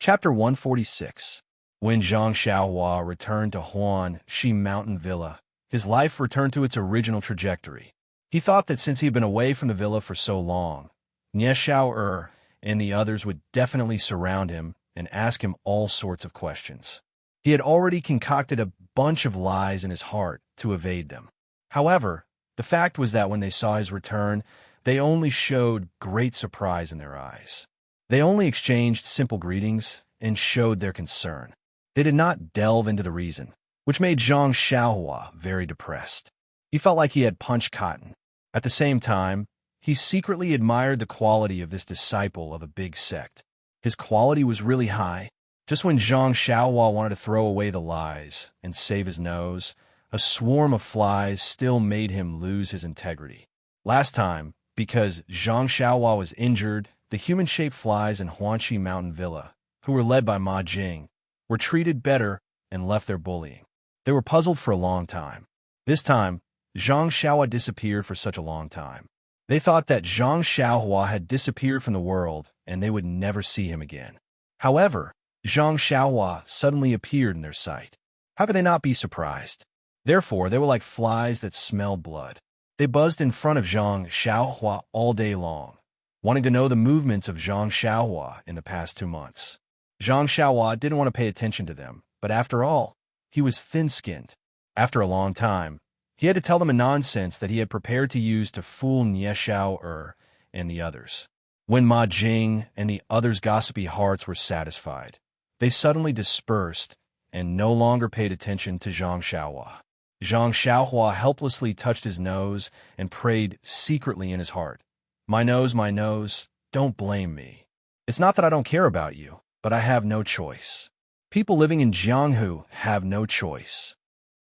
Chapter 146. When Zhang Xiaohua returned to Huan Shi Mountain Villa, his life returned to its original trajectory. He thought that since he had been away from the villa for so long, Nie Xiao and the others would definitely surround him and ask him all sorts of questions. He had already concocted a bunch of lies in his heart to evade them. However, the fact was that when they saw his return, they only showed great surprise in their eyes. They only exchanged simple greetings and showed their concern. They did not delve into the reason, which made Zhang Xiaohua very depressed. He felt like he had punched cotton. At the same time, he secretly admired the quality of this disciple of a big sect. His quality was really high. Just when Zhang Xiaohua wanted to throw away the lies and save his nose, a swarm of flies still made him lose his integrity. Last time, because Zhang Xiaohua was injured, the human-shaped flies in Huanxi Mountain Villa, who were led by Ma Jing, were treated better and left their bullying. They were puzzled for a long time. This time, Zhang Xiaohua disappeared for such a long time. They thought that Zhang Xiaohua had disappeared from the world and they would never see him again. However, Zhang Xiaohua suddenly appeared in their sight. How could they not be surprised? Therefore, they were like flies that smelled blood. They buzzed in front of Zhang Xiaohua all day long, wanting to know the movements of Zhang Xiaohua in the past 2 months. Zhang Xiaohua didn't want to pay attention to them, but after all, he was thin-skinned. After a long time, he had to tell them a nonsense that he had prepared to use to fool Nie Xiao and the others. When Ma Jing and the others' gossipy hearts were satisfied, they suddenly dispersed and no longer paid attention to Zhang Xiaohua. Zhang Xiaohua helplessly touched his nose and prayed secretly in his heart, my nose, don't blame me. It's not that I don't care about you, but I have no choice. People living in Jianghu have no choice."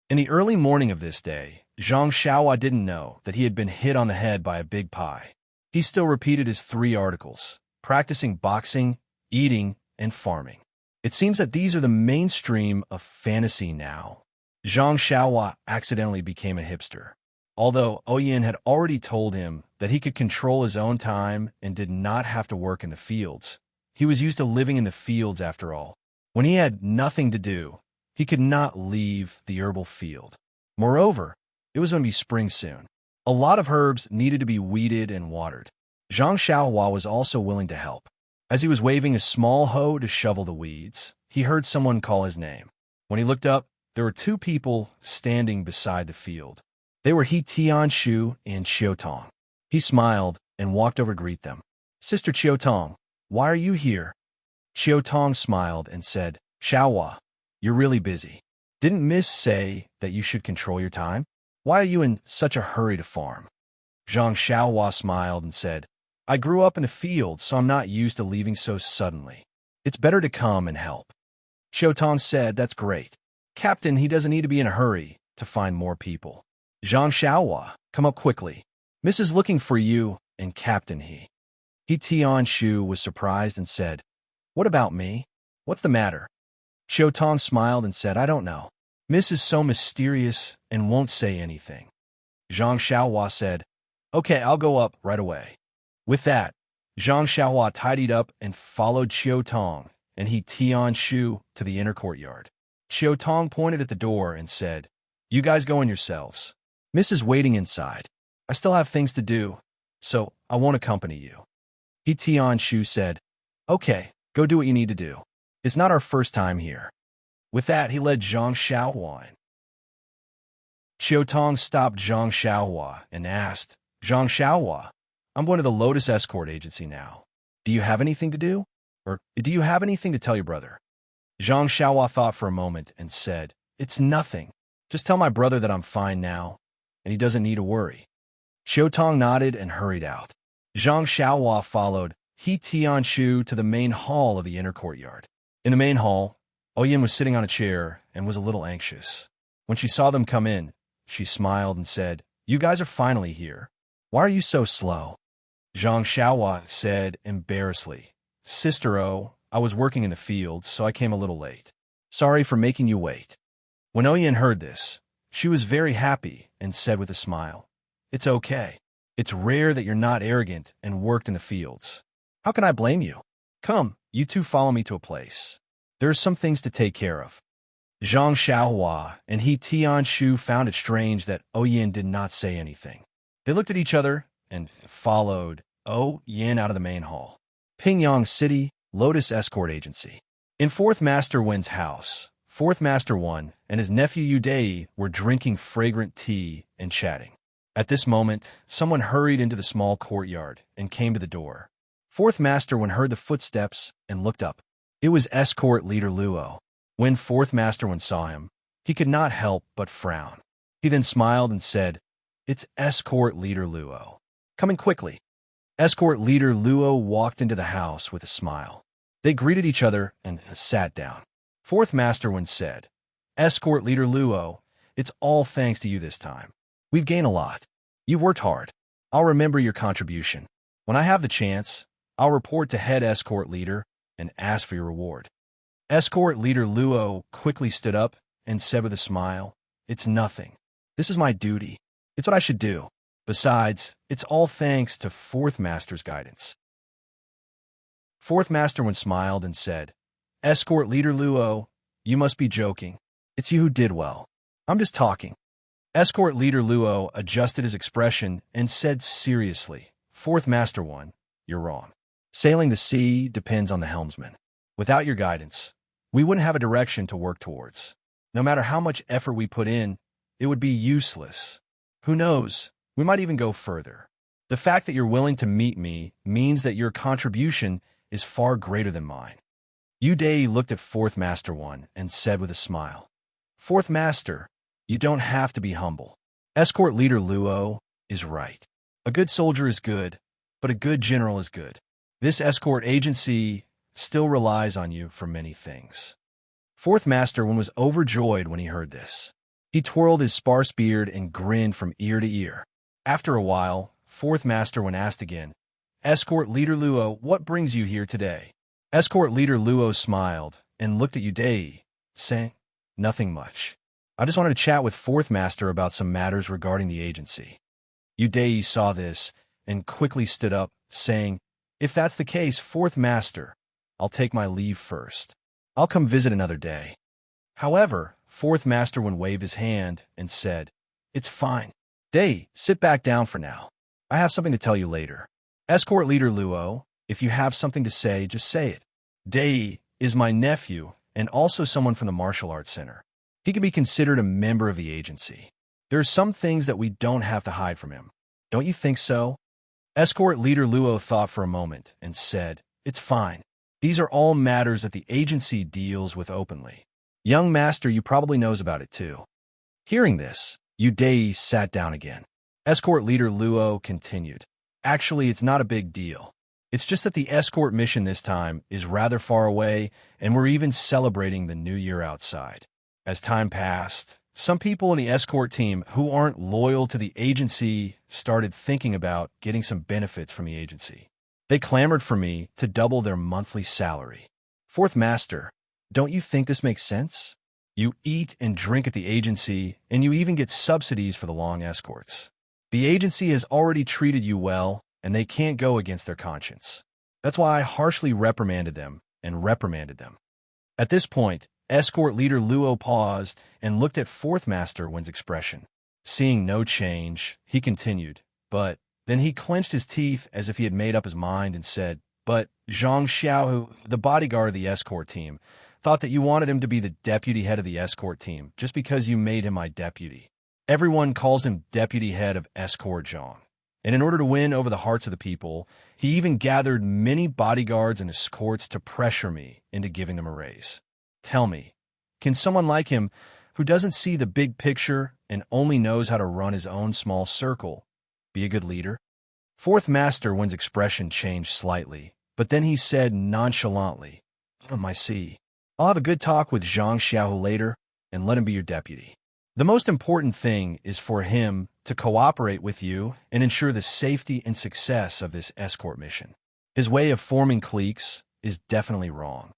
In the early morning of this day, Zhang Xiaohua didn't know that he had been hit on the head by a big pie. He still repeated his 3 articles, practicing boxing, eating, and farming. It seems that these are the mainstream of fantasy now. Zhang Xiaohua accidentally became a hipster. Although Oyin had already told him that he could control his own time and did not have to work in the fields, he was used to living in the fields after all. When he had nothing to do, he could not leave the herbal field. Moreover, it was going to be spring soon. A lot of herbs needed to be weeded and watered. Zhang Xiaohua was also willing to help. As he was waving a small hoe to shovel the weeds, he heard someone call his name. When he looked up, there were 2 people standing beside the field. They were He Tianshu and Qiutong. He smiled and walked over to greet them. "Sister Qiutong, why are you here?" Qiutong smiled and said, "Xiaohua, you're really busy. Didn't Miss say that you should control your time? Why are you in such a hurry to farm?" Zhang Xiaohua smiled and said, "I grew up in the field, so I'm not used to leaving so suddenly. It's better to come and help." Qiutong said, "That's great. Captain, he doesn't need to be in a hurry to find more people. Zhang Xiaohua, come up quickly. Miss is looking for you and Captain He." He Tianshu was surprised and said, "What about me? What's the matter?" Qiutong smiled and said, "I don't know. Miss is so mysterious and won't say anything." Zhang Xiaohua said, "Okay, I'll go up right away." With that, Zhang Xiaohua tidied up and followed Qiutong and He Tianshu to the inner courtyard. Qiutong pointed at the door and said, "You guys go in yourselves. Miss is waiting inside. I still have things to do, so I won't accompany you." He Tianshu said, "Okay, go do what you need to do. It's not our first time here." With that, he led Zhang Xiaohua in. Qiutong stopped Zhang Xiaohua and asked, "Zhang Xiaohua, I'm going to the Lotus Escort Agency now. Do you have anything to do? Or do you have anything to tell your brother?" Zhang Xiaohua thought for a moment and said, "It's nothing. Just tell my brother that I'm fine now, and he doesn't need to worry." Qiutong nodded and hurried out. Zhang Xiaohua followed He Tianshu to the main hall of the inner courtyard. In the main hall, Oyin was sitting on a chair and was a little anxious. When she saw them come in, she smiled and said, "You guys are finally here. Why are you so slow?" Zhang Xiaohua said embarrassedly, "Sister O, I was working in the fields, so I came a little late. Sorry for making you wait." When Oyin heard this, she was very happy and said with a smile, "It's okay. It's rare that you're not arrogant and worked in the fields. How can I blame you? Come, you two follow me to a place. There are some things to take care of. Zhang Xiaohua and He Tianshu found it strange that Yin did not say anything. They looked at each other and followed Yin out of the main hall. Pingyang City, Lotus Escort Agency. In Fourth Master Wen's house, Fourth Master Wen and his nephew Yu Dai were drinking fragrant tea and chatting. At this moment, someone hurried into the small courtyard and came to the door. Fourth Master Wen heard the footsteps and looked up. It was escort leader Luo. When Fourth Master Wen saw him, he could not help but frown. He then smiled and said, "It's escort leader Luo. Coming quickly." Escort leader Luo walked into the house with a smile. They greeted each other and sat down. Fourth Master Wen said, "Escort leader Luo, it's all thanks to you this time. We've gained a lot. You've worked hard. I'll remember your contribution. When I have the chance, I'll report to head escort leader and ask for your reward." Escort leader Luo quickly stood up and said with a smile, "It's nothing. This is my duty. It's what I should do. Besides, it's all thanks to Fourth Master's guidance." Fourth Master Wen smiled and said, "Escort leader Luo, you must be joking. It's you who did well. I'm just talking." Escort leader Luo adjusted his expression and said seriously, "Fourth Master Wen, you're wrong. Sailing the sea depends on the helmsman. Without your guidance, we wouldn't have a direction to work towards. No matter how much effort we put in, it would be useless. Who knows, we might even go further. The fact that you're willing to meet me means that your contribution is far greater than mine." Yu Dai looked at Fourth Master Wen and said with a smile, "Fourth Master, you don't have to be humble. Escort leader Luo is right. A good soldier is good, but a good general is good. This escort agency still relies on you for many things." Fourth Master Wen was overjoyed when he heard this. He twirled his sparse beard and grinned from ear to ear. After a while, Fourth Master Wen asked again, "Escort leader Luo, what brings you here today?" Escort leader Luo smiled and looked at Yu Dai, saying, "Nothing much. I just wanted to chat with Fourth Master about some matters regarding the agency." Yu Dai saw this and quickly stood up, saying, "If that's the case, Fourth Master, I'll take my leave first. I'll come visit another day." However, Fourth Master Wen waved his hand and said, "It's fine. Dai, sit back down for now. I have something to tell you later. Escort leader Luo, if you have something to say, just say it. Dai is my nephew and also someone from the Martial Arts Center. He can be considered a member of the agency. There are some things that we don't have to hide from him. Don't you think so?" Escort leader Luo thought for a moment and said, "It's fine. These are all matters that the agency deals with openly. Young master, you probably knows about it too." Hearing this, Yu Dai sat down again. Escort leader Luo continued, "Actually, it's not a big deal. It's just that the escort mission this time is rather far away, and we're even celebrating the new year outside. As time passed, some people in the escort team who aren't loyal to the agency started thinking about getting some benefits from the agency. They clamored for me to double their monthly salary. Fourth Master, don't you think this makes sense? You eat and drink at the agency, and you even get subsidies for the long escorts. The agency has already treated you well, and they can't go against their conscience. That's why I harshly reprimanded them and reprimanded them." At this point, escort leader Luo paused and looked at Fourth Master Wen's expression. Seeing no change, he continued, but then he clenched his teeth as if he had made up his mind and said, "But Zhang Xiao, the bodyguard of the escort team, thought that you wanted him to be the deputy head of the escort team just because you made him my deputy. Everyone calls him deputy head of escort Zhang. And in order to win over the hearts of the people, he even gathered many bodyguards and escorts to pressure me into giving them a raise. Tell me, can someone like him, who doesn't see the big picture and only knows how to run his own small circle, be a good leader?" Fourth Master Wen's expression changed slightly, but then he said nonchalantly, "I see. I'll have a good talk with Zhang Xiao later and let him be your deputy. The most important thing is for him to cooperate with you and ensure the safety and success of this escort mission. His way of forming cliques is definitely wrong."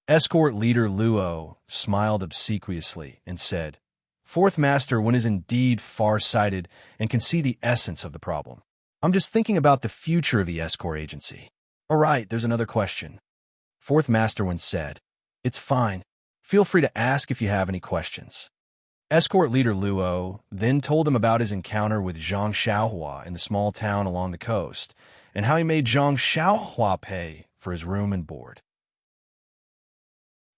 Escort leader Luo smiled obsequiously and said, "Fourth Master Wen is indeed far-sighted and can see the essence of the problem. I'm just thinking about the future of the escort agency. All right, there's another question. Fourth Master Wen said. It's fine. Feel free to ask if you have any questions. Escort leader Luo then told him about his encounter with Zhang Xiaohua in the small town along the coast, and how he made Zhang Xiaohua pay for his room and board.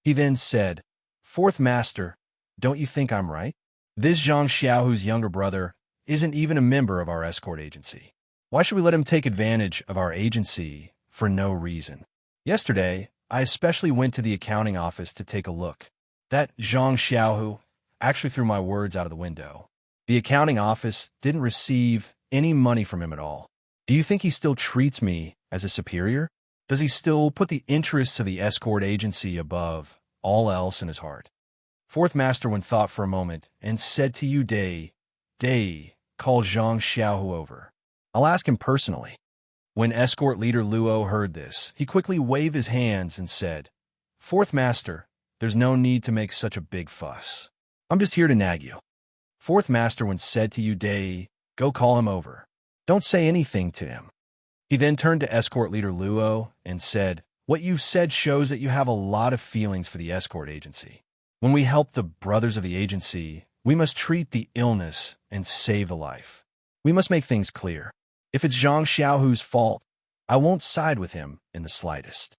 He then said, Fourth Master, don't you think I'm right? This Zhang Xiaohu's younger brother isn't even a member of our escort agency. Why should we let him take advantage of our agency for no reason? Yesterday, I especially went to the accounting office to take a look. That Zhang Xiaohu actually threw my words out of the window. The accounting office didn't receive any money from him at all. Do you think he still treats me as a superior? Does he still put the interests of the escort agency above all else in his heart? Fourth Master Wen thought for a moment and said to Yu Dai, call Zhang Xiaohu over. I'll ask him personally. When escort leader Luo heard this, he quickly waved his hands and said, Fourth Master, there's no need to make such a big fuss. I'm just here to nag you. Fourth Master Wen said to Yu Dai, go call him over. Don't say anything to him. He then turned to escort leader Luo and said, what you've said shows that you have a lot of feelings for the escort agency. When we help the brothers of the agency, we must treat the illness and save a life. We must make things clear. If it's Zhang Xiaohu's fault, I won't side with him in the slightest.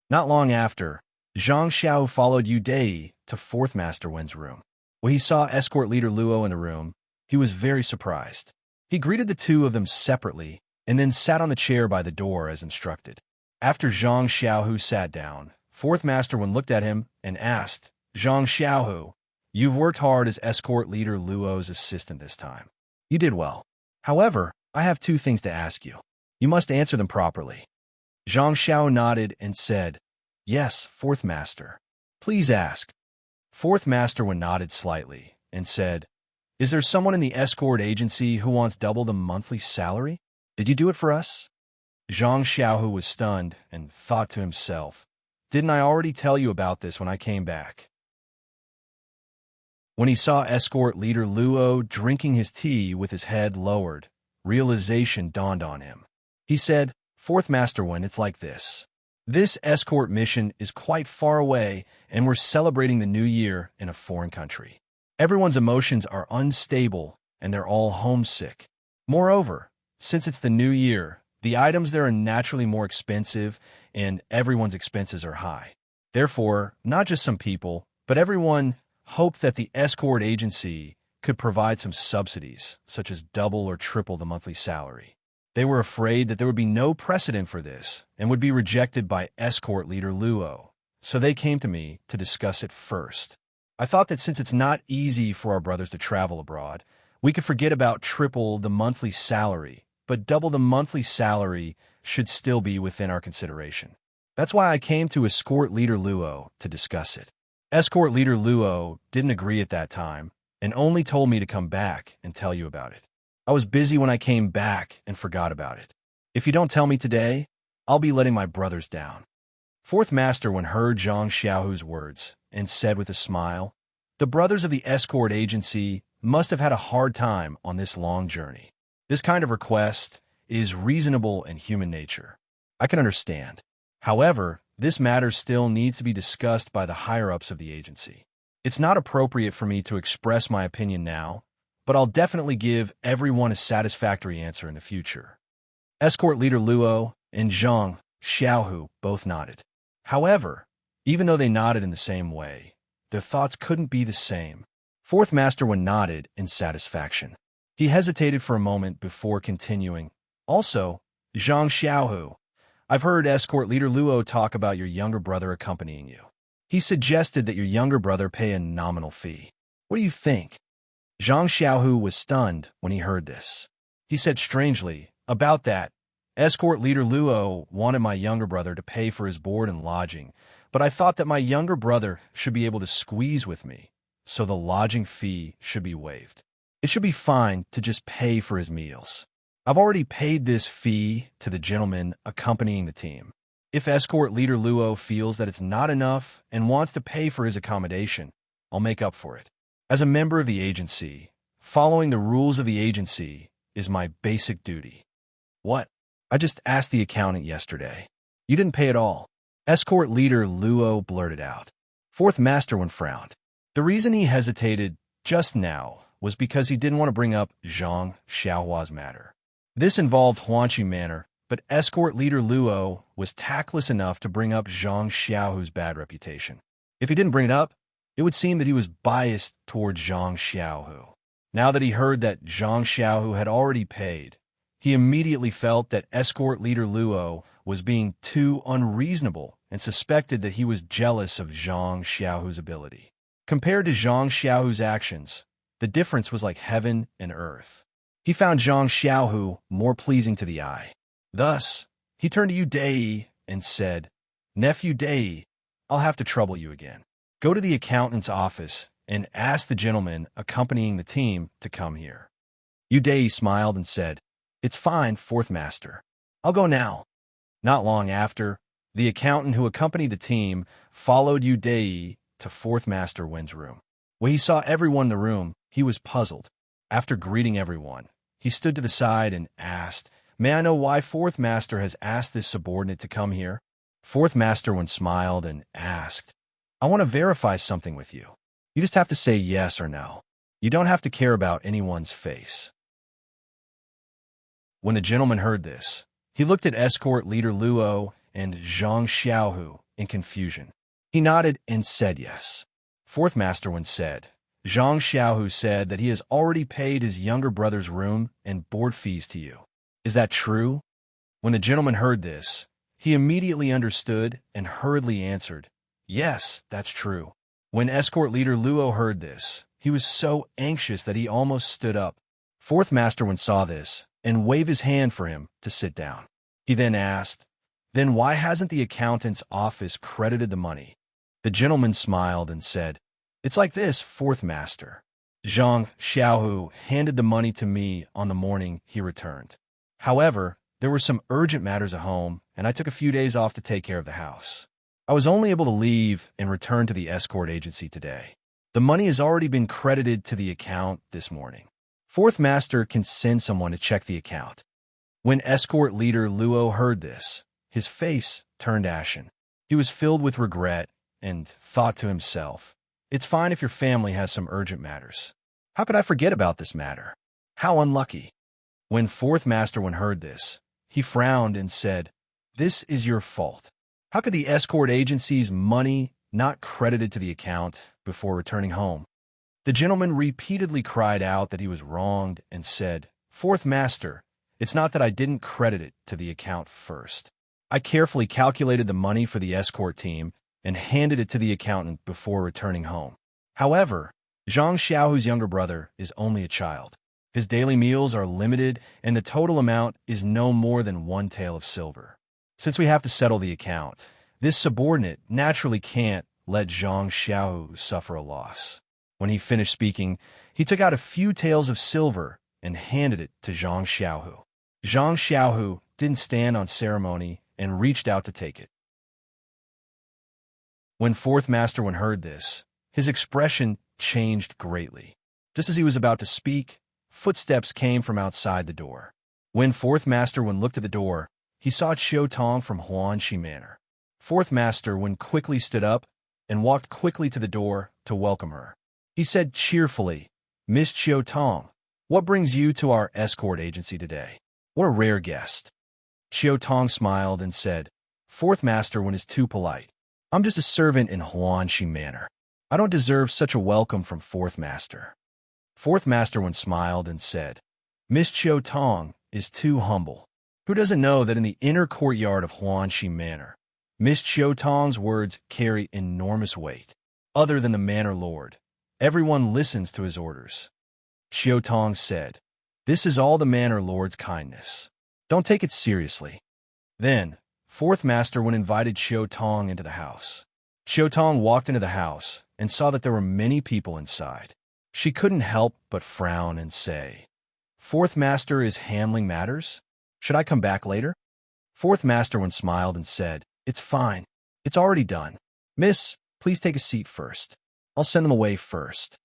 Not long after, Zhang Xiaohu followed Yu Dai to Fourth Master Wen's room. When he saw escort leader Luo in the room, he was very surprised. He greeted the two of them separately and then sat on the chair by the door as instructed. After Zhang Xiaohu sat down, Fourth Master Wen looked at him and asked, Zhang Xiaohu, you've worked hard as escort leader Luo's assistant this time. You did well. However, I have two things to ask you. You must answer them properly. Zhang Xiao nodded and said, yes, Fourth Master. Please ask. Fourth Master Wen nodded slightly and said, is there someone in the escort agency who wants double the monthly salary? Did you do it for us? Zhang Xiaohu was stunned and thought to himself, didn't I already tell you about this when I came back? When he saw escort leader Luo drinking his tea with his head lowered, realization dawned on him. He said, Fourth Master Wen, it's like this. This escort mission is quite far away, and we're celebrating the new year in a foreign country. Everyone's emotions are unstable, and they're all homesick. Moreover, since it's the new year, the items there are naturally more expensive, and everyone's expenses are high. Therefore, not just some people, but everyone hoped that the escort agency could provide some subsidies, such as double or triple the monthly salary. They were afraid that there would be no precedent for this and would be rejected by escort leader Luo, so they came to me to discuss it first. I thought that since it's not easy for our brothers to travel abroad, we could forget about triple the monthly salary, but double the monthly salary should still be within our consideration. That's why I came to escort leader Luo to discuss it. Escort leader Luo didn't agree at that time and only told me to come back and tell you about it. I was busy when I came back and forgot about it. If you don't tell me today, I'll be letting my brothers down. Fourth Master Wen heard Zhang Xiaohu's words and said with a smile, the brothers of the escort agency must have had a hard time on this long journey. This kind of request is reasonable in human nature. I can understand. However, this matter still needs to be discussed by the higher-ups of the agency. It's not appropriate for me to express my opinion now, but I'll definitely give everyone a satisfactory answer in the future. Escort leader Luo and Zhang Xiaohu both nodded. However, even though they nodded in the same way, their thoughts couldn't be the same. Fourth Master Wen nodded in satisfaction. He hesitated for a moment before continuing. Also, Zhang Xiaohu, I've heard escort leader Luo talk about your younger brother accompanying you. He suggested that your younger brother pay a nominal fee. What do you think? Zhang Xiaohu was stunned when he heard this. He said strangely, about that, escort leader Luo wanted my younger brother to pay for his board and lodging, but I thought that my younger brother should be able to squeeze with me, so the lodging fee should be waived. It should be fine to just pay for his meals. I've already paid this fee to the gentleman accompanying the team. If escort leader Luo feels that it's not enough and wants to pay for his accommodation, I'll make up for it. As a member of the agency, following the rules of the agency is my basic duty. What? I just asked the accountant yesterday. You didn't pay at all. Escort leader Luo blurted out. Fourth Master Wen frowned. The reason he hesitated just now was because he didn't want to bring up Zhang Xiaohua's matter. This involved Huanqi Manor, but escort leader Luo was tactless enough to bring up Zhang Xiaohu's bad reputation. If he didn't bring it up, it would seem that he was biased towards Zhang Xiaohu. Now that he heard that Zhang Xiaohu had already paid, he immediately felt that escort leader Luo was being too unreasonable and suspected that he was jealous of Zhang Xiaohu's ability. Compared to Zhang Xiaohu's actions, the difference was like heaven and earth. He found Zhang Xiaohu more pleasing to the eye. Thus, he turned to Yu Dei and said, "Nephew Dei, I'll have to trouble you again. Go to the accountant's office and ask the gentleman accompanying the team to come here." Yu Dei smiled and said, "It's fine, Fourth Master. I'll go now." Not long after, the accountant who accompanied the team followed Yu Dei to Fourth Master Wen's room. When he saw everyone in the room, he was puzzled. After greeting everyone, he stood to the side and asked, "May I know why Fourth Master has asked this subordinate to come here?" Fourth Master Wen smiled and asked, "I want to verify something with you. You just have to say yes or no. You don't have to care about anyone's face." When the gentleman heard this, he looked at escort leader Luo and Zhang Xiaohu in confusion. He nodded and said yes. Fourth Master Wen said, "Zhang Xiaohu said that he has already paid his younger brother's room and board fees to you. Is that true?" When the gentleman heard this, he immediately understood and hurriedly answered, "Yes, that's true." When escort leader Luo heard this, he was so anxious that he almost stood up. Fourth Master Wen saw this and waved his hand for him to sit down. He then asked, "Then why hasn't the accountant's office credited the money?" The gentleman smiled and said, "It's like this, Fourth Master. Zhang Xiaohu handed the money to me on the morning he returned. However, there were some urgent matters at home, and I took a few days off to take care of the house. I was only able to leave and return to the escort agency today. The money has already been credited to the account this morning. Fourth Master can send someone to check the account." When escort leader Luo heard this, his face turned ashen. He was filled with regret and thought to himself, "It's fine if your family has some urgent matters. How could I forget about this matter? How unlucky." When Fourth Master Wen heard this, he frowned and said, "This is your fault. How could the escort agency's money not credited to the account before returning home?" The gentleman repeatedly cried out that he was wronged and said, "Fourth Master, it's not that I didn't credit it to the account first. I carefully calculated the money for the escort team and handed it to the accountant before returning home. However, Zhang Xiaohu's younger brother is only a child. His daily meals are limited, and the total amount is no more than 1 tael of silver. Since we have to settle the account, this subordinate naturally can't let Zhang Xiaohu suffer a loss." When he finished speaking, he took out a few taels of silver and handed it to Zhang Xiaohu. Zhang Xiaohu didn't stand on ceremony and reached out to take it. When Fourth Master Wen heard this, his expression changed greatly. Just as he was about to speak, footsteps came from outside the door. When Fourth Master Wen looked at the door, he saw Chiu Tong from Huanqi Manor. Fourth Master Wen quickly stood up and walked quickly to the door to welcome her. He said cheerfully, "Miss Chiu Tong, what brings you to our escort agency today? What a rare guest." Chiu Tong smiled and said, "Fourth Master Wen is too polite. I'm just a servant in Huanqi Manor. I don't deserve such a welcome from Fourth Master." Fourth Master Wen smiled and said, "Miss Chiu Tong is too humble. Who doesn't know that in the inner courtyard of Huanqi Manor, Miss Chiu Tong's words carry enormous weight? Other than the Manor Lord, everyone listens to his orders." Chiu Tong said, "This is all the Manor Lord's kindness. Don't take it seriously." Then, Fourth Master Wen invited Chiu Tong into the house. Chiu Tong walked into the house and saw that there were many people inside. She couldn't help but frown and say, "Fourth Master is handling matters? Should I come back later?" Fourth Master Wen smiled and said, "It's fine. It's already done. Miss, please take a seat first. I'll send them away first."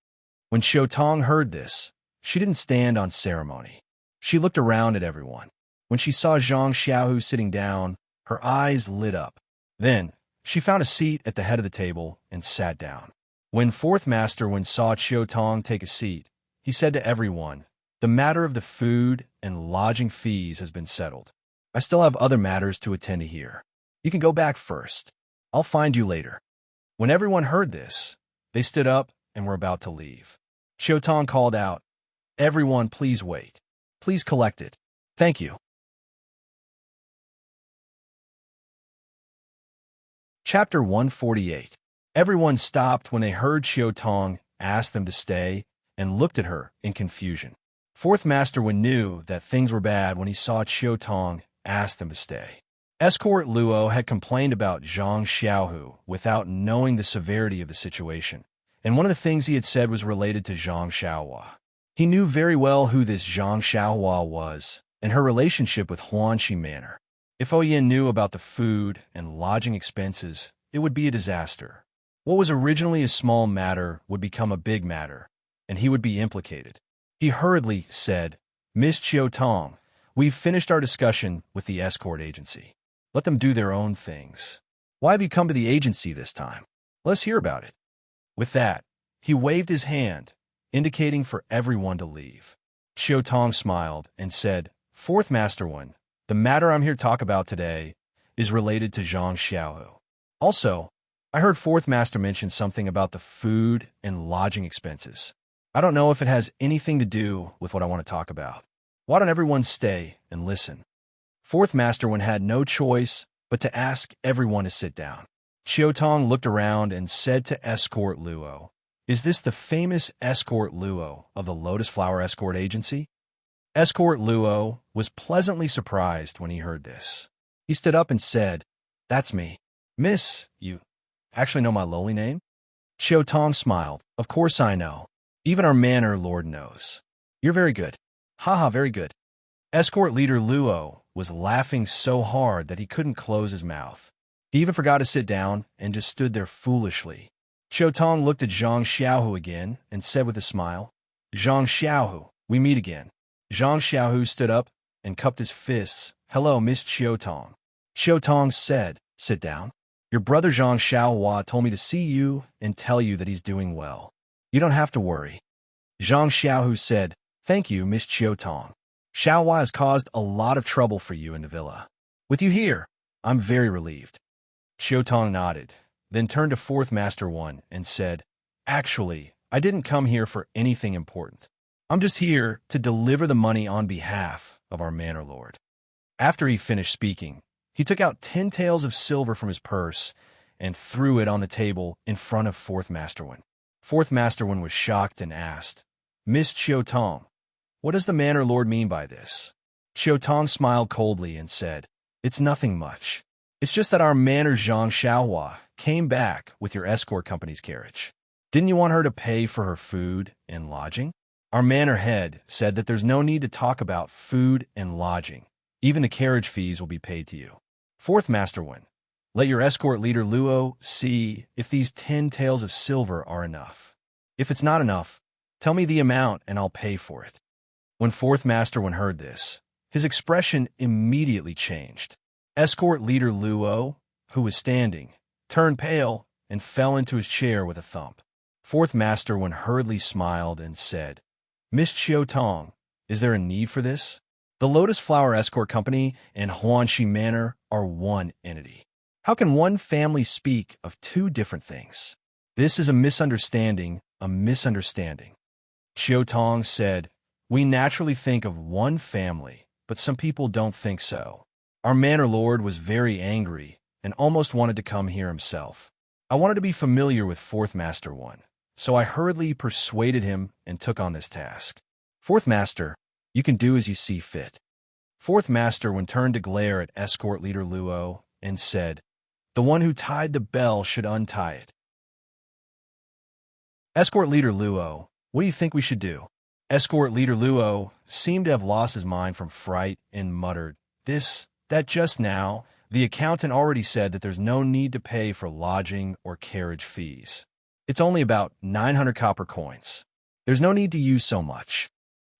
When Chiu Tong heard this, she didn't stand on ceremony. She looked around at everyone. When she saw Zhang Xiaohu sitting down, her eyes lit up. Then, She found a seat at the head of the table and sat down. When fourth master saw Chiu Tong take a seat, he said to everyone, "The matter of the food and lodging fees has been settled. I still have other matters to attend to here. You can go back first. I'll find you later." When everyone heard this, they stood up and were about to leave. Chiu Tong called out, "Everyone, please wait. Please collect it. Thank you." Chapter 148. Everyone stopped when they heard Chiu Tong ask them to stay and looked at her in confusion. Fourth Master knew that things were bad when he saw Chiu Tong ask them to stay. Escort Luo had complained about Zhang Xiaohu without knowing the severity of the situation, and one of the things he had said was related to Zhang Xiaohua. He knew very well who this Zhang Xiaohua was and her relationship with Huanxi Manor. If Oyin knew about the food and lodging expenses, it would be a disaster. What was originally a small matter would become a big matter, and he would be implicated. He hurriedly said, "Miss Chiu Tong, we've finished our discussion with the escort agency. Let them do their own things. Why have you come to the agency this time? Let's hear about it." With that, he waved his hand, indicating for everyone to leave. Chiu Tong smiled and said, "Fourth Master One, the matter I'm here to talk about today is related to Zhang Xiaohu. Also, I heard Fourth Master mention something about the food and lodging expenses. I don't know if it has anything to do with what I want to talk about. Why don't everyone stay and listen?" Fourth Master had no choice but to ask everyone to sit down. Chiu Tong looked around and said to Escort Luo, "Is this the famous Escort Luo of the Lotus Flower Escort Agency?" Escort Luo was pleasantly surprised when he heard this. He stood up and said, "That's me. Miss, you actually know my lowly name?" Chiu Tong smiled. "Of course I know. Even our manor lord knows. You're very good. Haha, very good." Escort leader Luo was laughing so hard that he couldn't close his mouth. He even forgot to sit down and just stood there foolishly. Chiu Tong looked at Zhang Xiaohu again and said with a smile, "Zhang Xiaohu, we meet again." Zhang Xiaohu stood up and cupped his fists. "Hello, Miss Chiu Tong." Chiu Tong said, "Sit down. Your brother Zhang Xiaohua told me to see you and tell you that he's doing well. You don't have to worry." Zhang Xiaohu said, "Thank you, Miss Chiu Tong. Xiaohua has caused a lot of trouble for you in the villa. With you here, I'm very relieved." Chiu Tong nodded, then turned to Fourth Master One and said, "Actually, I didn't come here for anything important. I'm just here to deliver the money on behalf of our manor lord." After he finished speaking, he took out 10 taels of silver from his purse and threw it on the table in front of Fourth Master One. Fourth Master One was shocked and asked, "Miss Chiu Tong, what does the manor lord mean by this?" Chiu Tong smiled coldly and said, "It's nothing much. It's just that our manor Zhang Xiaohua came back with your escort company's carriage. Didn't you want her to pay for her food and lodging? Our manor head said that there's no need to talk about food and lodging. Even the carriage fees will be paid to you. Fourth Master One, let your escort leader Luo see if these 10 taels of silver are enough. If it's not enough, tell me the amount and I'll pay for it." When Fourth Master One heard this, his expression immediately changed. Escort leader Luo, who was standing, turned pale and fell into his chair with a thump. Fourth Master One hurriedly smiled and said, "Miss Chiu Tong, is there a need for this? The Lotus Flower Escort Company and Huanxi Manor are one entity. How can one family speak of two different things? This is a misunderstanding, a misunderstanding." Chiu Tong said, "We naturally think of one family, but some people don't think so. Our manor lord was very angry and almost wanted to come here himself. I wanted to be familiar with Fourth Master One, so I hurriedly persuaded him and took on this task. Fourth Master, you can do as you see fit." Fourth Master turned to glare at escort leader Luo and said, "The one who tied the bell should untie it." Escort leader Luo, what do you think we should do? Escort leader Luo seemed to have lost his mind from fright and muttered, that just now, the accountant already said that there's no need to pay for lodging or carriage fees. It's only about 900 copper coins. There's no need to use so much."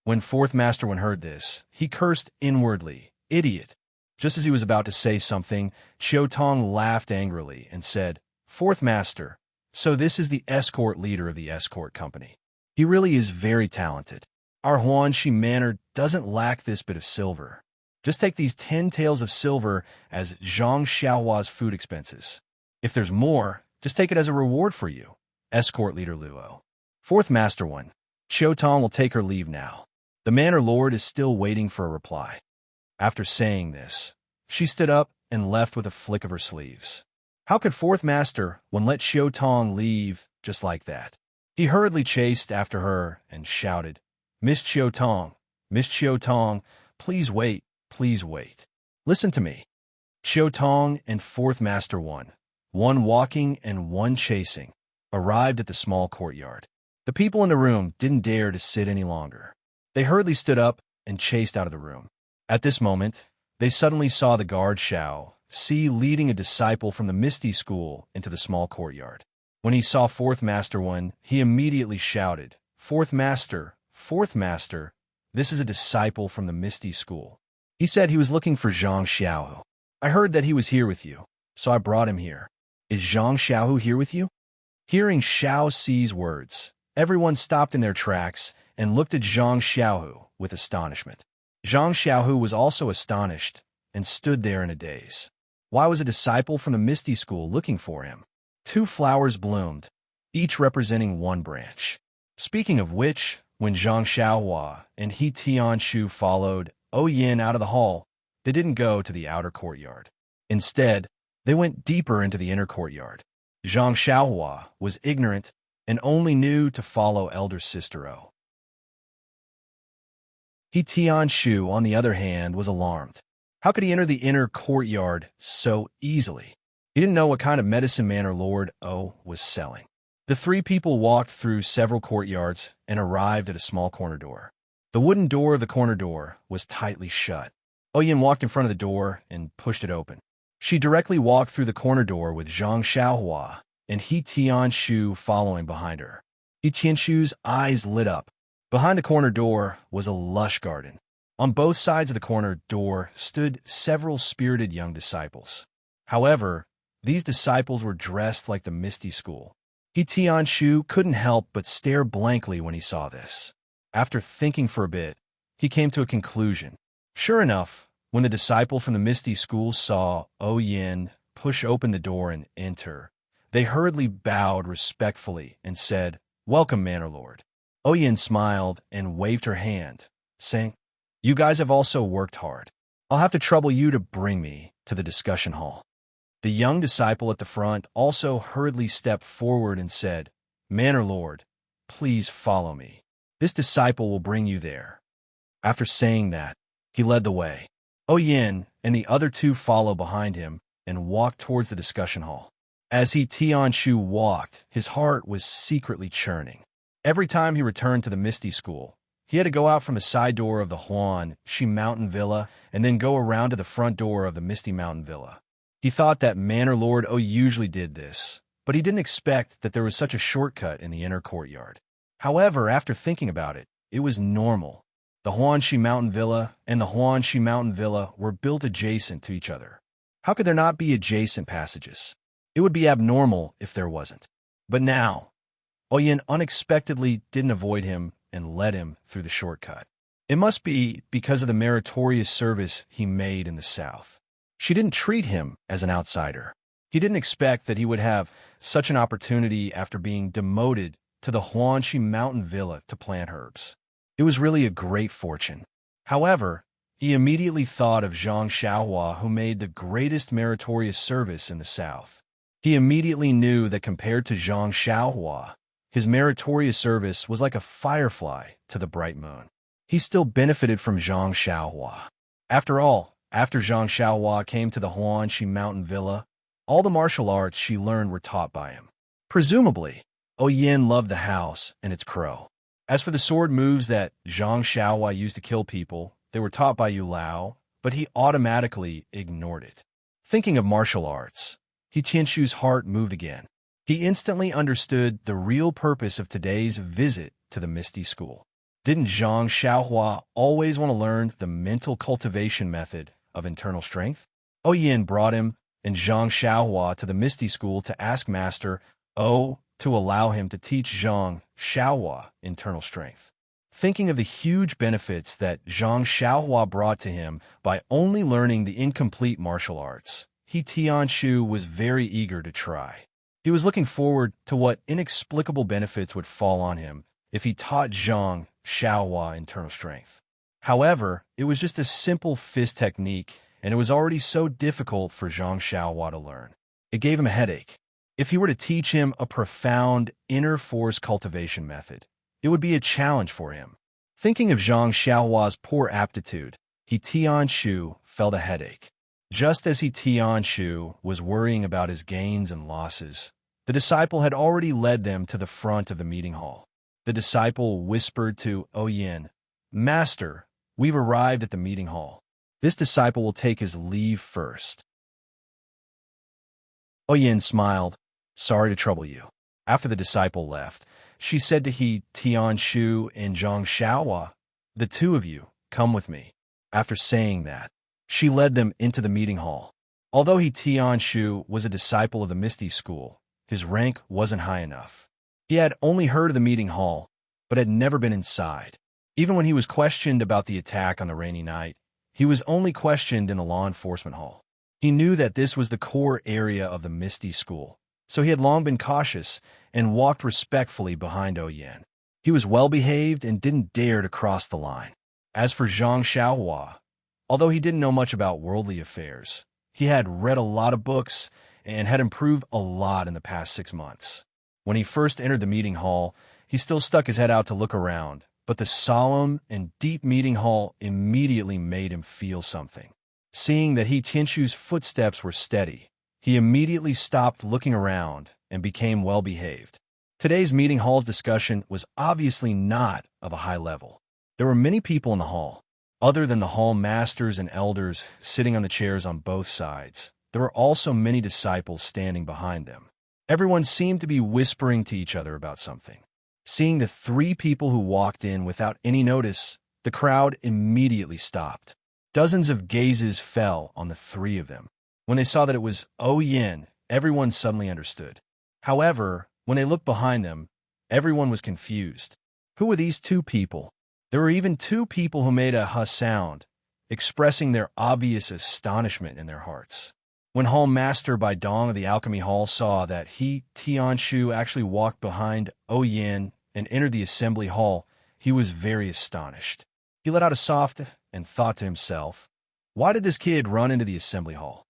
When Fourth Master heard this, he cursed inwardly, "Idiot! Just as he was about to say something, Chiu Tong laughed angrily and said, "Fourth Master, so this is the escort leader of the escort company. He really is very talented. Our Huanxi manor doesn't lack this bit of silver. Just take these 10 taels of silver as Zhang Xiaohua's food expenses. If there's more, just take it as a reward for you." Escort leader Luo. Fourth Master 1. Chiu Tong will take her leave now. The manor lord is still waiting for a reply. After saying this, she stood up and left with a flick of her sleeves. How could Fourth Master 1 let Chiu Tong leave just like that? He hurriedly chased after her and shouted, Miss Chiu Tong, please wait, please wait. Listen to me." Chiu Tong and Fourth Master 1, one walking and one chasing, arrived at the small courtyard. The people in the room didn't dare to sit any longer. They hurriedly stood up and chased out of the room. At this moment, they suddenly saw the guard Xiao Si leading a disciple from the Misty School into the small courtyard. When he saw Fourth Master 1, he immediately shouted, Fourth Master, this is a disciple from the Misty School. He said he was looking for Zhang Xiaohu. I heard that he was here with you, so I brought him here. Is Zhang Xiaohu here with you?" Hearing Xiao Si's words, everyone stopped in their tracks and looked at Zhang Xiaohu with astonishment. Zhang Xiaohu was also astonished and stood there in a daze. Why was a disciple from the Misty School looking for him? 2 flowers bloomed, each representing 1 branch. Speaking of which, when Zhang Xiaohua and He Tianshu followed Yin out of the hall, they didn't go to the outer courtyard. Instead, they went deeper into the inner courtyard. Zhang Xiaohua was ignorant and only knew to follow elder sister O. He Tianshu, on the other hand, was alarmed. How could he enter the inner courtyard so easily? He didn't know what kind of medicine manor Lord O was selling. The 3 people walked through several courtyards and arrived at a small corner door. The wooden door of the corner door was tightly shut. Yin walked in front of the door and pushed it open. She directly walked through the corner door with Zhang Xiaohua and He Tianshu following behind her. He Tianshu's eyes lit up. Behind the corner door was a lush garden. On both sides of the corner door stood several spirited young disciples. However, these disciples were dressed like the Misty School. He Tianshu couldn't help but stare blankly when he saw this. After thinking for a bit, he came to a conclusion. Sure enough, when the disciple from the Misty School saw Yin push open the door and enter, they hurriedly bowed respectfully and said, "Welcome, Manor Lord." Yin smiled and waved her hand, saying, "You guys have also worked hard. I'll have to trouble you to bring me to the discussion hall." The young disciple at the front also hurriedly stepped forward and said, "Manor Lord, please follow me. This disciple will bring you there." After saying that, he led the way. Yin and the other 2 followed behind him and walked towards the discussion hall. As He Tianshu walked, his heart was secretly churning. Every time he returned to the Misty School, he had to go out from the side door of the Huanxi Mountain Villa and then go around to the front door of the Misty Mountain Villa. He thought that Manor Lord O usually did this, but he didn't expect that there was such a shortcut in the inner courtyard. However, after thinking about it, it was normal. The Huanxi Mountain Villa and the Huanxi Mountain Villa were built adjacent to each other. How could there not be adjacent passages? It would be abnormal if there wasn't. But now, Yin unexpectedly didn't avoid him and led him through the shortcut. It must be because of the meritorious service he made in the south. She didn't treat him as an outsider. He didn't expect that he would have such an opportunity after being demoted to the Huanxi Mountain Villa to plant herbs. It was really a great fortune. However, he immediately thought of Zhang Xiaohua, who made the greatest meritorious service in the south. He immediately knew that compared to Zhang Xiaohua, his meritorious service was like a firefly to the bright moon. He still benefited from Zhang Xiaohua. After all, after Zhang Xiaohua came to the Huanxi Mountain Villa, all the martial arts she learned were taught by him. Presumably, Yin loved the house and its crow. As for the sword moves that Zhang Xiaohua used to kill people, they were taught by Yu Lao, but he automatically ignored it. Thinking of martial arts, He Tianshu's heart moved again. He instantly understood the real purpose of today's visit to the Misty School. Didn't Zhang Xiaohua always want to learn the mental cultivation method of internal strength? Yin brought him and Zhang Xiaohua to the Misty School to ask Master O to allow him to teach Zhang Xiaohua internal strength. Thinking of the huge benefits that Zhang Xiaohua brought to him by only learning the incomplete martial arts, Tianshu was very eager to try. He was looking forward to what inexplicable benefits would fall on him if he taught Zhang Xiaohua internal strength. However, it was just a simple fist technique, and it was already so difficult for Zhang Xiaohua to learn. It gave him a headache. If he were to teach him a profound inner force cultivation method, it would be a challenge for him. Thinking of Zhang Xiaohua's poor aptitude, Tianshu felt a headache. Just as Tianshu was worrying about his gains and losses, the disciple had already led them to the front of the meeting hall. The disciple whispered to Yin, "Master, we've arrived at the meeting hall. This disciple will take his leave first." Yin smiled. "Sorry to trouble you." After the disciple left, she said to Tianshu and Zhang Xiaohua, "The two of you, come with me." After saying that, she led them into the meeting hall. Although Tianshu was a disciple of the Misty School, his rank wasn't high enough. He had only heard of the meeting hall, but had never been inside. Even when he was questioned about the attack on the rainy night, he was only questioned in the law enforcement hall. He knew that this was the core area of the Misty School, so he had long been cautious and walked respectfully behind Yin. He was well-behaved and didn't dare to cross the line. As for Zhang Xiaohua, although he didn't know much about worldly affairs, he had read a lot of books and had improved a lot in the past 6 months. When he first entered the meeting hall, he still stuck his head out to look around, but the solemn and deep meeting hall immediately made him feel something. Seeing that Tianshu's footsteps were steady, he immediately stopped looking around and became well-behaved. Today's meeting hall's discussion was obviously not of a high level. There were many people in the hall. Other than the hall masters and elders sitting on the chairs on both sides, there were also many disciples standing behind them. Everyone seemed to be whispering to each other about something. Seeing the 3 people who walked in without any notice, the crowd immediately stopped. Dozens of gazes fell on the 3 of them. When they saw that it was Yin, everyone suddenly understood. However, when they looked behind them, everyone was confused. Who were these 2 people? There were even 2 people who made a "huh" sound, expressing their obvious astonishment in their hearts. When Hall Master Bai Dong of the Alchemy Hall saw that Tianshu actually walked behind Yin and entered the assembly hall, he was very astonished. He let out a soft and thought to himself, "Why did this kid run into the assembly hall?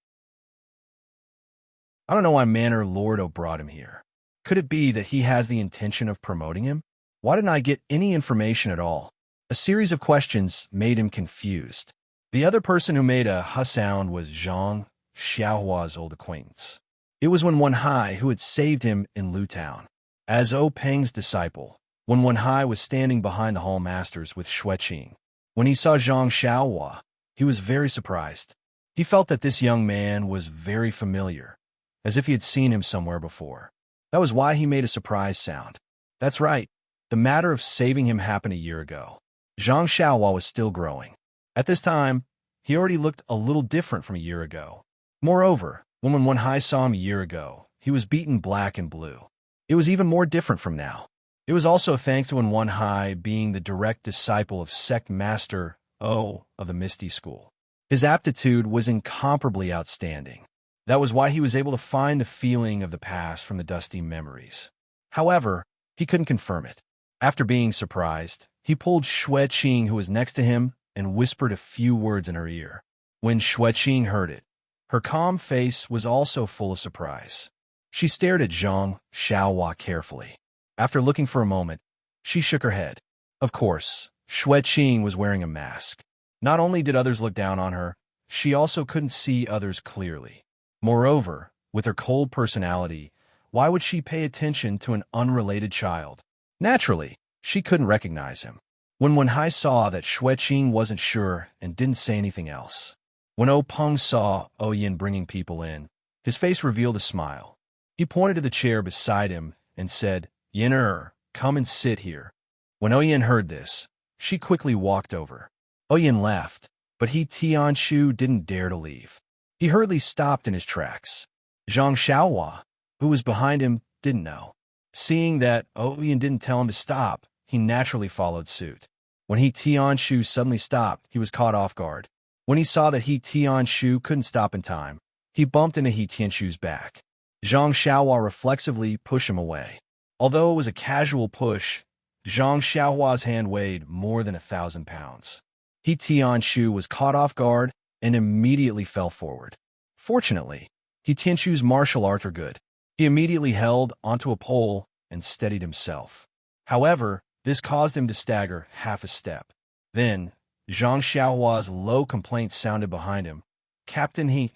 I don't know why Manor Lordo brought him here. Could it be that he has the intention of promoting him? Why didn't I get any information at all?" A series of questions made him confused. The other person who made a "huh" sound was Zhang Xiaohua's old acquaintance. It was Wenhai who had saved him in Lu Town. As Peng's disciple, Wenhai was standing behind the hall masters with Xueqing. When he saw Zhang Xiaohua, he was very surprised. He felt that this young man was very familiar, as if he had seen him somewhere before. That was why he made a surprise sound. That's right, the matter of saving him happened a year ago. Zhang Xiaohua was still growing. At this time, he already looked a little different from a year ago. Moreover, when Wenhai saw him a year ago, he was beaten black and blue. It was even more different from now. It was also thanks to Wenhai being the direct disciple of Sect Master O of the Misty School. His aptitude was incomparably outstanding. That was why he was able to find the feeling of the past from the dusty memories. However, he couldn't confirm it. After being surprised, he pulled Xueqing, who was next to him, and whispered a few words in her ear. When Xueqing heard it, her calm face was also full of surprise. She stared at Zhang Xiaohua carefully. After looking for a moment, she shook her head. Of course, Xueqing was wearing a mask. Not only did others look down on her, she also couldn't see others clearly. Moreover, with her cold personality, why would she pay attention to an unrelated child? Naturally, she couldn't recognize him. When Wenhai saw that Xueqing wasn't sure and didn't say anything else. When Peng saw Yin bringing people in, his face revealed a smile. He pointed to the chair beside him and said, "Yin, come and sit here." When Yin heard this, she quickly walked over. Yin laughed, but He Tianshu didn't dare to leave. He hurriedly stopped in his tracks. Zhang Xiaohua, who was behind him, didn't know. Seeing that Oyen didn't tell him to stop, he naturally followed suit. When He Tianshu suddenly stopped, he was caught off guard. When he saw that He Tianshu couldn't stop in time, he bumped into He Tianshu's back. Zhang Xiaohua reflexively pushed him away. Although it was a casual push, Zhang Xiaohua's hand weighed more than 1,000 pounds. He Tianshu was caught off guard and immediately fell forward. Fortunately, He Tianshu's martial arts were good. He immediately held onto a pole and steadied himself. However, this caused him to stagger half a step. Then, Zhang Xiaohua's low complaint sounded behind him. "Captain He,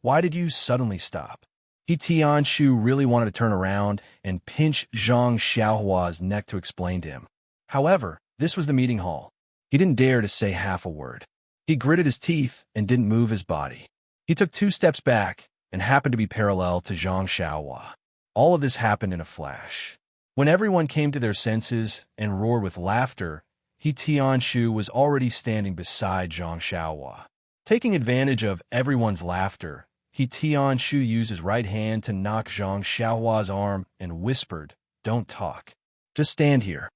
why did you suddenly stop?" He Tianshu really wanted to turn around and pinch Zhang Xiaohua's neck to explain to him. However, this was the meeting hall. He didn't dare to say half a word. He gritted his teeth and didn't move his body. He took 2 steps back and happened to be parallel to Zhang Xiaohua. All of this happened in a flash. When everyone came to their senses and roared with laughter, He Tianshu was already standing beside Zhang Xiaohua. Taking advantage of everyone's laughter, He Tianshu used his right hand to knock Zhang Xiaohua's arm and whispered, "Don't talk. Just stand here."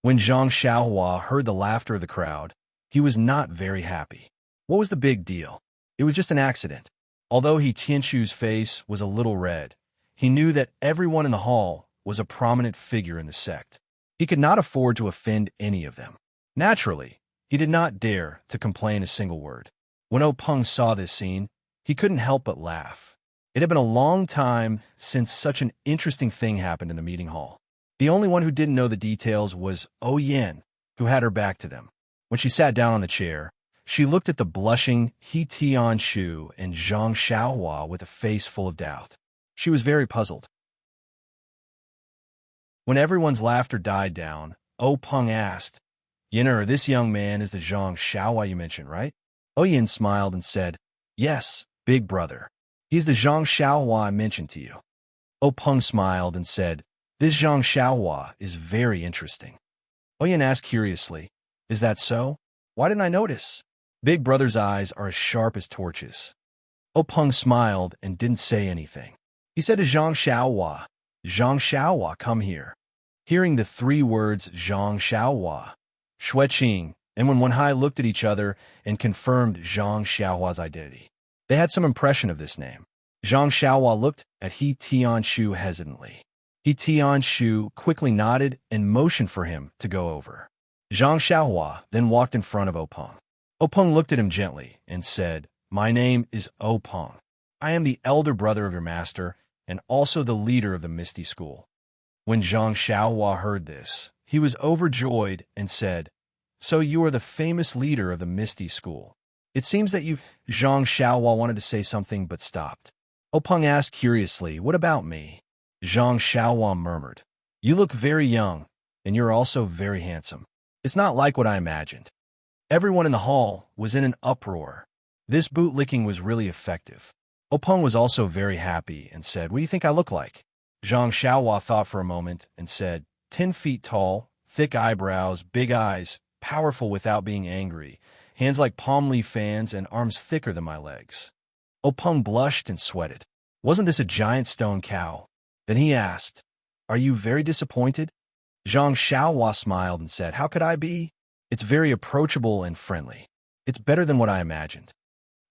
When Zhang Xiaohua heard the laughter of the crowd, he was not very happy. What was the big deal? It was just an accident. Although He Tianshu's face was a little red, he knew that everyone in the hall was a prominent figure in the sect. He could not afford to offend any of them. Naturally, he did not dare to complain a single word. When Peng saw this scene, he couldn't help but laugh. It had been a long time since such an interesting thing happened in the meeting hall. The only one who didn't know the details was Oyen, who had her back to them. When she sat down on the chair, she looked at the blushing He Tianshu and Zhang Xiaohua with a face full of doubt. She was very puzzled. When everyone's laughter died down, Peng asked, "Yen'er, this young man is the Zhang Xiaohua you mentioned, right?" Oyen smiled and said, "Yes, big brother. He's the Zhang Xiaohua I mentioned to you." Peng smiled and said, "This Zhang Xiaohua is very interesting." Oyen asked curiously, "Is that so? Why didn't I notice?" Big brother's eyes are as sharp as torches. Peng smiled and didn't say anything. He said to Zhang Xiaohua, "Zhang Xiaohua, come here." Hearing the 3 words Zhang Xiaohua, Xueqing, and when Wenhai looked at each other and confirmed Zhang Xiaohua's identity, they had some impression of this name. Zhang Xiaohua looked at He Tianshu hesitantly. He Tianshu quickly nodded and motioned for him to go over. Zhang Xiaohua then walked in front of Peng. Peng looked at him gently and said, "My name is Peng. I am the elder brother of your master and also the leader of the Misty School." When Zhang Xiaohua heard this, he was overjoyed and said, "So you are the famous leader of the Misty School. It seems that you—" Zhang Xiaohua wanted to say something but stopped. Peng asked curiously, "What about me?" Zhang Xiaohua murmured, "You look very young, and you're also very handsome. It's not like what I imagined." Everyone in the hall was in an uproar. This bootlicking was really effective. Peng was also very happy and said, "What do you think I look like?" Zhang Xiaohua thought for a moment and said, 10 feet tall, thick eyebrows, big eyes, powerful without being angry, hands like palm leaf fans and arms thicker than my legs." Peng blushed and sweated. Wasn't this a giant stone cow? Then he asked, "Are you very disappointed?" Zhang Xiaohua smiled and said, "How could I be? It's very approachable and friendly. It's better than what I imagined."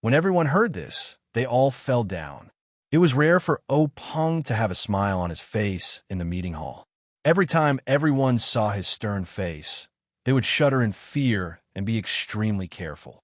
When everyone heard this, they all fell down. It was rare for Peng to have a smile on his face in the meeting hall. Every time everyone saw his stern face, they would shudder in fear and be extremely careful.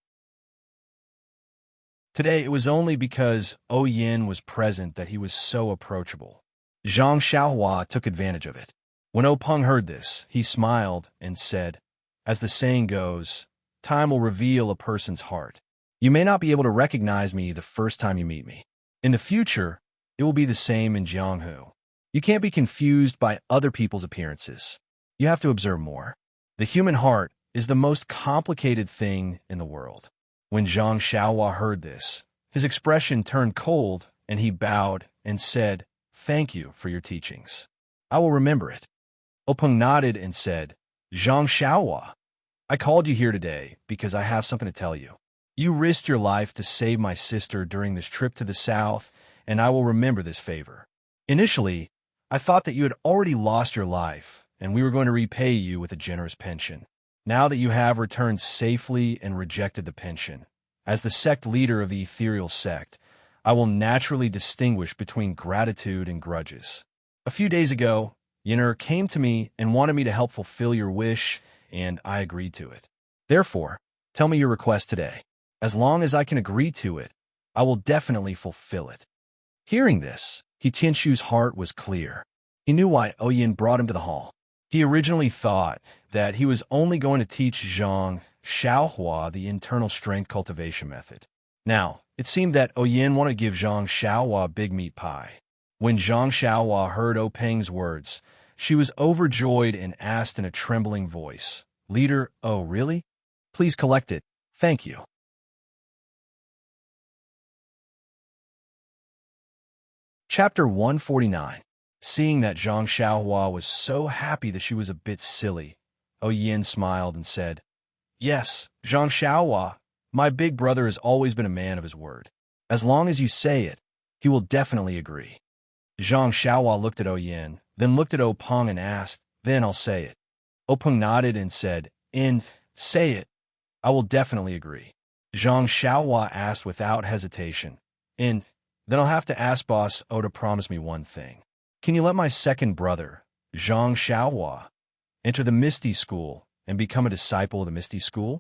Today, it was only because Oyen was present that he was so approachable. Zhang Xiaohua took advantage of it. When Peng heard this, he smiled and said, "As the saying goes, time will reveal a person's heart. You may not be able to recognize me the first time you meet me. In the future, it will be the same in Jianghu. You can't be confused by other people's appearances. You have to observe more. The human heart is the most complicated thing in the world." When Zhang Xiaohua heard this, his expression turned cold and he bowed and said, "Thank you for your teachings. I will remember it." Peng nodded and said, "Zhang Xiaohua, I called you here today because I have something to tell you." You risked your life to save my sister during this trip to the south, and I will remember this favor. Initially, I thought that you had already lost your life, and we were going to repay you with a generous pension. Now that you have returned safely and rejected the pension, as the sect leader of the ethereal sect, I will naturally distinguish between gratitude and grudges. A few days ago, Yenur came to me and wanted me to help fulfill your wish, and I agreed to it. Therefore, tell me your request today. As long as I can agree to it, I will definitely fulfill it. Hearing this, Tianshu's heart was clear. He knew why Oyin brought him to the hall. He originally thought that he was only going to teach Zhang Xiaohua the internal strength cultivation method. Now, it seemed that Oyin wanted to give Zhang Xiaohua a big meat pie. When Zhang Xiaohua heard O Peng's words, she was overjoyed and asked in a trembling voice, "Leader, oh really? Please collect it. Thank you." Chapter 149. Seeing that Zhang Xiaohua was so happy that she was a bit silly, Oyin smiled and said, "Yes, Zhang Xiaohua, my big brother has always been a man of his word. As long as you say it, he will definitely agree." Zhang Xiaohua looked at Oyin, then looked at O Peng and asked, "Then I'll say it." O Peng nodded and said, Say it. I will definitely agree." Zhang Xiaohua asked without hesitation, Then I'll have to ask Boss O to promise me one thing. Can you let my second brother, Zhang Xiaohua, enter the Misty School and become a disciple of the Misty School?"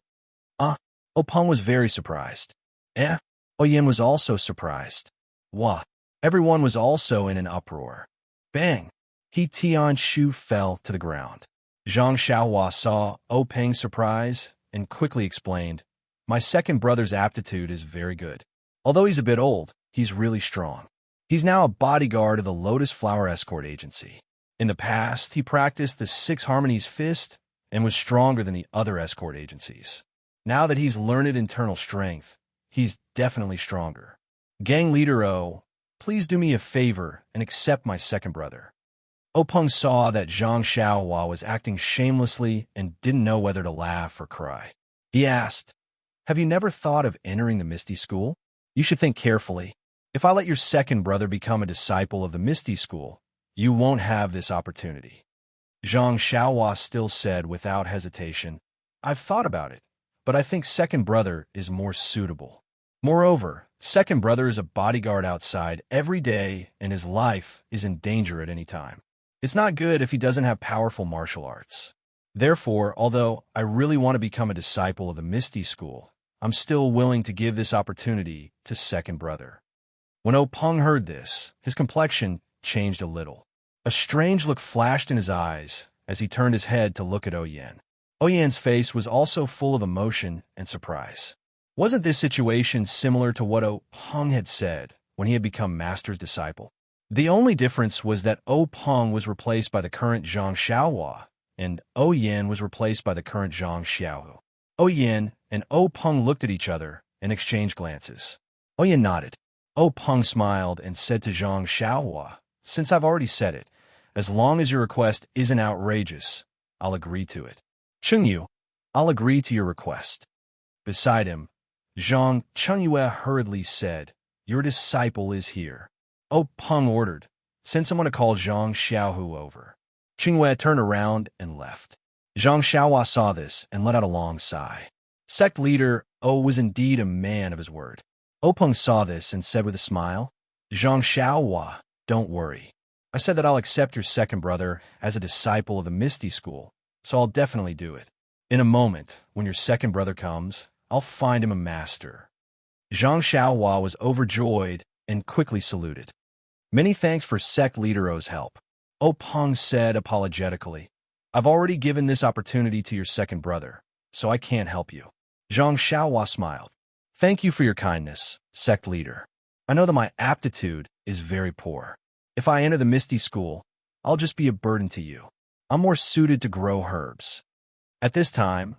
O Peng was very surprised. Oyin was also surprised. Wah! Everyone was also in an uproar. Bang! Tianshu fell to the ground. Zhang Xiaohua saw O Peng's surprise and quickly explained, "My second brother's aptitude is very good. Although he's a bit old, he's really strong. He's now a bodyguard of the Lotus Flower Escort Agency. In the past, he practiced the Six Harmonies Fist and was stronger than the other escort agencies. Now that he's learned internal strength, he's definitely stronger. Gang leader O, please do me a favor and accept my second brother." O Peng saw that Zhang Xiaohua was acting shamelessly and didn't know whether to laugh or cry. He asked, "Have you never thought of entering the Misty School? You should think carefully. If I let your second brother become a disciple of the Misty School, you won't have this opportunity." Zhang Xiaohua still said without hesitation, "I've thought about it, but I think second brother is more suitable. Moreover, second brother is a bodyguard outside every day and his life is in danger at any time. It's not good if he doesn't have powerful martial arts. Therefore, although I really want to become a disciple of the Misty School, I'm still willing to give this opportunity to second brother." When O Peng heard this, his complexion changed a little. A strange look flashed in his eyes as he turned his head to look at Oyin. Oyin's face was also full of emotion and surprise. Wasn't this situation similar to what O Peng had said when he had become Master's disciple? The only difference was that O Peng was replaced by the current Zhang Xiaohua, and Oyin was replaced by the current Zhang Xiaohu. Oyin and O Peng looked at each other and exchanged glances. Oyin nodded. O Peng smiled and said to Zhang Xiaohua, "Since I've already said it, as long as your request isn't outrageous, I'll agree to it. Chengyu, I'll agree to your request." Beside him, Zhang Chengyue hurriedly said, "Your disciple is here." O Peng ordered, "Send someone to call Zhang Xiaohu over." Chengyue turned around and left. Zhang Xiaohua saw this and let out a long sigh. Sect leader O was indeed a man of his word. O Peng saw this and said with a smile, "Zhang Xiaohua, don't worry. I said that I'll accept your second brother as a disciple of the Misty School, so I'll definitely do it. In a moment, when your second brother comes, I'll find him a master." Zhang Xiaohua was overjoyed and quickly saluted. "Many thanks for sect leader O's help." O Peng said apologetically, "I've already given this opportunity to your second brother, so I can't help you." Zhang Xiaohua smiled. "Thank you for your kindness, sect leader. I know that my aptitude is very poor. If I enter the Misty School, I'll just be a burden to you. I'm more suited to grow herbs." At this time,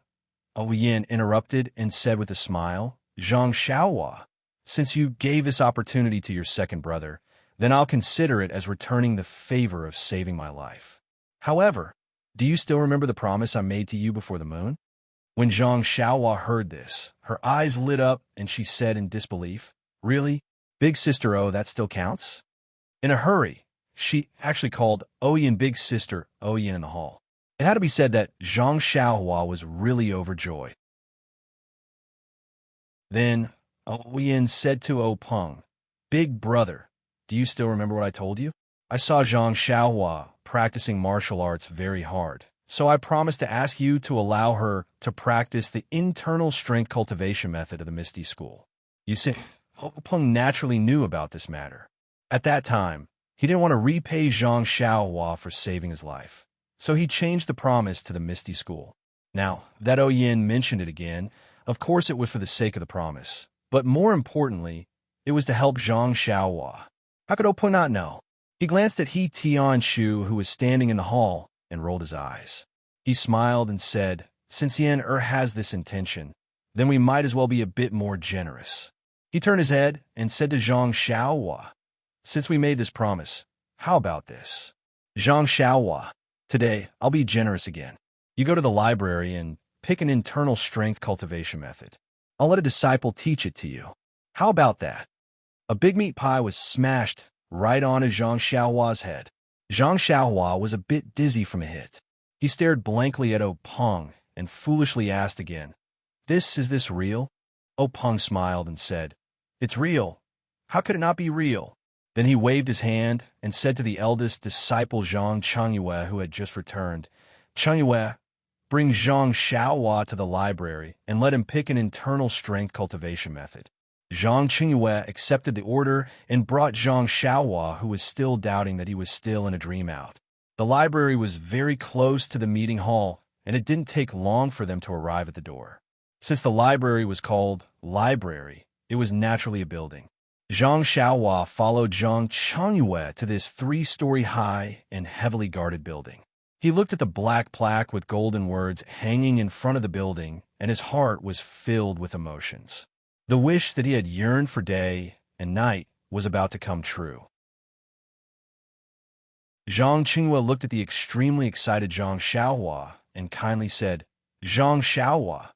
Oyin interrupted and said with a smile, "Zhang Xiaohua, since you gave this opportunity to your second brother, then I'll consider it as returning the favor of saving my life. However, do you still remember the promise I made to you before the moon?" When Zhang Xiaohua heard this, her eyes lit up and she said in disbelief, "Really? Big Sister O, that still counts?" In a hurry, she actually called Oyin Big Sister Oyin in the hall. It had to be said that Zhang Xiaohua was really overjoyed. Then Oyin said to O Peng, "Big brother, do you still remember what I told you? I saw Zhang Xiaohua practicing martial arts very hard, so I promised to ask you to allow her to practice the internal strength cultivation method of the Misty School." You see, O Peng naturally knew about this matter. At that time, he didn't want to repay Zhang Xiaohua for saving his life, so he changed the promise to the Misty School. Now, that Oyin mentioned it again, of course it was for the sake of the promise, but more importantly, it was to help Zhang Xiaohua. How could O Peng not know? He glanced at He Tianshu, who was standing in the hall, and rolled his eyes. He smiled and said, "Since Yan has this intention, then we might as well be a bit more generous." He turned his head and said to Zhang Xiaohua, "Since we made this promise, how about this? Zhang Xiaohua, today I'll be generous again. You go to the library and pick an internal strength cultivation method. I'll let a disciple teach it to you. How about that?" A big meat pie was smashed right onto Zhang Xiaohua's head. Zhang Xiaohua was a bit dizzy from a hit. He stared blankly at O Peng and foolishly asked again, Is this real?" O Peng smiled and said, "It's real. How could it not be real?" Then he waved his hand and said to the eldest disciple Zhang Chengyue, who had just returned, "Chengyue, bring Zhang Xiaohua to the library and let him pick an internal strength cultivation method." Zhang Chengyue accepted the order and brought Zhang Xiaohua, who was still doubting that he was still in a dream, out. The library was very close to the meeting hall, and it didn't take long for them to arrive at the door. Since the library was called library, it was naturally a building. Zhang Xiaohua followed Zhang Chengyue to this 3-story high and heavily guarded building. He looked at the black plaque with golden words hanging in front of the building, and his heart was filled with emotions. The wish that he had yearned for day and night was about to come true. Zhang Chengyue looked at the extremely excited Zhang Xiaohua and kindly said, "Zhang Xiaohua,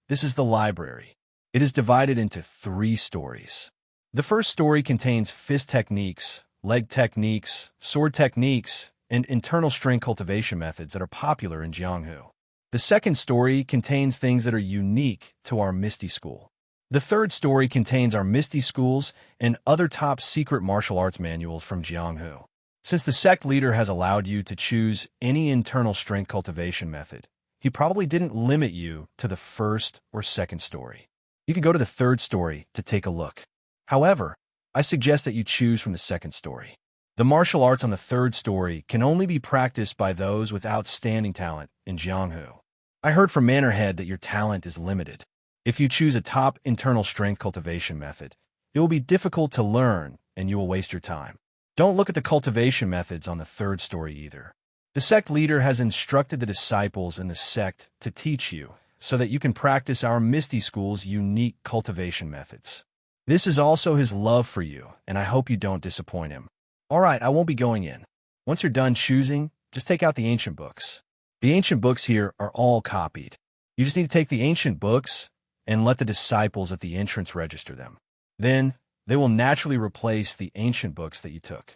this is the library. It is divided into 3 stories. The first story contains fist techniques, leg techniques, sword techniques, and internal strength cultivation methods that are popular in Jianghu. The second story contains things that are unique to our Misty School. The third story contains our Misty Schools and other top-secret martial arts manuals from Jianghu. Since the sect leader has allowed you to choose any internal strength cultivation method, he probably didn't limit you to the first or second story. You can go to the third story to take a look. However, I suggest that you choose from the second story. The martial arts on the third story can only be practiced by those with outstanding talent in Jianghu. I heard from Manorhead that your talent is limited. If you choose a top internal strength cultivation method, it will be difficult to learn and you will waste your time. Don't look at the cultivation methods on the third story either. The sect leader has instructed the disciples in the sect to teach you so that you can practice our Misty School's unique cultivation methods. This is also his love for you, and I hope you don't disappoint him. All right, I won't be going in. Once you're done choosing, just take out the ancient books. The ancient books here are all copied. You just need to take the ancient books and let the disciples at the entrance register them. Then, they will naturally replace the ancient books that you took.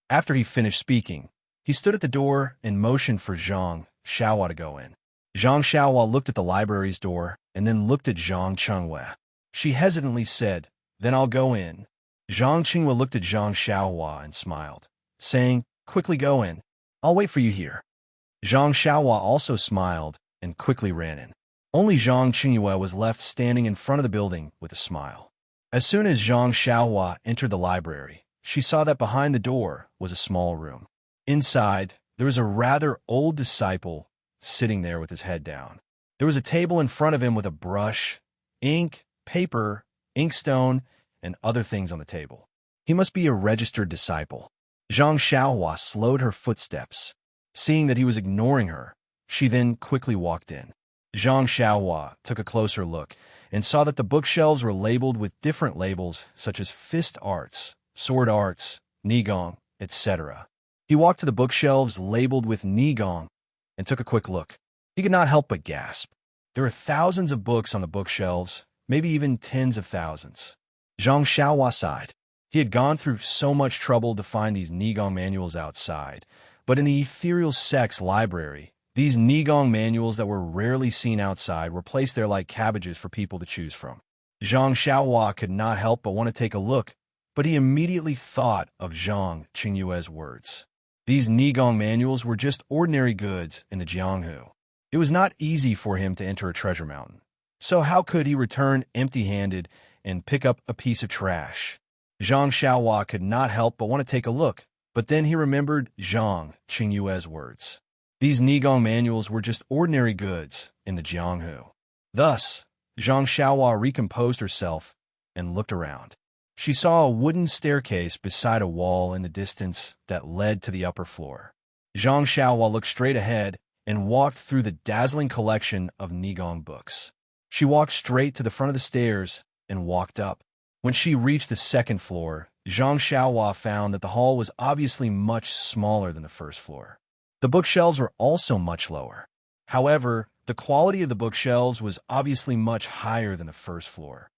After he finished speaking, he stood at the door and motioned for Zhang Xiaohua to go in. Zhang Xiaohua looked at the library's door and then looked at Zhang Chengyue. She hesitantly said, "Then I'll go in." Zhang Chengyue looked at Zhang Xiaohua and smiled, saying, "Quickly go in. I'll wait for you here." Zhang Xiaohua also smiled and quickly ran in. Only Zhang Chengyue was left standing in front of the building with a smile. As soon as Zhang Xiaohua entered the library, she saw that behind the door was a small room. Inside, there was a rather old disciple sitting there with his head down. There was a table in front of him with a brush, ink, paper, inkstone, and other things on the table. He must be a registered disciple. Zhang Xiaohua slowed her footsteps. Seeing that he was ignoring her, she then quickly walked in. Zhang Xiaohua took a closer look and saw that the bookshelves were labeled with different labels such as fist arts, sword arts, nigong, etc. He walked to the bookshelves labeled with nigong and took a quick look. He could not help but gasp. There were thousands of books on the bookshelves, maybe even tens of thousands. Zhang Xiaohua sighed. He had gone through so much trouble to find these Nigong manuals outside, but in the ethereal sect's library, these Nigong manuals that were rarely seen outside were placed there like cabbages for people to choose from. Zhang Xiaohua could not help but want to take a look, but he immediately thought of Zhang Qingyue's words. These Nigong manuals were just ordinary goods in the Jianghu. It was not easy for him to enter a treasure mountain. So how could he return empty-handed and pick up a piece of trash? Zhang Xiaohua could not help but want to take a look, but then he remembered Zhang Qingyue's words. These Nigong manuals were just ordinary goods in the Jianghu. Thus, Zhang Xiaohua recomposed herself and looked around. She saw a wooden staircase beside a wall in the distance that led to the upper floor. Zhang Xiaohua looked straight ahead and walked through the dazzling collection of Nigong books. She walked straight to the front of the stairs and walked up. When she reached the second floor, Zhang Xiaohua found that the hall was obviously much smaller than the first floor. The bookshelves were also much lower. However, the quality of the bookshelves was obviously much higher than the first floor.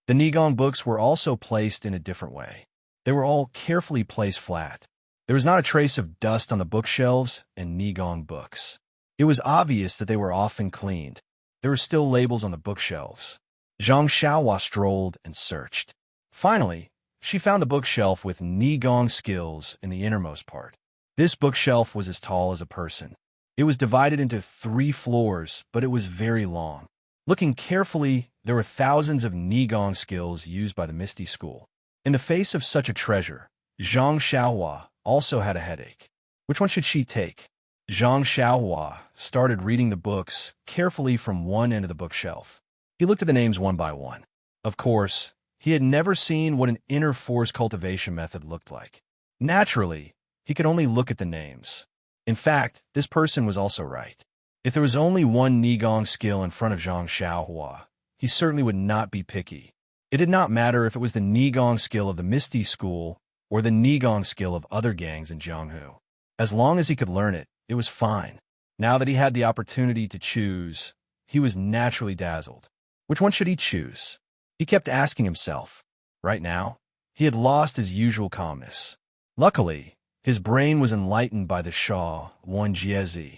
The Nigong books were also placed in a different way. They were all carefully placed flat. There was not a trace of dust on the bookshelves and Nigong books. It was obvious that they were often cleaned. There were still labels on the bookshelves. Zhang Xiaohua strolled and searched. Finally, she found the bookshelf with Nigong skills in the innermost part. This bookshelf was as tall as a person. It was divided into 3 floors, but it was very long. Looking carefully, there were thousands of Nigong skills used by the Misty School. In the face of such a treasure, Zhang Xiaohua also had a headache. Which one should she take? Zhang Xiaohua started reading the books carefully from one end of the bookshelf. He looked at the names one by one. Of course, he had never seen what an inner force cultivation method looked like. Naturally, he could only look at the names. In fact, this person was also right. If there was only one Nigong skill in front of Zhang Xiaohua, he certainly would not be picky. It did not matter if it was the Nigong skill of the Misty School or the Nigong skill of other gangs in Jianghu. As long as he could learn it, it was fine. Now that he had the opportunity to choose, he was naturally dazzled. Which one should he choose? He kept asking himself. Right now, he had lost his usual calmness. Luckily, his brain was enlightened by the Sha Wanjiezi.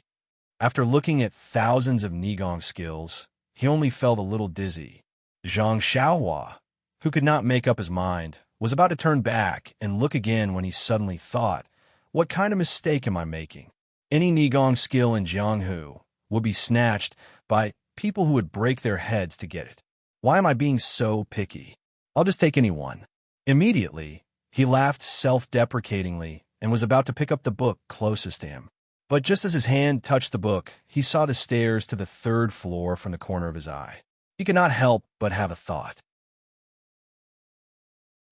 After looking at thousands of Nigong skills, he only felt a little dizzy. Zhang Xiaohua, who could not make up his mind, was about to turn back and look again when he suddenly thought, what kind of mistake am I making? Any Nigong skill in Jianghu would be snatched by people who would break their heads to get it. Why am I being so picky? I'll just take any one. Immediately, he laughed self-deprecatingly and was about to pick up the book closest to him. But just as his hand touched the book, he saw the stairs to the 3rd floor from the corner of his eye. He could not help but have a thought.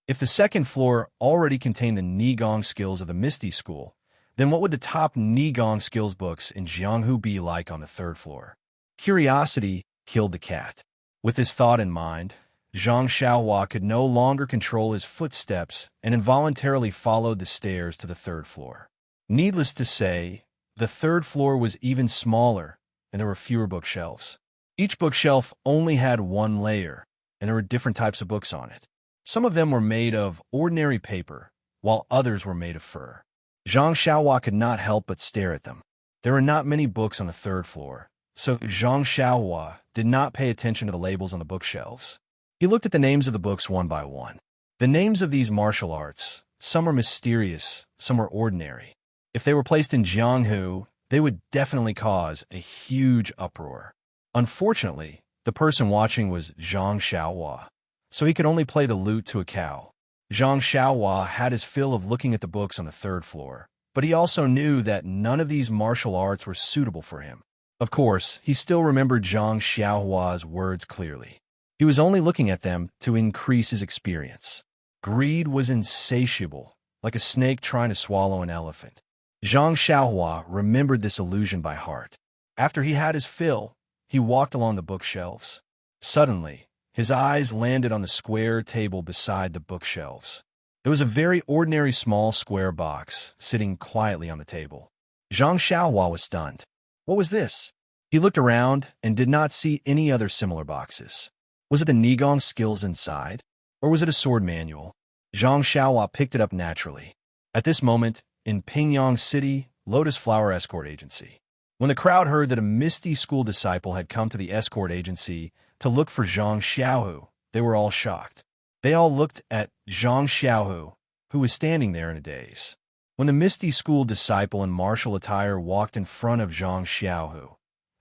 If the 2nd floor already contained the Nigong skills of the Misty School, then what would the top Nigong skills books in Jianghu be like on the 3rd floor? Curiosity killed the cat. With this thought in mind, Zhang Xiaohua could no longer control his footsteps and involuntarily followed the stairs to the 3rd floor. Needless to say, the 3rd floor was even smaller, and there were fewer bookshelves. Each bookshelf only had 1 layer, and there were different types of books on it. Some of them were made of ordinary paper, while others were made of fur. Zhang Xiaohua could not help but stare at them. There were not many books on the 3rd floor, so Zhang Xiaohua did not pay attention to the labels on the bookshelves. He looked at the names of the books one by one. The names of these martial arts, some were mysterious, some were ordinary. If they were placed in Jianghu, they would definitely cause a huge uproar. Unfortunately, the person watching was Zhang Xiaohua, so he could only play the lute to a cow. Zhang Xiaohua had his fill of looking at the books on the 3rd floor, but he also knew that none of these martial arts were suitable for him. Of course, he still remembered Zhang Xiaohua's words clearly. He was only looking at them to increase his experience. Greed was insatiable, like a snake trying to swallow an elephant. Zhang Xiaohua remembered this illusion by heart. After he had his fill, he walked along the bookshelves. Suddenly, his eyes landed on the square table beside the bookshelves. There was a very ordinary small square box sitting quietly on the table. Zhang Xiaohua was stunned. What was this? He looked around and did not see any other similar boxes. Was it the Nigong skills inside? Or was it a sword manual? Zhang Xiaohua picked it up naturally. At this moment, in Pingyang City, Lotus Flower Escort Agency. When the crowd heard that a Misty School disciple had come to the escort agency to look for Zhang Xiaohu, they were all shocked. They all looked at Zhang Xiaohu, who was standing there in a daze. When the Misty School disciple in martial attire walked in front of Zhang Xiaohu,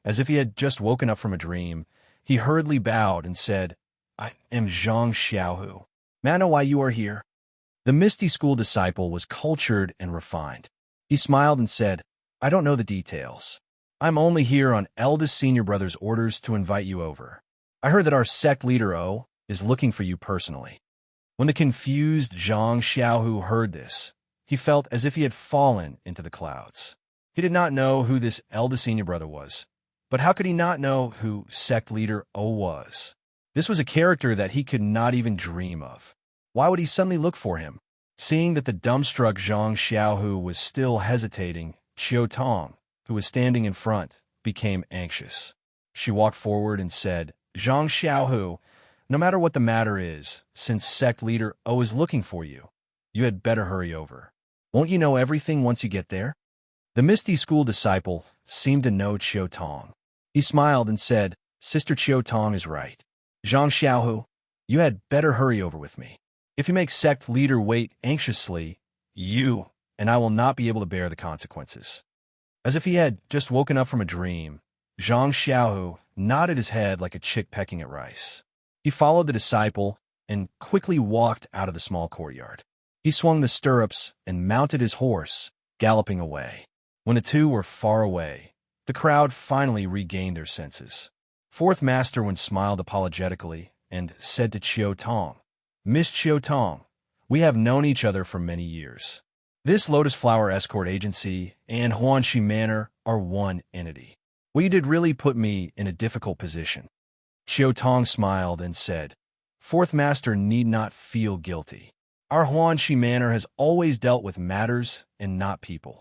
as if he had just woken up from a dream, he hurriedly bowed and said, "I am Zhang Xiaohu. May I know why you are here?" The Misty School disciple was cultured and refined. He smiled and said, "I don't know the details. I'm only here on eldest senior brother's orders to invite you over. I heard that our sect leader O is looking for you personally." When the confused Zhang Xiaohu heard this, he felt as if he had fallen into the clouds. He did not know who this eldest senior brother was, but how could he not know who sect leader O was? This was a character that he could not even dream of. Why would he suddenly look for him? Seeing that the dumbstruck Zhang Xiaohu was still hesitating, Qiu Tong, who was standing in front, became anxious. She walked forward and said, "Zhang Xiaohu, no matter what the matter is, since sect leader O is looking for you, you had better hurry over. Won't you know everything once you get there?" The Misty School disciple seemed to know Qiu Tong. He smiled and said, "Sister Qiu Tong is right. Zhang Xiaohu, you had better hurry over with me. If you make sect leader wait anxiously, you and I will not be able to bear the consequences." As if he had just woken up from a dream, Zhang Xiaohu nodded his head like a chick pecking at rice. He followed the disciple and quickly walked out of the small courtyard. He swung the stirrups and mounted his horse, galloping away. When the two were far away, the crowd finally regained their senses. Fourth Master Wen smiled apologetically and said to Qiu Tong, "Miss Qiu Tong, we have known each other for many years. This Lotus Flower Escort Agency and Huanxi Manor are one entity. Well, you did really put me in a difficult position." Qiu Tong smiled and said, "Fourth Master need not feel guilty. Our Huanxi Manor has always dealt with matters and not people."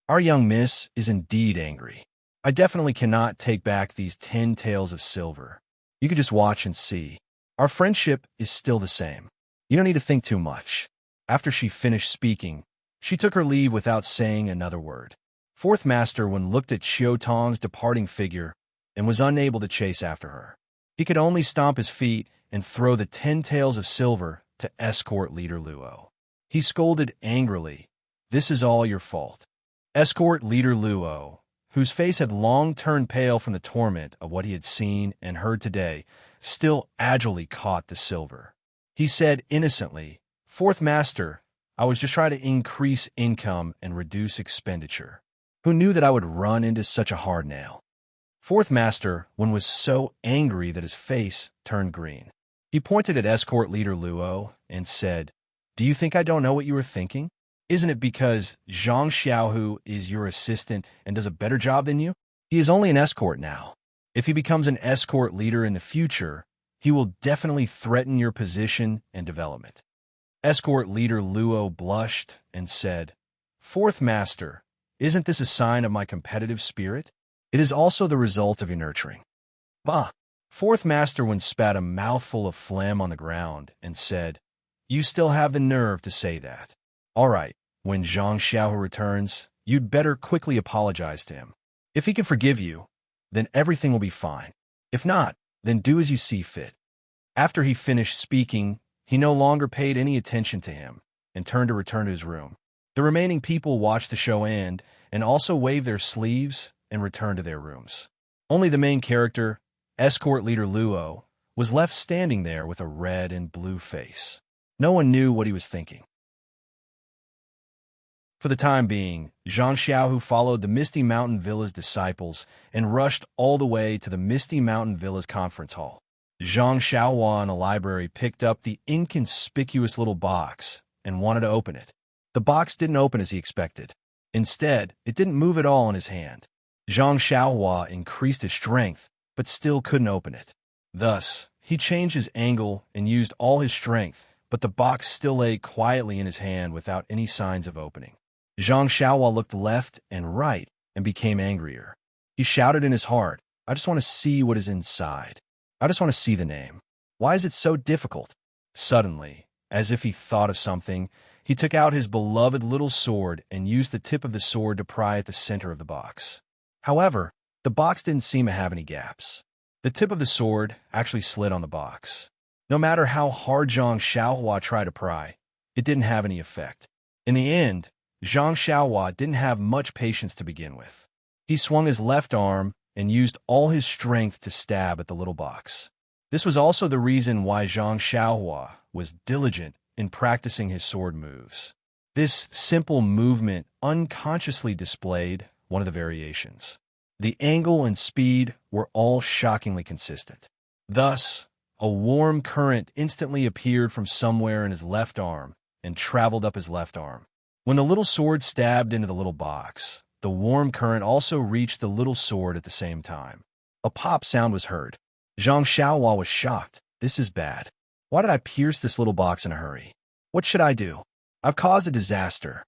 Our young miss is indeed angry. I definitely cannot take back these 10 taels of silver. You could just watch and see. Our friendship is still the same. You don't need to think too much. After she finished speaking, she took her leave without saying another word. Fourth Master Wen looked at Qiu Tong's departing figure and was unable to chase after her. He could only stomp his feet and throw the 10 taels of silver to escort leader Luo. He scolded angrily, "This is all your fault." Escort leader Luo, whose face had long turned pale from the torment of what he had seen and heard today, still agilely caught the silver. He said innocently, "Fourth Master, I was just trying to increase income and reduce expenditure. Who knew that I would run into such a hard nail?" Fourth Master Wen was so angry that his face turned green. He pointed at escort leader Luo and said, "Do you think I don't know what you were thinking? Isn't it because Zhang Xiaohu is your assistant and does a better job than you? He is only an escort now. If he becomes an escort leader in the future, he will definitely threaten your position and development." Escort leader Luo blushed and said, "Fourth Master, isn't this a sign of my competitive spirit? It is also the result of your nurturing." "Bah!" Fourth Master Wen spat a mouthful of phlegm on the ground and said, "You still have the nerve to say that. All right, when Zhang Xiaohu returns, you'd better quickly apologize to him. If he can forgive you, then everything will be fine. If not, then do as you see fit." After he finished speaking, he no longer paid any attention to him and turned to return to his room. The remaining people watched the show end and also waved their sleeves and returned to their rooms. Only the main character, escort leader Luo, was left standing there with a red and blue face. No one knew what he was thinking. For the time being, Zhang Xiaohu followed the Misty Mountain Villa's disciples and rushed all the way to the Misty Mountain Villa's conference hall. Zhang Xiaohua in the library picked up the inconspicuous little box and wanted to open it. The box didn't open as he expected. Instead, it didn't move at all in his hand. Zhang Xiaohua increased his strength, but still couldn't open it. Thus, he changed his angle and used all his strength, but the box still lay quietly in his hand without any signs of opening. Zhang Xiaohua looked left and right and became angrier. He shouted in his heart, "I just want to see what is inside. I just want to see the name. Why is it so difficult?" Suddenly, as if he thought of something, he took out his beloved little sword and used the tip of the sword to pry at the center of the box. However, the box didn't seem to have any gaps. The tip of the sword actually slid on the box. No matter how hard Zhang Xiaohua tried to pry, it didn't have any effect. In the end, Zhang Xiaohua didn't have much patience to begin with. He swung his left arm and used all his strength to stab at the little box. This was also the reason why Zhang Xiaohua was diligent in practicing his sword moves. This simple movement unconsciously displayed one of the variations. The angle and speed were all shockingly consistent. Thus, a warm current instantly appeared from somewhere in his left arm and traveled up his left arm. When the little sword stabbed into the little box, the warm current also reached the little sword at the same time. A pop sound was heard. Zhang Xiaohua was shocked. "This is bad. Why did I pierce this little box in a hurry? What should I do? I've caused a disaster."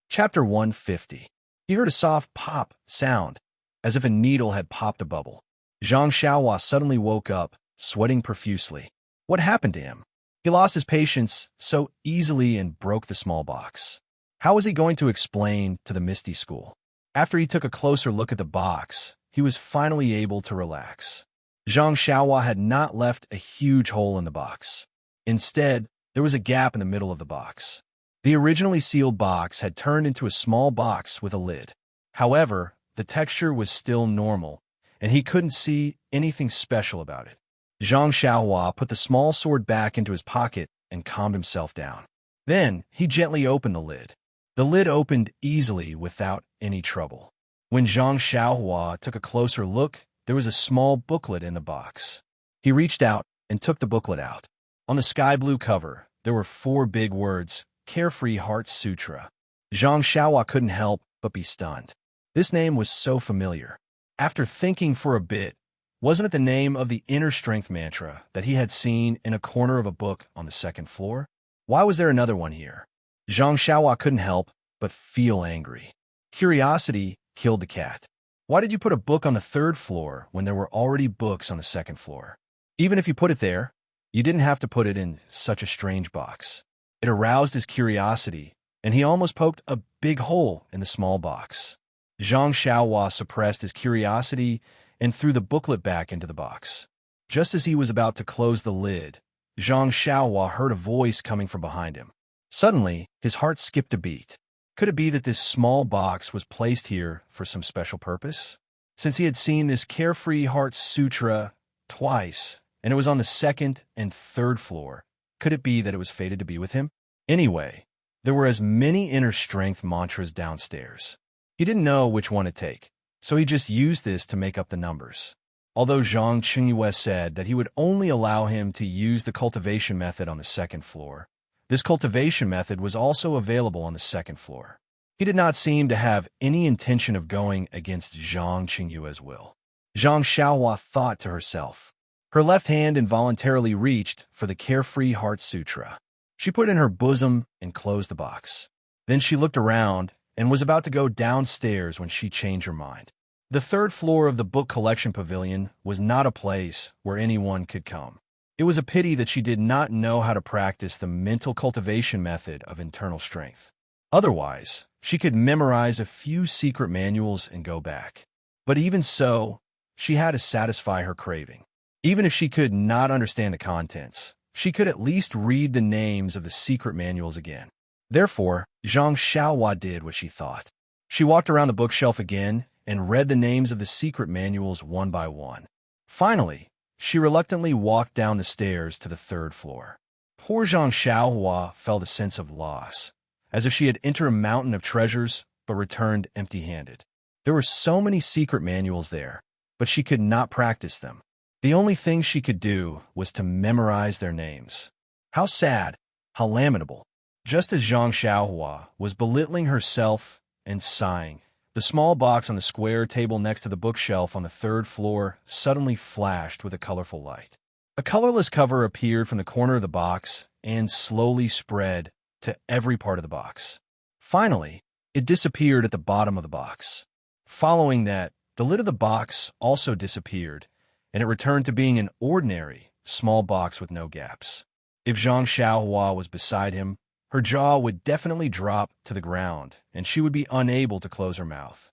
Chapter 150. He heard a soft pop sound, as if a needle had popped a bubble. Zhang Xiaohua suddenly woke up, sweating profusely. What happened to him? He lost his patience so easily and broke the small box. How was he going to explain to the Misty School? After he took a closer look at the box, he was finally able to relax. Zhang Xiaohua had not left a huge hole in the box. Instead, there was a gap in the middle of the box. The originally sealed box had turned into a small box with a lid. However, the texture was still normal, and he couldn't see anything special about it. Zhang Xiaohua put the small sword back into his pocket and calmed himself down. Then, he gently opened the lid. The lid opened easily without any trouble. When Zhang Xiaohua took a closer look, there was a small booklet in the box. He reached out and took the booklet out. On the sky blue cover, there were 4 big words, "Carefree Heart Sutra." Zhang Xiaohua couldn't help but be stunned. This name was so familiar. After thinking for a bit, wasn't it the name of the inner strength mantra that he had seen in a corner of a book on the 2nd floor? Why was there another one here? Zhang Xiaohua couldn't help but feel angry. Curiosity killed the cat. Why did you put a book on the 3rd floor when there were already books on the 2nd floor? Even if you put it there, you didn't have to put it in such a strange box. It aroused his curiosity, and he almost poked a big hole in the small box. Zhang Xiaohua suppressed his curiosity and threw the booklet back into the box. Just as he was about to close the lid, Zhang Xiaohua heard a voice coming from behind him. Suddenly, his heart skipped a beat. Could it be that this small box was placed here for some special purpose? Since he had seen this Carefree Heart Sutra twice, and it was on the 2nd and 3rd floor, could it be that it was fated to be with him? Anyway, there were as many inner strength mantras downstairs. He didn't know which one to take, so he just used this to make up the numbers. Although Zhang Qingyue said that he would only allow him to use the cultivation method on the 2nd floor, this cultivation method was also available on the 2nd floor. He did not seem to have any intention of going against Zhang Qingyue's will. Zhang Xiaohua thought to herself. Her left hand involuntarily reached for the Carefree Heart Sutra. She put it in her bosom and closed the box. Then she looked around and was about to go downstairs when she changed her mind. The 3rd floor of the book collection pavilion was not a place where anyone could come. It was a pity that she did not know how to practice the mental cultivation method of internal strength. Otherwise, she could memorize a few secret manuals and go back. But even so, she had to satisfy her craving. Even if she could not understand the contents, she could at least read the names of the secret manuals again. Therefore, Zhang Xiaohua did what she thought. She walked around the bookshelf again and read the names of the secret manuals one by one. Finally, she reluctantly walked down the stairs to the 3rd floor. Poor Zhang Xiaohua felt a sense of loss, as if she had entered a mountain of treasures but returned empty-handed. There were so many secret manuals there, but she could not practice them. The only thing she could do was to memorize their names. How sad, how lamentable. Just as Zhang Xiaohua was belittling herself and sighing, the small box on the square table next to the bookshelf on the 3rd floor suddenly flashed with a colorful light. A colorless cover appeared from the corner of the box and slowly spread to every part of the box. Finally, it disappeared at the bottom of the box. Following that, the lid of the box also disappeared, and it returned to being an ordinary, small box with no gaps. If Zhang Xiaohua was beside him, her jaw would definitely drop to the ground, and she would be unable to close her mouth.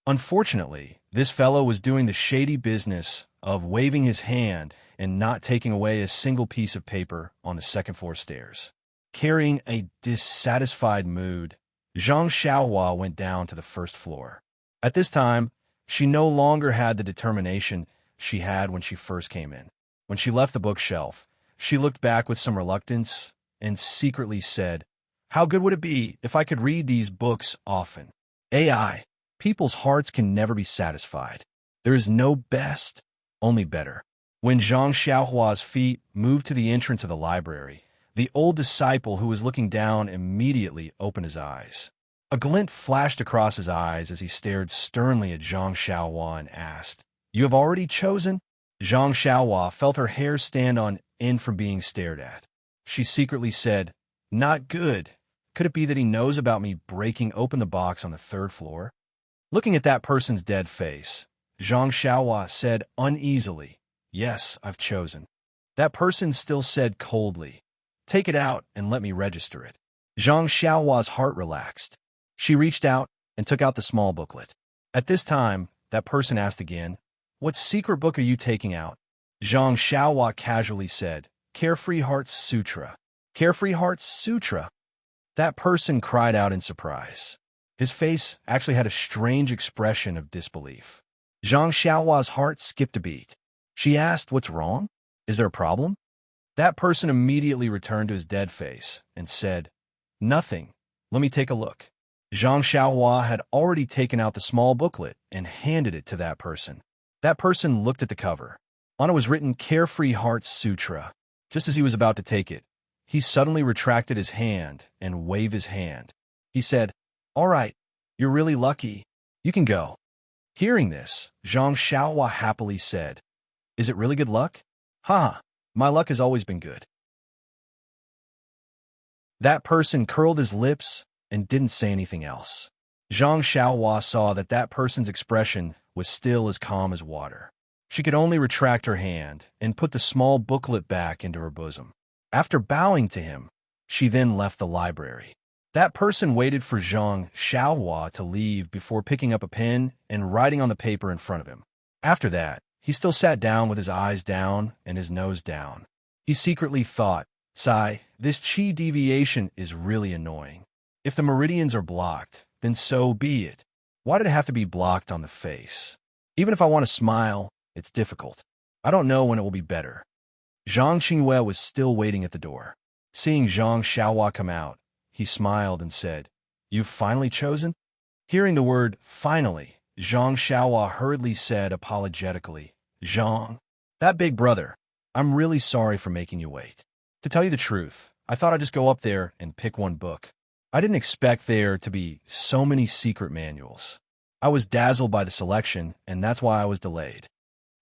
Unfortunately, this fellow was doing the shady business of waving his hand and not taking away a single piece of paper on the second-floor stairs. Carrying a dissatisfied mood, Zhang Xiaohua went down to the first floor. At this time, she no longer had the determination she had when she first came in. When she left the bookshelf, she looked back with some reluctance and secretly said, "How good would it be if I could read these books often?" AI, people's hearts can never be satisfied. There is no best, only better. When Zhang Xiaohua's feet moved to the entrance of the library, the old disciple who was looking down immediately opened his eyes. A glint flashed across his eyes as he stared sternly at Zhang Xiaohua and asked, "You have already chosen?" Zhang Xiaohua felt her hair stand on end from being stared at. She secretly said, "Not good. Could it be that he knows about me breaking open the box on the third floor?" Looking at that person's dead face, Zhang Xiaohua said uneasily, "Yes, I've chosen." That person still said coldly, "Take it out and let me register it." Zhang Xiaohua's heart relaxed. She reached out and took out the small booklet. At this time, that person asked again, "What secret book are you taking out?" Zhang Xiaohua casually said, "Carefree Heart's Sutra." "Carefree Heart's Sutra?" That person cried out in surprise. His face actually had a strange expression of disbelief. Zhang Xiaohua's heart skipped a beat. She asked, "What's wrong? Is there a problem?" That person immediately returned to his dead face and said, "Nothing. Let me take a look." Zhang Xiaohua had already taken out the small booklet and handed it to that person. That person looked at the cover. On it was written Carefree Heart's Sutra. Just as he was about to take it, he suddenly retracted his hand and waved his hand. He said, "All right, you're really lucky. You can go." Hearing this, Zhang Xiaohua happily said, "Is it really good luck?" "Ha, my luck has always been good." That person curled his lips and didn't say anything else. Zhang Xiaohua saw that that person's expression was still as calm as water. She could only retract her hand and put the small booklet back into her bosom. After bowing to him, she then left the library. That person waited for Zhang Xiaohua to leave before picking up a pen and writing on the paper in front of him. After that, he still sat down with his eyes down and his nose down. He secretly thought, "Sigh, this chi deviation is really annoying. If the meridians are blocked, then so be it. Why did it have to be blocked on the face? Even if I want to smile, it's difficult. I don't know when it will be better." Zhang Qingyue was still waiting at the door. Seeing Zhang Xiaohua come out, he smiled and said, "You've finally chosen?" Hearing the word finally, Zhang Xiaohua hurriedly said apologetically, "Zhang, that big brother, I'm really sorry for making you wait. To tell you the truth, I thought I'd just go up there and pick one book. I didn't expect there to be so many secret manuals. I was dazzled by the selection, and that's why I was delayed."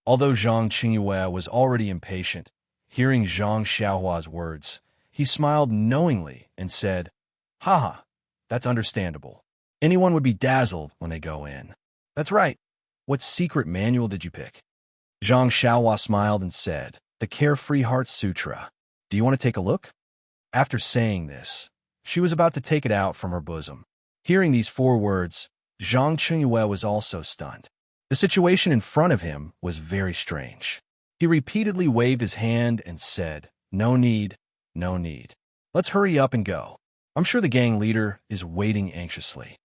Although Zhang Qingyue was already impatient, hearing Zhang Xiaohua's words, he smiled knowingly and said, "Haha, that's understandable. Anyone would be dazzled when they go in." "That's right. What secret manual did you pick?" Zhang Xiaohua smiled and said, "The Carefree Heart Sutra. Do you want to take a look?" After saying this, she was about to take it out from her bosom. Hearing these 4 words, Zhang Qingyue was also stunned. The situation in front of him was very strange. He repeatedly waved his hand and said, "No need, no need. Let's hurry up and go. I'm sure the gang leader is waiting anxiously."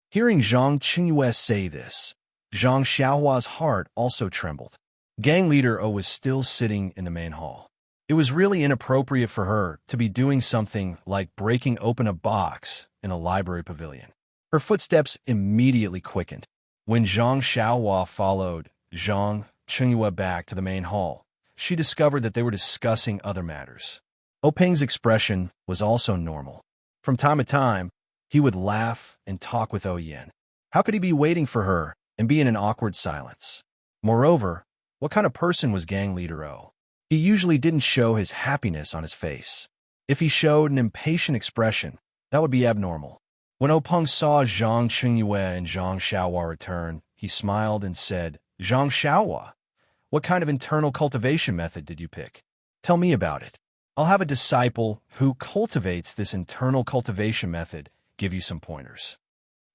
Hearing Zhang Qingyue say this, Zhang Xiaohua's heart also trembled. Gang leader O was still sitting in the main hall. It was really inappropriate for her to be doing something like breaking open a box in a library pavilion. Her footsteps immediately quickened. When Zhang Xiaohua followed Zhang Qingyue back to the main hall, she discovered that they were discussing other matters. Openg's expression was also normal. From time to time, he would laugh and talk with Oyen. How could he be waiting for her and be in an awkward silence? Moreover, what kind of person was gang leader O? He usually didn't show his happiness on his face. If he showed an impatient expression, that would be abnormal. When Openg saw Zhang Qingyue and Zhang Xiaohua return, he smiled and said, "Zhang Xiaohua, what kind of internal cultivation method did you pick? Tell me about it. I'll have a disciple who cultivates this internal cultivation method give you some pointers."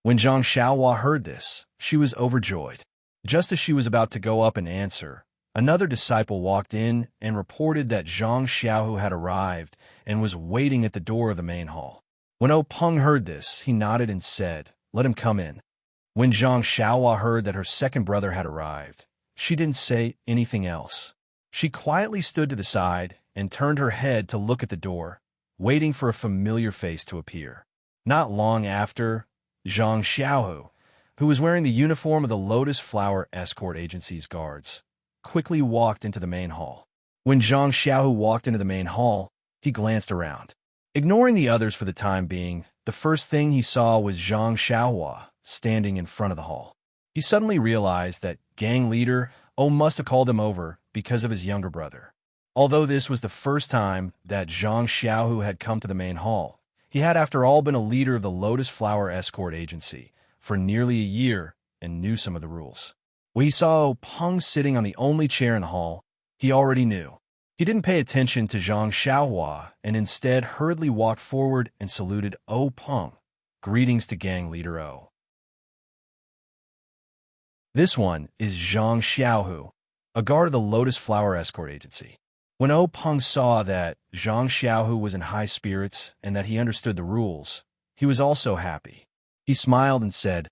When Zhang Xiaohua heard this, she was overjoyed. Just as she was about to go up and answer, another disciple walked in and reported that Zhang Xiaohu had arrived and was waiting at the door of the main hall. When Openg heard this, he nodded and said, "Let him come in." When Zhang Xiaohua heard that her second brother had arrived, she didn't say anything else. She quietly stood to the side and turned her head to look at the door, waiting for a familiar face to appear. Not long after, Zhang Xiaohu, who was wearing the uniform of the Lotus Flower Escort Agency's guards, quickly walked into the main hall. When Zhang Xiaohu walked into the main hall, he glanced around. Ignoring the others for the time being, the first thing he saw was Zhang Xiaohua standing in front of the hall. He suddenly realized that gang leader must have called him over because of his younger brother. Although this was the first time that Zhang Xiaohu had come to the main hall, he had after all been a leader of the Lotus Flower Escort Agency for nearly a year and knew some of the rules. When he saw Openg sitting on the only chair in the hall, he already knew. He didn't pay attention to Zhang Xiaohua and instead hurriedly walked forward and saluted Openg. "Greetings to gang leader O." This one is Zhang Xiaohu, a guard of the Lotus Flower Escort Agency. When Openg saw that Zhang Xiaohu was in high spirits and that he understood the rules, he was also happy. He smiled and said,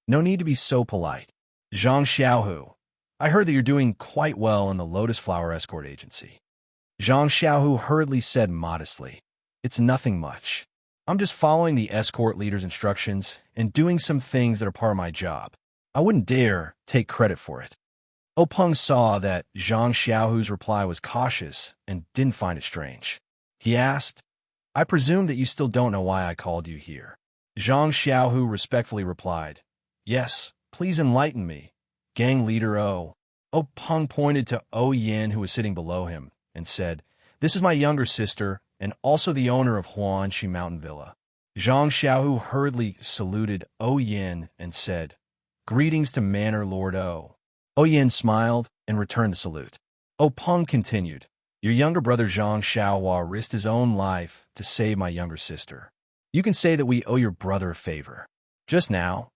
"No need to be so polite. Zhang Xiaohu, I heard that you're doing quite well in the Lotus Flower Escort Agency." Zhang Xiaohu hurriedly said modestly, "It's nothing much. I'm just following the escort leader's instructions and doing some things that are part of my job. I wouldn't dare take credit for it." Openg saw that Zhang Xiaohu's reply was cautious and didn't find it strange. He asked, "I presume that you still don't know why I called you here." Zhang Xiaohu respectfully replied, "Yes, please enlighten me. Gang leader O." Openg pointed to O Yin, who was sitting below him, and said, "This is my younger sister and also the owner of Huanxi Mountain Villa." Zhang Xiaohu hurriedly saluted O Yin and said, "Greetings to Manor Lord O." O Yin smiled and returned the salute. Openg continued, "Your younger brother Zhang Xiaohua risked his own life to save my younger sister. You can say that we owe your brother a favor. Just now,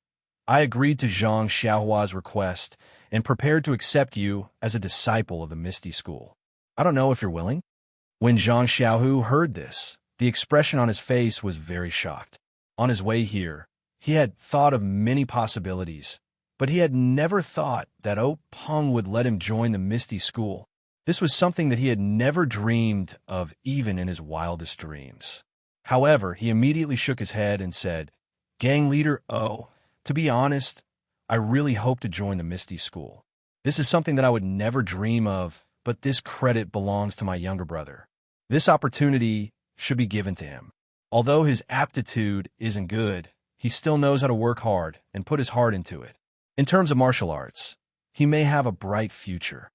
I agreed to Zhang Xiaohua's request and prepared to accept you as a disciple of the Misty School. I don't know if you're willing?" When Zhang Xiaohu heard this, the expression on his face was very shocked. On his way here, he had thought of many possibilities, but he had never thought that Openg would let him join the Misty School. This was something that he had never dreamed of even in his wildest dreams. However, he immediately shook his head and said, "Gang leader O, to be honest, I really hope to join the Misty School. This is something that I would never dream of, but this credit belongs to my younger brother. This opportunity should be given to him. Although his aptitude isn't good, he still knows how to work hard and put his heart into it. In terms of martial arts, he may have a bright future."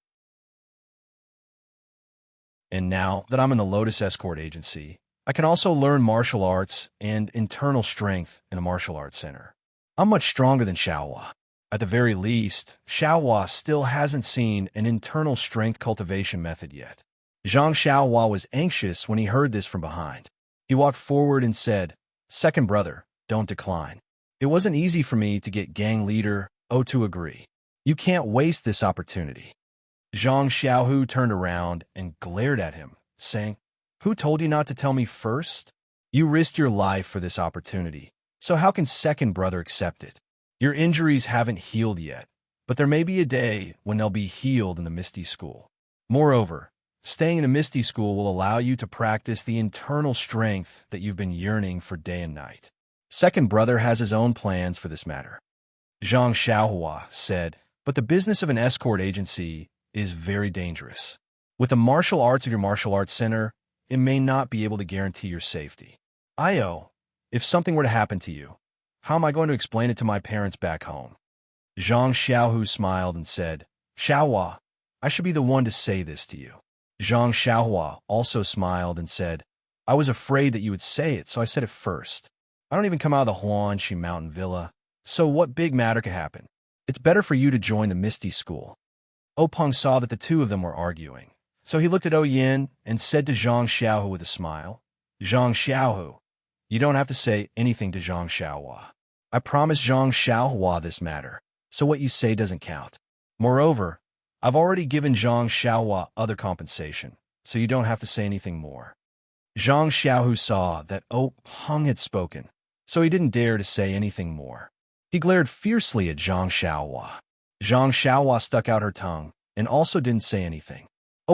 And now that I'm in the Lotus Escort Agency, I can also learn martial arts and internal strength in a martial arts center. I'm much stronger than Xiaohua. At the very least, Xiaohua still hasn't seen an internal strength cultivation method yet. Zhang Xiaohua was anxious when he heard this from behind. He walked forward and said, "Second brother, don't decline. It wasn't easy for me to get gang leader O to agree. You can't waste this opportunity." Zhang Xiaohu turned around and glared at him, saying, "Who told you not to tell me first? You risked your life for this opportunity, so how can second brother accept it? Your injuries haven't healed yet, but there may be a day when they'll be healed in the Misty School. Moreover, staying in the Misty School will allow you to practice the internal strength that you've been yearning for day and night. Second brother has his own plans for this matter." Zhang Xiaohua said, "But the business of an escort agency is very dangerous. With the martial arts of your martial arts center, it may not be able to guarantee your safety. If something were to happen to you, how am I going to explain it to my parents back home?" Zhang Xiaohu smiled and said, "Xiaohua, I should be the one to say this to you." Zhang Xiaohua also smiled and said, I was afraid that you would say it, so I said it first. I don't even come out of the Huanxi Mountain Villa, so what big matter could happen? It's better for you to join the Misty School. Peng saw that the two of them were arguing, so he looked at Yin and said to Zhang Xiaohu with a smile, Zhang Xiaohu, you don't have to say anything to Zhang Xiaohua. I promised Zhang Xiaohua this matter, so what you say doesn't count. Moreover, I've already given Zhang Xiaohua other compensation, so you don't have to say anything more. Zhang Xiaohu saw that Peng had spoken, so he didn't dare to say anything more. He glared fiercely at Zhang Xiaohua. Zhang Xiaohua stuck out her tongue and also didn't say anything.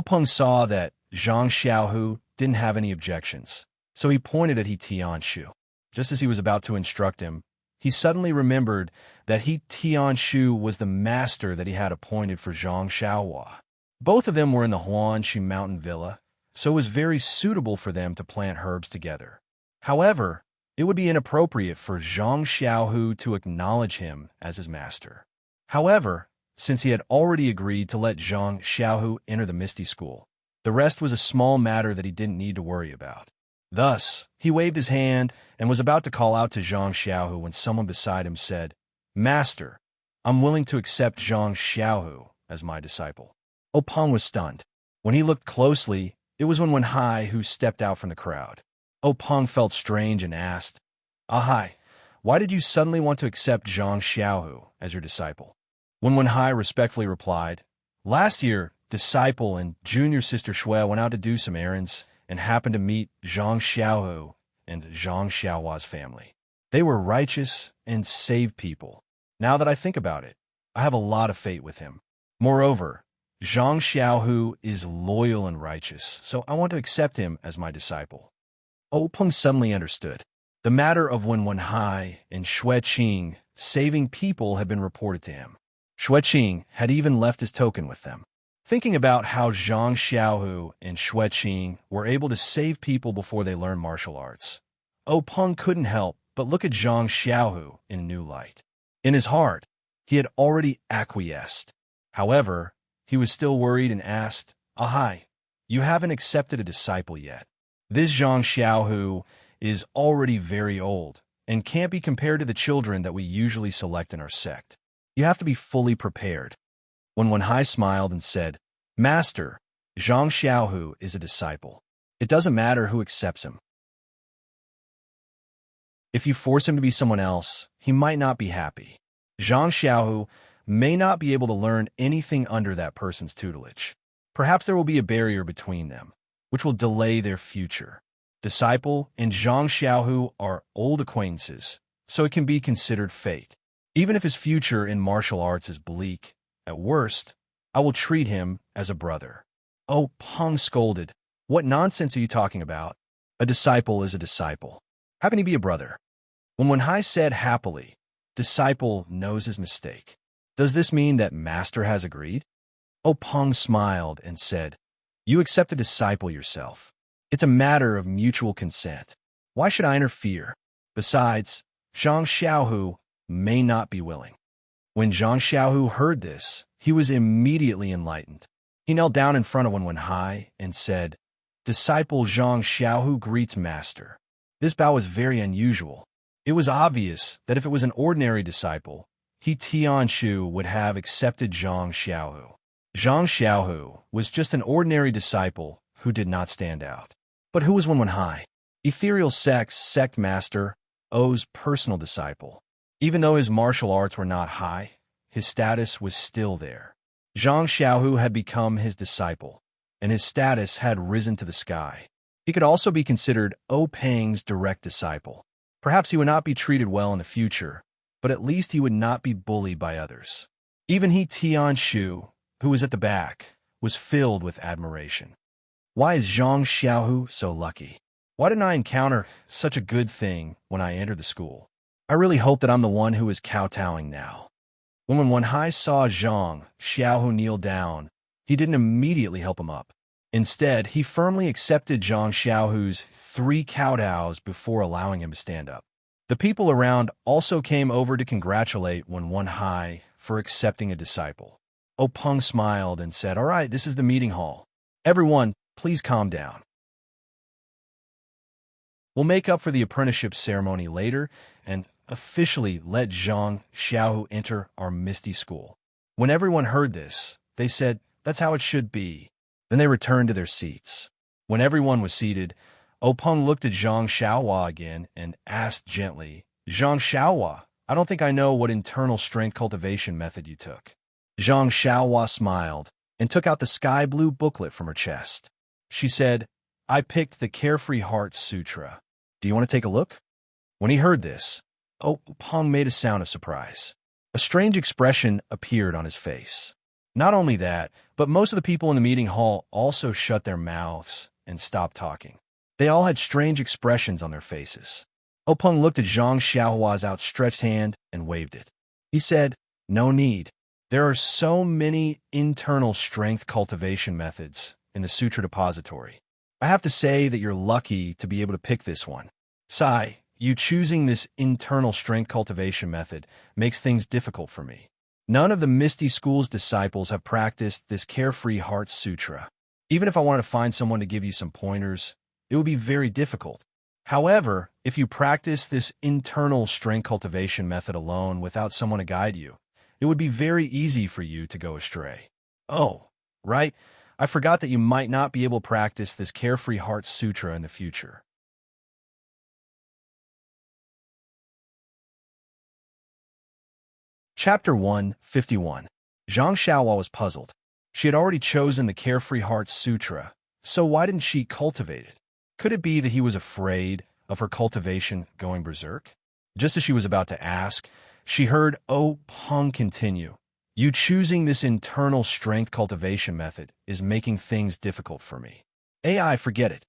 Peng saw that Zhang Xiaohu didn't have any objections, so he pointed at He Tianshu. Just as he was about to instruct him, he suddenly remembered that He Tianshu was the master that he had appointed for Zhang Xiaohua. Both of them were in the Huanxi Mountain Villa, so it was very suitable for them to plant herbs together. However, it would be inappropriate for Zhang Xiaohu to acknowledge him as his master. However, since he had already agreed to let Zhang Xiaohu enter the Misty School, the rest was a small matter that he didn't need to worry about. Thus, he waved his hand and was about to call out to Zhang Xiaohu when someone beside him said, Master, I'm willing to accept Zhang Xiaohu as my disciple. Peng was stunned. When he looked closely, it was Wenwenhai who stepped out from the crowd. Peng felt strange and asked, Ahai, why did you suddenly want to accept Zhang Xiaohu as your disciple? Wenwenhai respectfully replied, Last year, disciple and junior sister Shui went out to do some errands and happened to meet Zhang Xiaohu and Zhang Xiaohua's family. They were righteous and saved people. Now that I think about it, I have a lot of faith with him. Moreover, Zhang Xiaohu is loyal and righteous, so I want to accept him as my disciple. Peng suddenly understood. The matter of Wenwenhai and Xueqing saving people had been reported to him. Xueqing had even left his token with them. Thinking about how Zhang Xiaohu and Xueqing were able to save people before they learned martial arts, Peng couldn't help but look at Zhang Xiaohu in a new light. In his heart, he had already acquiesced. However, he was still worried and asked, Ahai, you haven't accepted a disciple yet. This Zhang Xiaohu is already very old and can't be compared to the children that we usually select in our sect. You have to be fully prepared. Wenwenhai smiled and said, Master, Zhang Xiaohu is a disciple. It doesn't matter who accepts him. If you force him to be someone else, he might not be happy. Zhang Xiaohu may not be able to learn anything under that person's tutelage. Perhaps there will be a barrier between them, which will delay their future. Disciple and Zhang Xiaohu are old acquaintances, so it can be considered fate. Even if his future in martial arts is bleak, at worst, I will treat him as a brother. Peng scolded. What nonsense are you talking about? A disciple is a disciple. How can he be a brother? Wenwenhai said happily, Disciple knows his mistake. Does this mean that Master has agreed? Peng smiled and said, You accept a disciple yourself. It's a matter of mutual consent. Why should I interfere? Besides, Zhang Xiaohu may not be willing. When Zhang Xiaohu heard this, he was immediately enlightened. He knelt down in front of Wenwenhai and said, Disciple Zhang Xiaohu greets Master. This bow was very unusual. It was obvious that if it was an ordinary disciple, He Tianshu would have accepted Zhang Xiaohu. Zhang Xiaohu was just an ordinary disciple who did not stand out. But who was Wenwenhai? Ethereal sect master, O's personal disciple. Even though his martial arts were not high, his status was still there. Zhang Xiaohu had become his disciple, and his status had risen to the sky. He could also be considered Peng's direct disciple. Perhaps he would not be treated well in the future, but at least he would not be bullied by others. Even He Tianshu, who was at the back, was filled with admiration. Why is Zhang Xiaohu so lucky? Why didn't I encounter such a good thing when I entered the school? I really hope that I'm the one who is kowtowing now. When Wenwenhai saw Zhang Xiaohu kneel down, he didn't immediately help him up. Instead, he firmly accepted Zhang Xiaohu's 3 kowtows before allowing him to stand up. The people around also came over to congratulate Wenwenhai for accepting a disciple. Peng smiled and said, All right, this is the meeting hall. Everyone, please calm down. We'll make up for the apprenticeship ceremony later and officially let Zhang Xiaohu enter our Misty School." When everyone heard this, they said, "That's how it should be." Then they returned to their seats. When everyone was seated, Openg looked at Zhang Xiaohua again and asked gently, "Zhang Xiaohua, I don't think I know what internal strength cultivation method you took." Zhang Xiaohua smiled and took out the sky blue booklet from her chest. She said, "I picked the Carefree Heart Sutra. Do you want to take a look?" When he heard this, Openg made a sound of surprise. A strange expression appeared on his face. Not only that, but most of the people in the meeting hall also shut their mouths and stopped talking. They all had strange expressions on their faces. Openg looked at Zhang Xiaohua's outstretched hand and waved it. He said, "No need. There are so many internal strength cultivation methods in the Sutra Depository. I have to say that you're lucky to be able to pick this one. Sai, you choosing this internal strength cultivation method makes things difficult for me. None of the Misty School's disciples have practiced this Carefree Heart Sutra. Even if I wanted to find someone to give you some pointers, it would be very difficult. However, if you practice this internal strength cultivation method alone without someone to guide you, it would be very easy for you to go astray. Oh, right, I forgot that you might not be able to practice this Carefree Heart Sutra in the future." Chapter 151. Zhang Xiaohua was puzzled. She had already chosen the Carefree Heart Sutra, so why didn't she cultivate it? Could it be that he was afraid of her cultivation going berserk? Just as she was about to ask, she heard Openg continue, "You choosing this internal strength cultivation method is making things difficult for me. AI, forget it."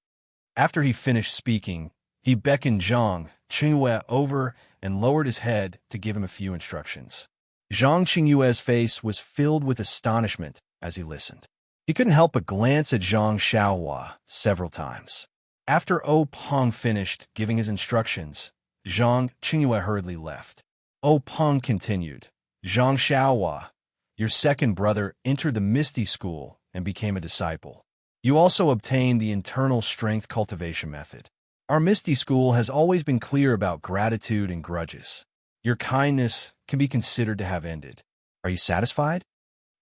After he finished speaking, he beckoned Zhang Qingyue over and lowered his head to give him a few instructions. Zhang Qingyue's face was filled with astonishment as he listened. He couldn't help but glance at Zhang Xiaohua several times. After Openg finished giving his instructions, Zhang Qingyue hurriedly left. Openg continued, "Zhang Xiaohua, your second brother entered the Misty School and became a disciple. You also obtained the internal strength cultivation method. Our Misty School has always been clear about gratitude and grudges. Your kindness can be considered to have ended. Are you satisfied?"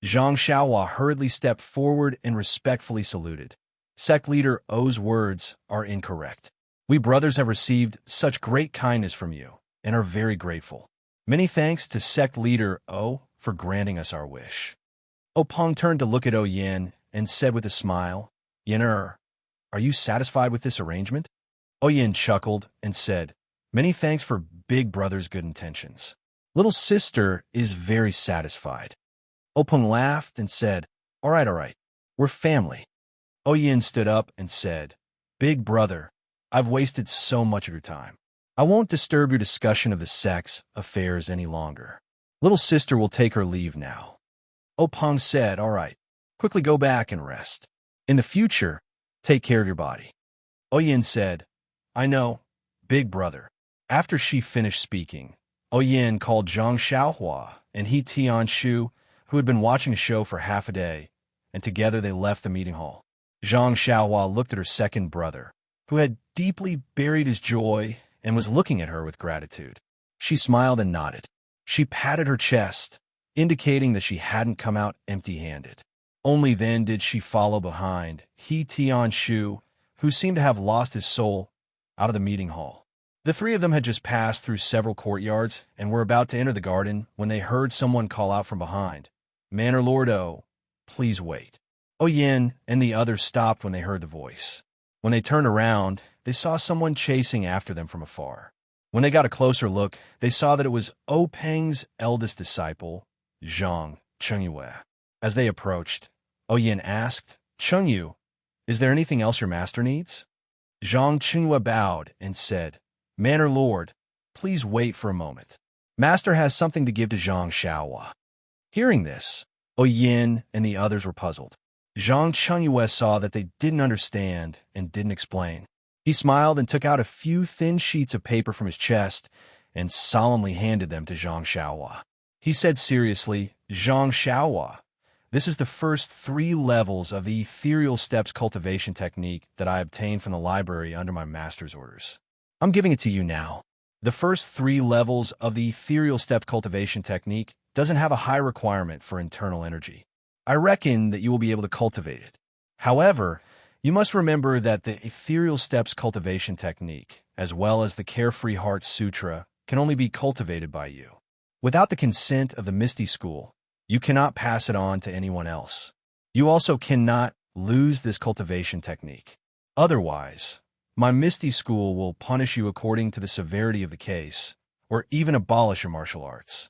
Zhang Xiaohua hurriedly stepped forward and respectfully saluted. "Sect leader O's words are incorrect. We brothers have received such great kindness from you and are very grateful. Many thanks to Sect leader O for granting us our wish." Openg turned to look at O Yin and said with a smile, "Yin-er, are you satisfied with this arrangement?" O Yin chuckled and said, "Many thanks for big brother's good intentions. Little sister is very satisfied." Openg laughed and said, all right, we're family." O Yin stood up and said, "Big brother, I've wasted so much of your time. I won't disturb your discussion of the sex affairs any longer. Little sister will take her leave now." Openg said, "All right, quickly go back and rest. In the future, take care of your body." O Yin said, "I know, big brother." After she finished speaking, O Yin called Zhang Xiaohua and He Tianshu, who had been watching a show for half a day, and together they left the meeting hall. Zhang Xiaohua looked at her second brother, who had deeply buried his joy and was looking at her with gratitude. She smiled and nodded. She patted her chest, indicating that she hadn't come out empty-handed. Only then did she follow behind He Tianshu, who seemed to have lost his soul, out of the meeting hall. The three of them had just passed through several courtyards and were about to enter the garden when they heard someone call out from behind, "Manor Lord O, please wait." O Yin and the others stopped when they heard the voice. When they turned around, they saw someone chasing after them from afar. When they got a closer look, they saw that it was Openg's eldest disciple, Zhang Qingyue. As they approached, O Yin asked, "Qingyu, is there anything else your master needs?" Zhang Qingyue bowed and said, "Manor Lord, please wait for a moment. Master has something to give to Zhang Xiaohua." Hearing this, O Yin and the others were puzzled. Zhang Qingyue saw that they didn't understand and didn't explain. He smiled and took out a few thin sheets of paper from his chest and solemnly handed them to Zhang Xiaohua. He said seriously, "Zhang Xiaohua, this is the first 3 levels of the ethereal steps cultivation technique that I obtained from the library under my master's orders. I'm giving it to you now. The first 3 levels of the ethereal step cultivation technique doesn't have a high requirement for internal energy. I reckon that you will be able to cultivate it. However, you must remember that the ethereal steps cultivation technique, as well as the Carefree Heart Sutra, can only be cultivated by you. Without the consent of the Misty School, you cannot pass it on to anyone else. You also cannot lose this cultivation technique. Otherwise, my Misty School will punish you according to the severity of the case, or even abolish your martial arts.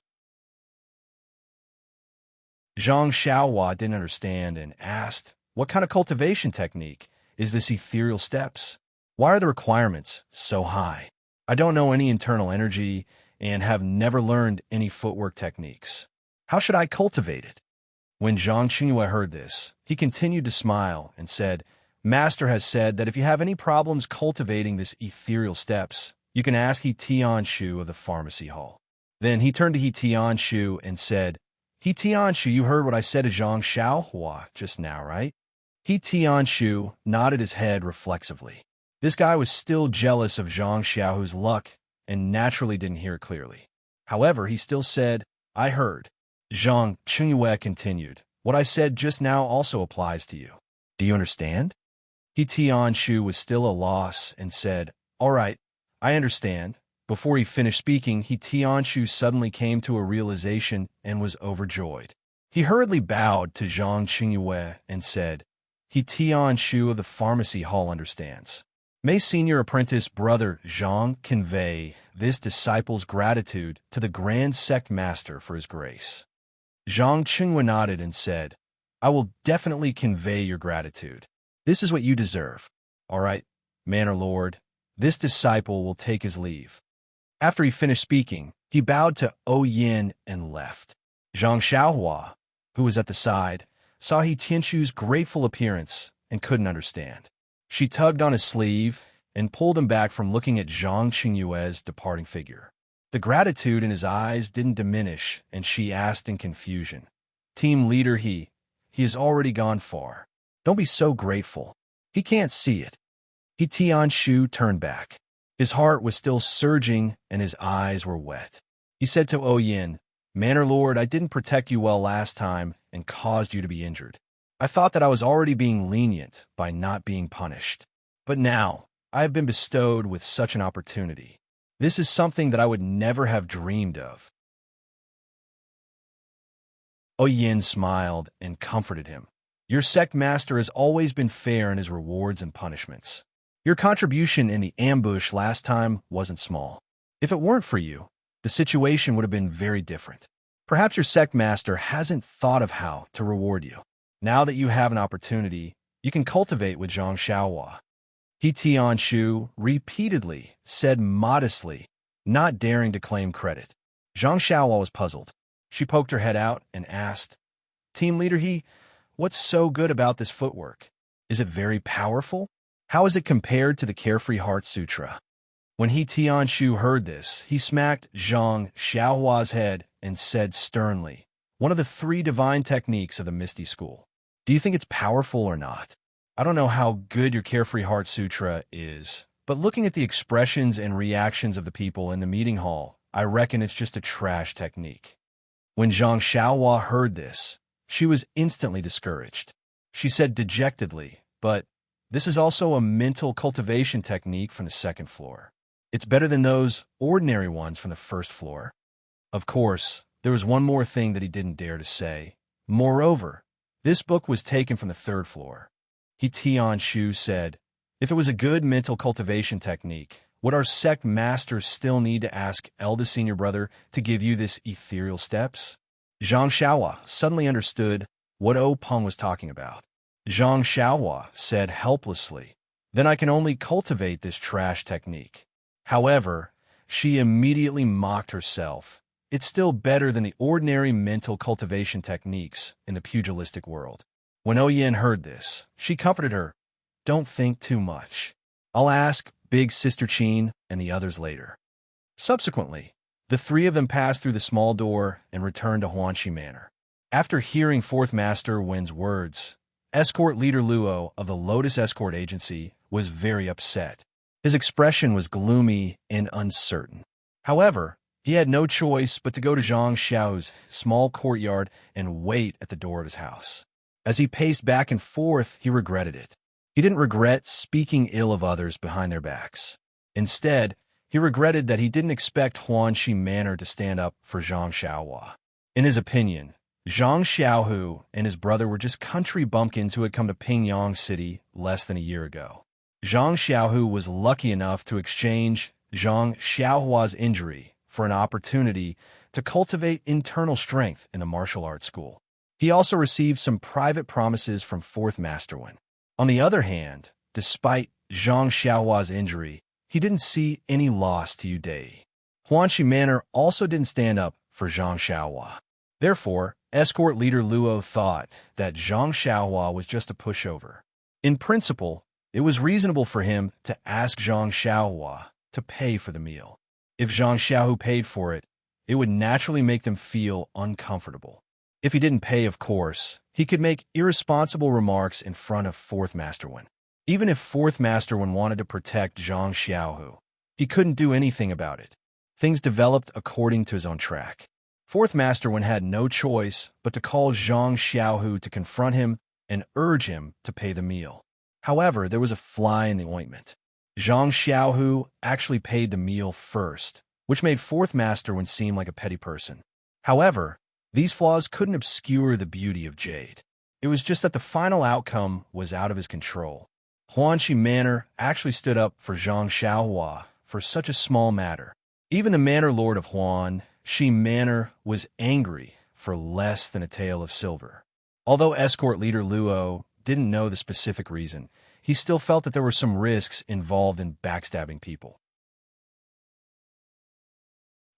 Zhang Xiaohua didn't understand and asked, what kind of cultivation technique is this ethereal steps? Why are the requirements so high? I don't know any internal energy and have never learned any footwork techniques. How should I cultivate it? When Zhang Qingyue heard this, he continued to smile and said, Master has said that if you have any problems cultivating this ethereal steps, you can ask He Tianshu of the pharmacy hall. Then he turned to He Tianshu and said, He Tianshu, you heard what I said to Zhang Xiaohua just now, right? He Tianshu nodded his head reflexively. This guy was still jealous of Zhang Xiaohu's luck and naturally didn't hear it clearly. However, he still said, I heard. Zhang Qingyue continued, what I said just now also applies to you. Do you understand? He Tianshu was still a loss and said, all right, I understand. Before he finished speaking, He Tianshu suddenly came to a realization and was overjoyed. He hurriedly bowed to Zhang Qingyue and said, He Tianshu of the pharmacy hall understands. May senior apprentice brother Zhang convey this disciple's gratitude to the grand sect master for his grace. Zhang Qingyue nodded and said, I will definitely convey your gratitude. This is what you deserve. All right, Manor Lord, this disciple will take his leave. After he finished speaking, he bowed to Yin and left. Zhang Xiaohua, who was at the side, saw He Tianshu's grateful appearance and couldn't understand. She tugged on his sleeve and pulled him back from looking at Zhang Qingyue's departing figure. The gratitude in his eyes didn't diminish, and she asked in confusion, Team leader, he has already gone far. Don't be so grateful. He can't see it. He Tianshu turned back. His heart was still surging and his eyes were wet. He said to Yin, Manor Lord, I didn't protect you well last time and caused you to be injured. I thought that I was already being lenient by not being punished. But now, I have been bestowed with such an opportunity. This is something that I would never have dreamed of. Yin smiled and comforted him. Your sect master has always been fair in his rewards and punishments. Your contribution in the ambush last time wasn't small. If it weren't for you, the situation would have been very different. Perhaps your sect master hasn't thought of how to reward you. Now that you have an opportunity, you can cultivate with Zhang Xiaohua. He Tianshu repeatedly said modestly, not daring to claim credit. Zhang Xiaohua was puzzled. She poked her head out and asked, Team leader, what's so good about this footwork? Is it very powerful? How is it compared to the Carefree Heart Sutra? When He Tianshu heard this, he smacked Zhang Xiaohua's head and said sternly, one of the 3 divine techniques of the Misty School. Do you think it's powerful or not? I don't know how good your Carefree Heart Sutra is, but looking at the expressions and reactions of the people in the meeting hall, I reckon it's just a trash technique. When Zhang Xiaohua heard this, she was instantly discouraged. She said dejectedly, but this is also a mental cultivation technique from the 2nd floor. It's better than those ordinary ones from the 1st floor. Of course, there was one more thing that he didn't dare to say. Moreover, this book was taken from the 3rd floor. He Tianshu said, if it was a good mental cultivation technique, would our sect masters still need to ask eldest senior brother to give you this ethereal steps? Zhang Xiaohua suddenly understood what Peng was talking about. Zhang Xiaohua said helplessly, then I can only cultivate this trash technique. However, she immediately mocked herself. It's still better than the ordinary mental cultivation techniques in the pugilistic world. When Yin heard this, she comforted her. Don't think too much. I'll ask Big Sister Qin and the others later. Subsequently, the 3 of them passed through the small door and returned to Huanxi Manor. After hearing 4th Master Wen's words, Escort Leader Luo of the Lotus Escort Agency was very upset. His expression was gloomy and uncertain. However, he had no choice but to go to Zhang Xiao's small courtyard and wait at the door of his house. As he paced back and forth, he regretted it. He didn't regret speaking ill of others behind their backs. Instead, he regretted that he didn't expect Huanxi Manor to stand up for Zhang Xiaohua. In his opinion, Zhang Xiaohu and his brother were just country bumpkins who had come to Pingyang City less than a year ago. Zhang Xiaohu was lucky enough to exchange Zhang Xiaohua's injury for an opportunity to cultivate internal strength in the martial arts school. He also received some private promises from Fourth Master Wen. On the other hand, despite Zhang Xiaohua's injury, he didn't see any loss to Yu Dai. Huanxi Manor also didn't stand up for Zhang Xiaohua. Therefore, escort leader Luo thought that Zhang Xiaohua was just a pushover. In principle, it was reasonable for him to ask Zhang Xiaohua to pay for the meal. If Zhang Xiaohu paid for it, it would naturally make them feel uncomfortable. If he didn't pay, of course, he could make irresponsible remarks in front of Fourth Master Wen. Even if Fourth Master Wen wanted to protect Zhang Xiaohu, he couldn't do anything about it. Things developed according to his own track. Fourth Master Wen had no choice but to call Zhang Xiaohu to confront him and urge him to pay the meal. However, there was a fly in the ointment. Zhang Xiaohu actually paid the meal first, which made Fourth Master Wen seem like a petty person. However, these flaws couldn't obscure the beauty of Jade. It was just that the final outcome was out of his control. Huanxi Manor actually stood up for Zhang Xiaohua for such a small matter. Even the Manor Lord of Huanxi Manor was angry for less than a tale of silver. Although escort leader Luo didn't know the specific reason, he still felt that there were some risks involved in backstabbing people.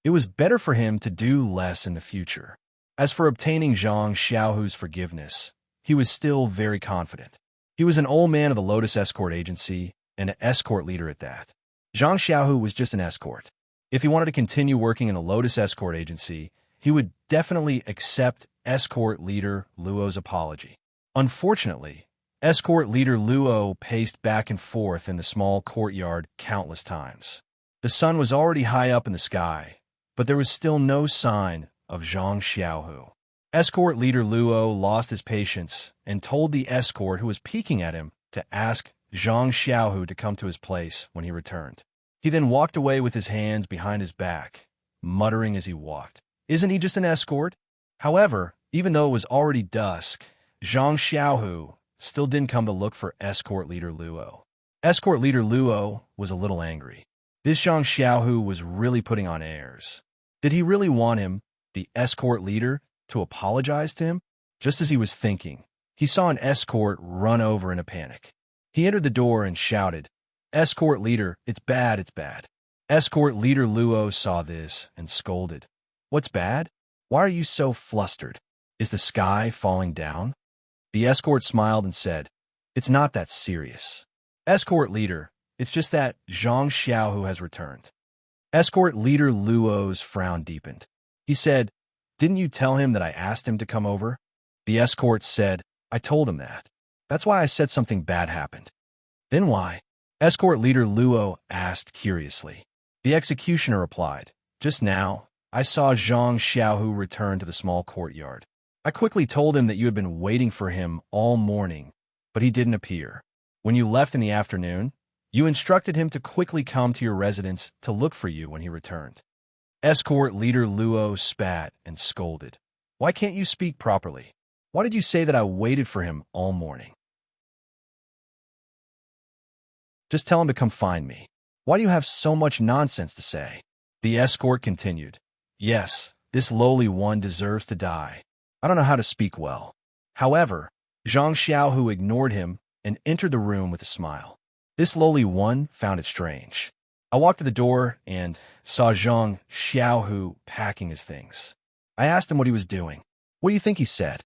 It was better for him to do less in the future. As for obtaining Zhang Xiaohu's forgiveness, he was still very confident. He was an old man of the Lotus Escort Agency and an escort leader at that. Zhang Xiaohu was just an escort. If he wanted to continue working in the Lotus Escort Agency, he would definitely accept escort leader Luo's apology. Unfortunately, escort leader Luo paced back and forth in the small courtyard countless times. The sun was already high up in the sky, but there was still no sign of Zhang Xiaohu. Escort leader Luo lost his patience and told the escort who was peeking at him to ask Zhang Xiaohu to come to his place when he returned. He then walked away with his hands behind his back, muttering as he walked, "Isn't he just an escort?" However, even though it was already dusk, Zhang Xiaohu still didn't come to look for escort leader Luo. Escort leader Luo was a little angry. This Zhang Xiaohu was really putting on airs. Did he really want him, the escort leader, to apologize to him? Just as he was thinking, he saw an escort run over in a panic. He entered the door and shouted, "Escort leader, it's bad, it's bad." Escort leader Luo saw this and scolded. "What's bad? Why are you so flustered? Is the sky falling down?" The escort smiled and said, "It's not that serious. Escort leader, it's just that Zhang Xiaohu has returned." Escort leader Luo's frown deepened. He said, "Didn't you tell him that I asked him to come over?" The escort said, "I told him that. That's why I said something bad happened." "Then why?" Escort leader Luo asked curiously. The executioner replied, "Just now, I saw Zhang Xiaohu return to the small courtyard. I quickly told him that you had been waiting for him all morning, but he didn't appear. When you left in the afternoon, you instructed him to quickly come to your residence to look for you when he returned." Escort leader Luo spat and scolded. "Why can't you speak properly? Why did you say that I waited for him all morning? Just tell him to come find me. Why do you have so much nonsense to say?" The escort continued. "Yes, this lowly one deserves to die. I don't know how to speak well." However, Zhang Xiaohu ignored him and entered the room with a smile. This lowly one found it strange. I walked to the door and saw Zhang Xiaohu packing his things. I asked him what he was doing. "What do you think he said?"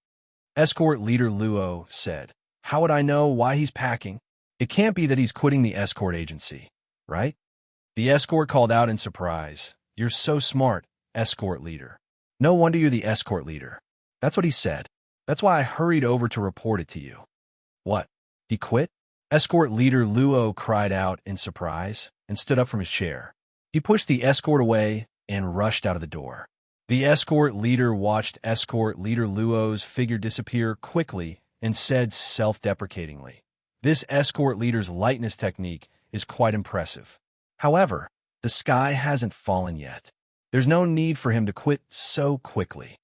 Escort leader Luo said, "How would I know why he's packing? It can't be that he's quitting the escort agency, right?" The escort called out in surprise, "You're so smart, escort leader. No wonder you're the escort leader." That's what he said. That's why I hurried over to report it to you. What? He quit? Escort leader Luo cried out in surprise and stood up from his chair. He pushed the escort away and rushed out of the door. The escort leader watched escort leader Luo's figure disappear quickly and said self-deprecatingly, "This escort leader's lightness technique is quite impressive. However, the sky hasn't fallen yet. There's no need for him to quit so quickly."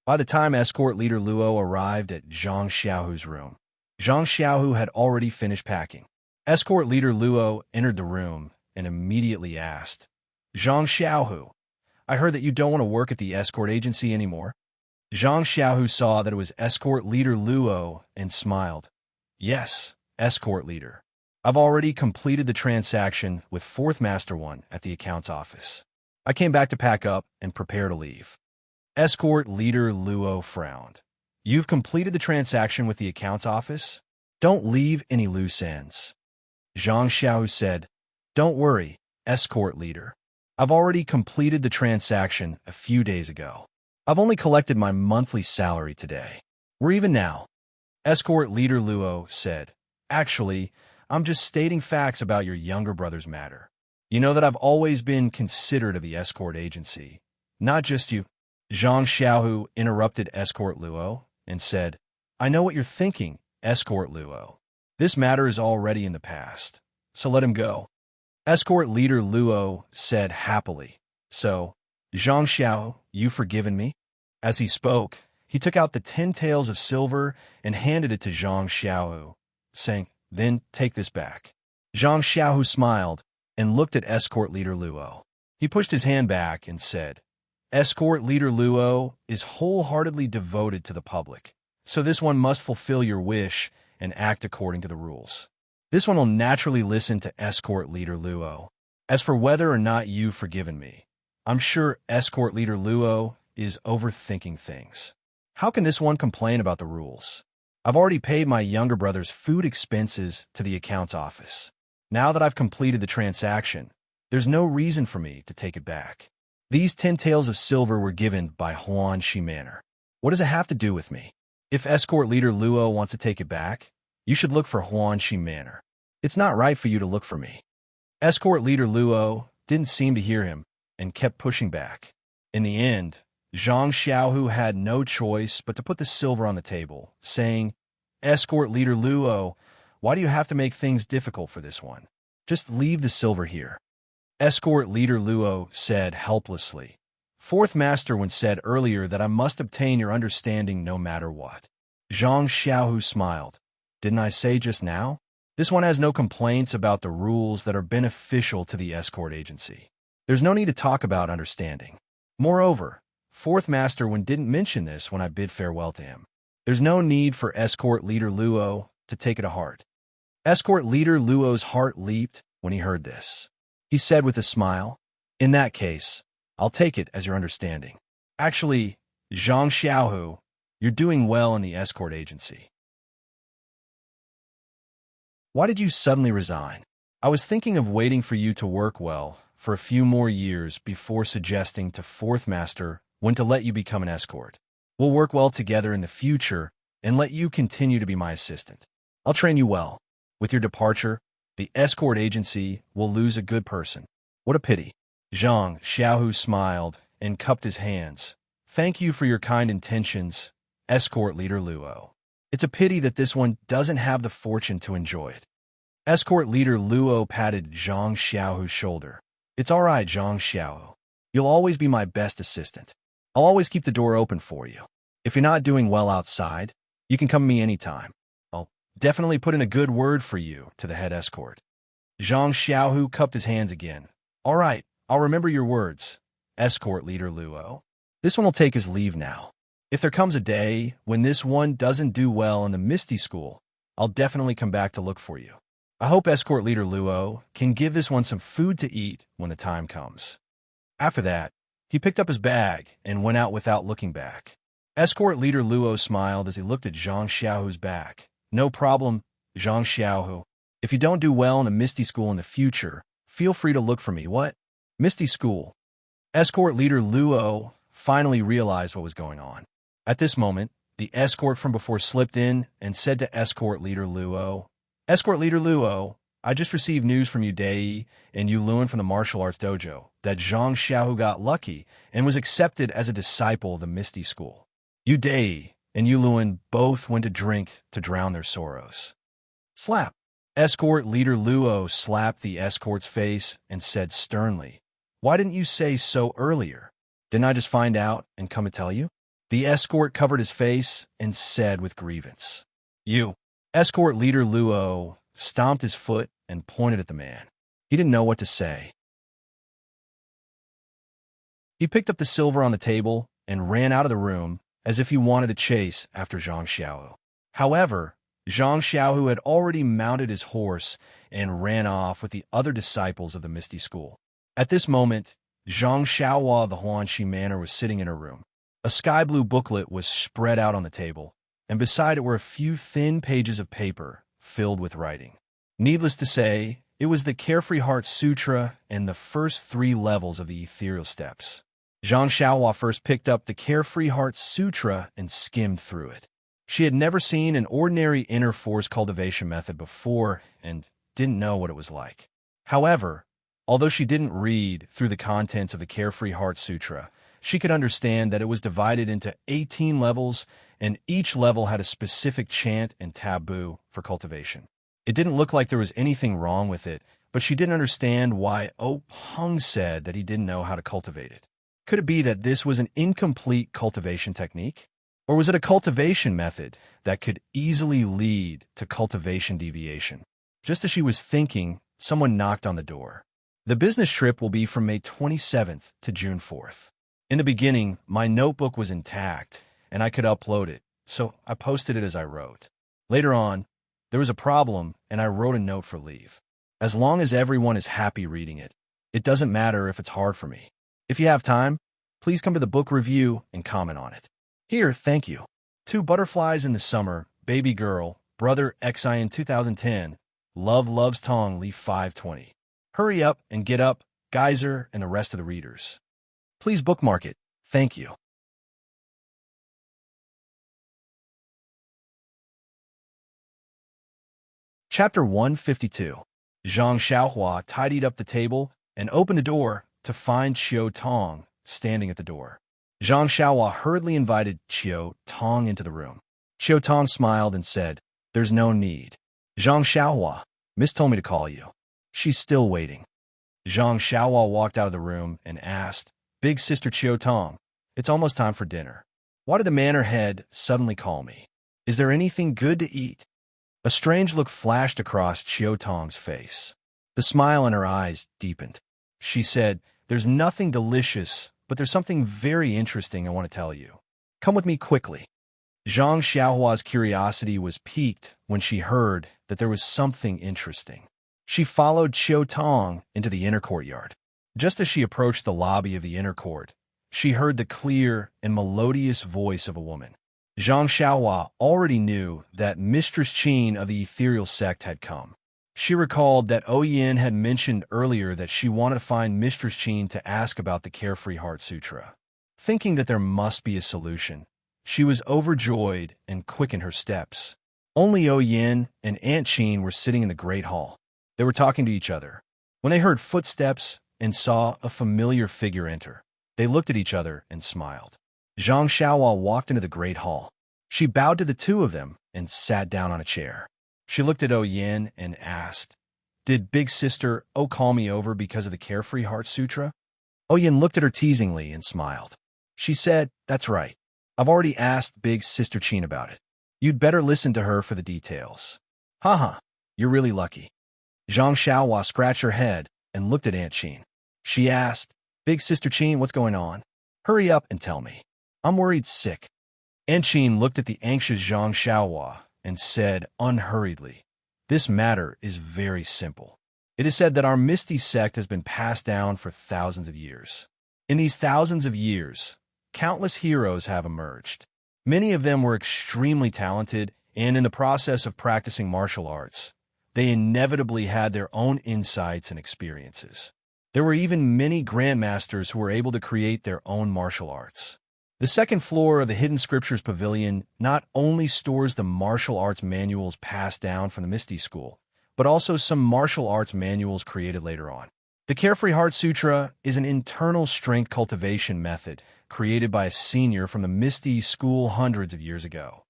By the time escort leader Luo arrived at Zhang Xiaohu's room, Zhang Xiaohu had already finished packing. Escort leader Luo entered the room and immediately asked, "Zhang Xiaohu, I heard that you don't want to work at the escort agency anymore." Zhang Xiaohu saw that it was escort leader Luo and smiled. "Yes, escort leader. I've already completed the transaction with Fourth Master One at the accounts office. I came back to pack up and prepare to leave." Escort leader Luo frowned. "You've completed the transaction with the accounts office? Don't leave any loose ends." Zhang Xiaohu said, "Don't worry, escort leader. I've already completed the transaction a few days ago. I've only collected my monthly salary today. We're even now." Escort leader Luo said, "Actually, I'm just stating facts about your younger brother's matter. You know that I've always been considerate of the escort agency, not just you." Zhang Xiaohu interrupted escort Luo and said, "I know what you're thinking, escort Luo. This matter is already in the past, so let him go." Escort leader Luo said happily, "So, Zhang Xiao, you've forgiven me?" As he spoke, he took out the 10 taels of silver and handed it to Zhang Xiaohu, saying, "Then take this back." Zhang Xiaohu smiled and looked at escort leader Luo. He pushed his hand back and said, "Escort leader Luo is wholeheartedly devoted to the public, so this one must fulfill your wish and act according to the rules. This one will naturally listen to escort leader Luo. As for whether or not you've forgiven me, I'm sure escort leader Luo is overthinking things. How can this one complain about the rules? I've already paid my younger brother's food expenses to the accounts office. Now that I've completed the transaction, there's no reason for me to take it back. These 10 taels of silver were given by Huanxi Manor. What does it have to do with me? If escort leader Luo wants to take it back, you should look for Huanxi Manor. It's not right for you to look for me." Escort leader Luo didn't seem to hear him and kept pushing back. In the end, Zhang Xiaohu had no choice but to put the silver on the table, saying, "Escort leader Luo, why do you have to make things difficult for this one? Just leave the silver here." Escort leader Luo said helplessly, "Fourth Master One said earlier that I must obtain your understanding no matter what." Zhang Xiaohu smiled. "Didn't I say just now? This one has no complaints about the rules that are beneficial to the escort agency. There's no need to talk about understanding. Moreover, Fourth Master One didn't mention this when I bid farewell to him. There's no need for escort leader Luo to take it to heart." Escort leader Luo's heart leaped when he heard this. He said with a smile, "In that case, I'll take it as your understanding. Actually, Zhang Xiaohu, you're doing well in the escort agency. Why did you suddenly resign? I was thinking of waiting for you to work well for a few more years before suggesting to Fourth Master when to let you become an escort. We'll work well together in the future and let you continue to be my assistant. I'll train you well. With your departure, the escort agency will lose a good person. What a pity." Zhang Xiaohu smiled and cupped his hands. "Thank you for your kind intentions, escort leader Luo. It's a pity that this one doesn't have the fortune to enjoy it." Escort leader Luo patted Zhang Xiaohu's shoulder. "It's all right, Zhang Xiaohu. You'll always be my best assistant. I'll always keep the door open for you. If you're not doing well outside, you can come to me anytime. I'll definitely put in a good word for you to the head escort." Zhang Xiaohu cupped his hands again. "All right, I'll remember your words, escort leader Luo. This one will take his leave now. If there comes a day when this one doesn't do well in the Misty School, I'll definitely come back to look for you. I hope escort leader Luo can give this one some food to eat when the time comes." After that, he picked up his bag and went out without looking back. Escort leader Luo smiled as he looked at Zhang Xiaohu's back. "No problem, Zhang Xiaohu. If you don't do well in the Misty School in the future, feel free to look for me." "What? Misty School?" Escort leader Luo finally realized what was going on. At this moment, the escort from before slipped in and said to escort leader Luo, Escort Leader Luo, I just received news from Yu Dai and Yu Luan from the martial arts dojo that Zhang Xiaohu got lucky and was accepted as a disciple of the Misty School. Yu Dai and Yu Luan both went to drink to drown their sorrows. Slap. Escort Leader Luo slapped the escort's face and said sternly, "Why didn't you say so earlier? Didn't I just find out and come to tell you?" The escort covered his face and said with grievance, "You." Escort Leader Luo stomped his foot and pointed at the man. He didn't know what to say. He picked up the silver on the table and ran out of the room as if he wanted to chase after Zhang Xiaohu. However, Zhang Xiaohu had already mounted his horse and ran off with the other disciples of the Misty School. At this moment, Zhang Xiaohua of the Huanxi Manor was sitting in her room. A sky-blue booklet was spread out on the table, and beside it were a few thin pages of paper filled with writing. Needless to say, it was the Carefree Heart Sutra and the first 3 levels of the ethereal steps. Zhang Xiaohua first picked up the Carefree Heart Sutra and skimmed through it. She had never seen an ordinary inner force cultivation method before and didn't know what it was like. However, although she didn't read through the contents of the Carefree Heart Sutra, she could understand that it was divided into 18 levels, and each level had a specific chant and taboo for cultivation. It didn't look like there was anything wrong with it, but she didn't understand why Hung said that he didn't know how to cultivate it. Could it be that this was an incomplete cultivation technique? Or was it a cultivation method that could easily lead to cultivation deviation? Just as she was thinking, someone knocked on the door. The business trip will be from May 27th to June 4th. In the beginning, my notebook was intact, and I could upload it, so I posted it as I wrote. Later on, there was a problem, and I wrote a note for leave. As long as everyone is happy reading it, it doesn't matter if it's hard for me. If you have time, please come to the book review and comment on it. Here, thank you. 2 Butterflies in the Summer, Baby Girl, Brother XIN 2010, Love Loves Tong, Leaf 520. Hurry up and get up, Geyser, and the rest of the readers. Please bookmark it. Thank you. Chapter 152. Zhang Xiaohua tidied up the table and opened the door to find Qiu Tong standing at the door. Zhang Xiaohua hurriedly invited Qiu Tong into the room. Qiu Tong smiled and said, "There's no need." "Zhang Xiaohua, Miss told me to call you. She's still waiting." Zhang Xiaohua walked out of the room and asked, "Big Sister Qiu Tong, it's almost time for dinner. Why did the manor head suddenly call me? Is there anything good to eat?" A strange look flashed across Qiu Tong's face. The smile in her eyes deepened. She said, "There's nothing delicious, but there's something very interesting I want to tell you. Come with me quickly." Zhang Xiaohua's curiosity was piqued when she heard that there was something interesting. She followed Qiu Tong into the inner courtyard. Just as she approached the lobby of the inner court, she heard the clear and melodious voice of a woman. Zhang Xiaohua already knew that Mistress Qin of the ethereal sect had come. She recalled that Yin had mentioned earlier that she wanted to find Mistress Qin to ask about the Carefree Heart Sutra. Thinking that there must be a solution, she was overjoyed and quickened her steps. Only Yin and Aunt Qin were sitting in the Great Hall. They were talking to each other. When they heard footsteps and saw a familiar figure enter, they looked at each other and smiled. Zhang Xiaohua walked into the Great Hall. She bowed to the 2 of them and sat down on a chair. She looked at Yin and asked, "Did Big Sister call me over because of the Carefree Heart Sutra?" Yin looked at her teasingly and smiled. She said, "That's right. I've already asked Big Sister Qin about it. You'd better listen to her for the details." "Haha, you're really lucky." Zhang Xiaohua scratched her head and looked at Aunt Qin. She asked, "Big Sister Qin, what's going on? Hurry up and tell me. I'm worried sick." Aunt Qin looked at the anxious Zhang Xiaohua and said unhurriedly, "This matter is very simple. It is said that our Misty sect has been passed down for thousands of years. In these thousands of years, countless heroes have emerged. Many of them were extremely talented, and in the process of practicing martial arts, they inevitably had their own insights and experiences. There were even many grandmasters who were able to create their own martial arts. The second floor of the Hidden Scriptures Pavilion not only stores the martial arts manuals passed down from the Misty School, but also some martial arts manuals created later on. The Carefree Heart Sutra is an internal strength cultivation method created by a senior from the Misty School hundreds of years ago.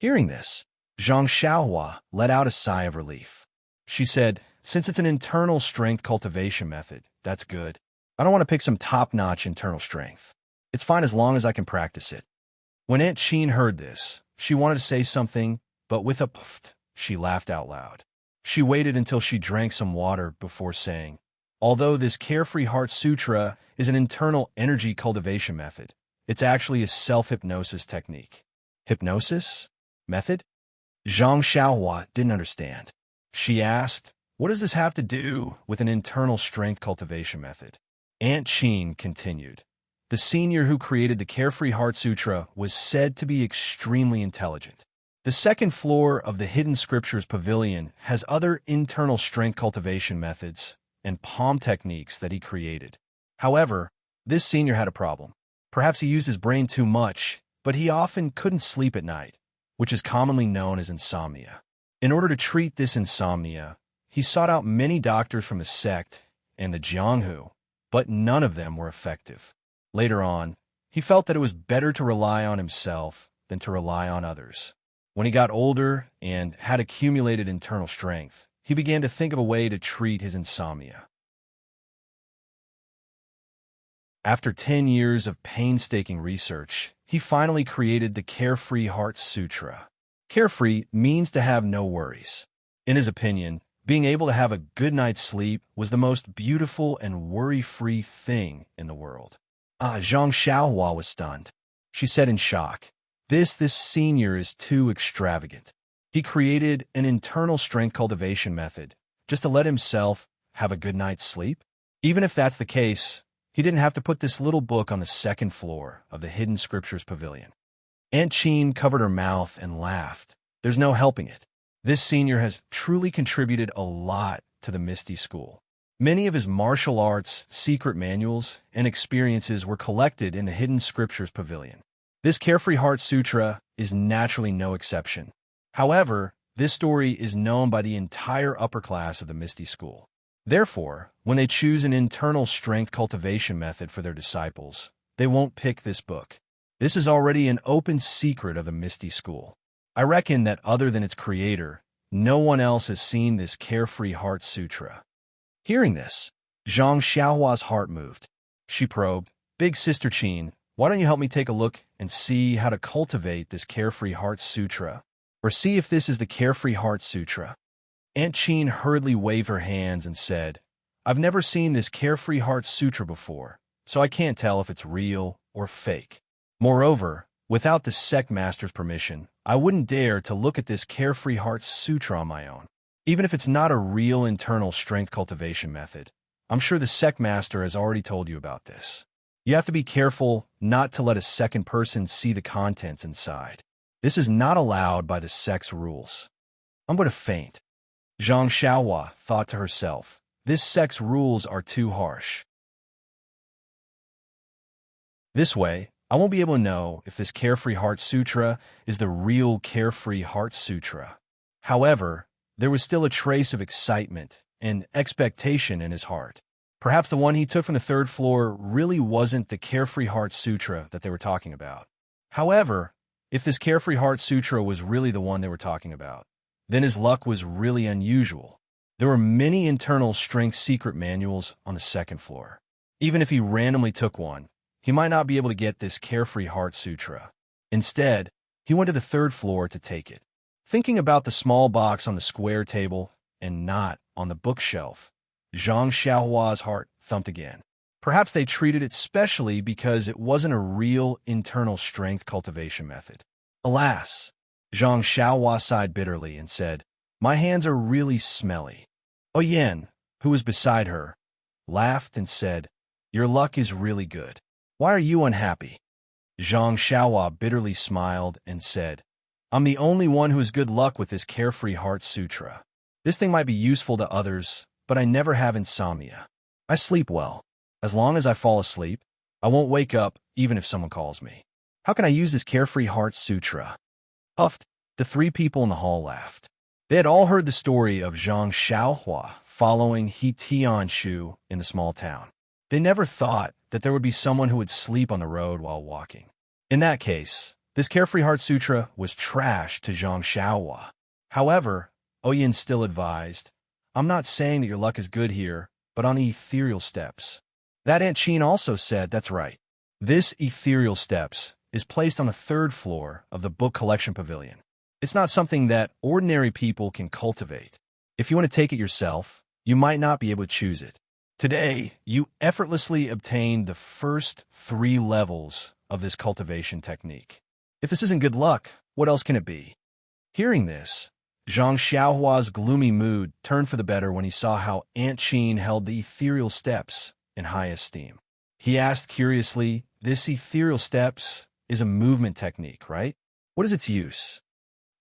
Hearing this, Zhang Xiaohua let out a sigh of relief. She said, "Since it's an internal strength cultivation method, that's good. I don't want to pick some top-notch internal strength. It's fine as long as I can practice it." When Aunt Sheen heard this, she wanted to say something, but with a pfft, she laughed out loud. She waited until she drank some water before saying, "Although this Carefree Heart Sutra is an internal energy cultivation method, it's actually a self-hypnosis technique." Hypnosis? Method? Zhang Xiaohua didn't understand. She asked, "What does this have to do with an internal strength cultivation method?" Aunt Sheen continued, "The senior who created the Carefree Heart Sutra was said to be extremely intelligent. The second floor of the Hidden Scriptures Pavilion has other internal strength cultivation methods and palm techniques that he created. However, this senior had a problem. Perhaps he used his brain too much, but he often couldn't sleep at night, which is commonly known as insomnia. In order to treat this insomnia, he sought out many doctors from the sect and the Jianghu, but none of them were effective. Later on, he felt that it was better to rely on himself than to rely on others. When he got older and had accumulated internal strength, he began to think of a way to treat his insomnia. After 10 years of painstaking research, he finally created the Carefree Heart Sutra. Carefree means to have no worries. In his opinion, being able to have a good night's sleep was the most beautiful and worry-free thing in the world. Zhang Xiaohua was stunned. She said in shock, This senior is too extravagant. He created an internal strength cultivation method just to let himself have a good night's sleep? Even if that's the case, he didn't have to put this little book on the second floor of the Hidden Scriptures Pavilion." Aunt Sheen covered her mouth and laughed. There's no helping it. This senior has truly contributed a lot to the Misty School. Many of his martial arts, secret manuals, and experiences were collected in the Hidden Scriptures Pavilion. This Carefree Heart Sutra is naturally no exception. However, this story is known by the entire upper class of the Misty School. Therefore, when they choose an internal strength cultivation method for their disciples, they won't pick this book. This is already an open secret of the Misty School. I reckon that other than its creator, no one else has seen this Carefree Heart Sutra. Hearing this, Zhang Xiaohua's heart moved. She probed, "Big Sister Qin, why don't you help me take a look and see how to cultivate this Carefree Heart Sutra? Or see if this is the Carefree Heart Sutra?" Aunt Qin hurriedly waved her hands and said, "I've never seen this Carefree Heart Sutra before, so I can't tell if it's real or fake. Moreover, without the sect master's permission, I wouldn't dare to look at this Carefree Heart Sutra on my own. Even if it's not a real internal strength cultivation method, I'm sure the sect master has already told you about this. You have to be careful not to let a second person see the contents inside. This is not allowed by the sect's rules." "I'm going to faint." Zhang Xiaohua thought to herself, "This sect's rules are too harsh. This way, I won't be able to know if this Carefree Heart Sutra is the real Carefree Heart Sutra." However, there was still a trace of excitement and expectation in his heart. Perhaps the one he took from the third floor really wasn't the Carefree Heart Sutra that they were talking about. However, if this Carefree Heart Sutra was really the one they were talking about, then his luck was really unusual. There were many internal strength secret manuals on the second floor. Even if he randomly took one, he might not be able to get this Carefree Heart Sutra. Instead, he went to the third floor to take it. Thinking about the small box on the square table and not on the bookshelf, Zhang Xiaohua's heart thumped again. Perhaps they treated it specially because it wasn't a real internal strength cultivation method. Alas, Zhang Xiaohua sighed bitterly and said, "My hands are really smelly." Oyen, who was beside her, laughed and said, "Your luck is really good. Why are you unhappy?" Zhang Xiaohua bitterly smiled and said, "I'm the only one who has good luck with this Carefree Heart Sutra. This thing might be useful to others, but I never have insomnia. I sleep well. As long as I fall asleep, I won't wake up even if someone calls me. How can I use this carefree heart sutra? Huffed. The three people in the hall laughed. They had all heard the story of Zhang Xiaohua following He Tianshu in the small town. They never thought that there would be someone who would sleep on the road while walking. In that case, this carefree heart sutra was trash to Zhang Xiaohua. However, Oyin still advised, I'm not saying that your luck is good here, but on the ethereal steps. That Aunt Chin also said that's right. This ethereal steps is placed on the third floor of the book collection pavilion. It's not something that ordinary people can cultivate. If you want to take it yourself, you might not be able to choose it. Today, you effortlessly obtained the first 3 levels of this cultivation technique. If this isn't good luck, what else can it be? Hearing this, Zhang Xiaohua's gloomy mood turned for the better when he saw how Aunt Chin held the ethereal steps in high esteem. He asked curiously, this ethereal steps is a movement technique, right? What is its use?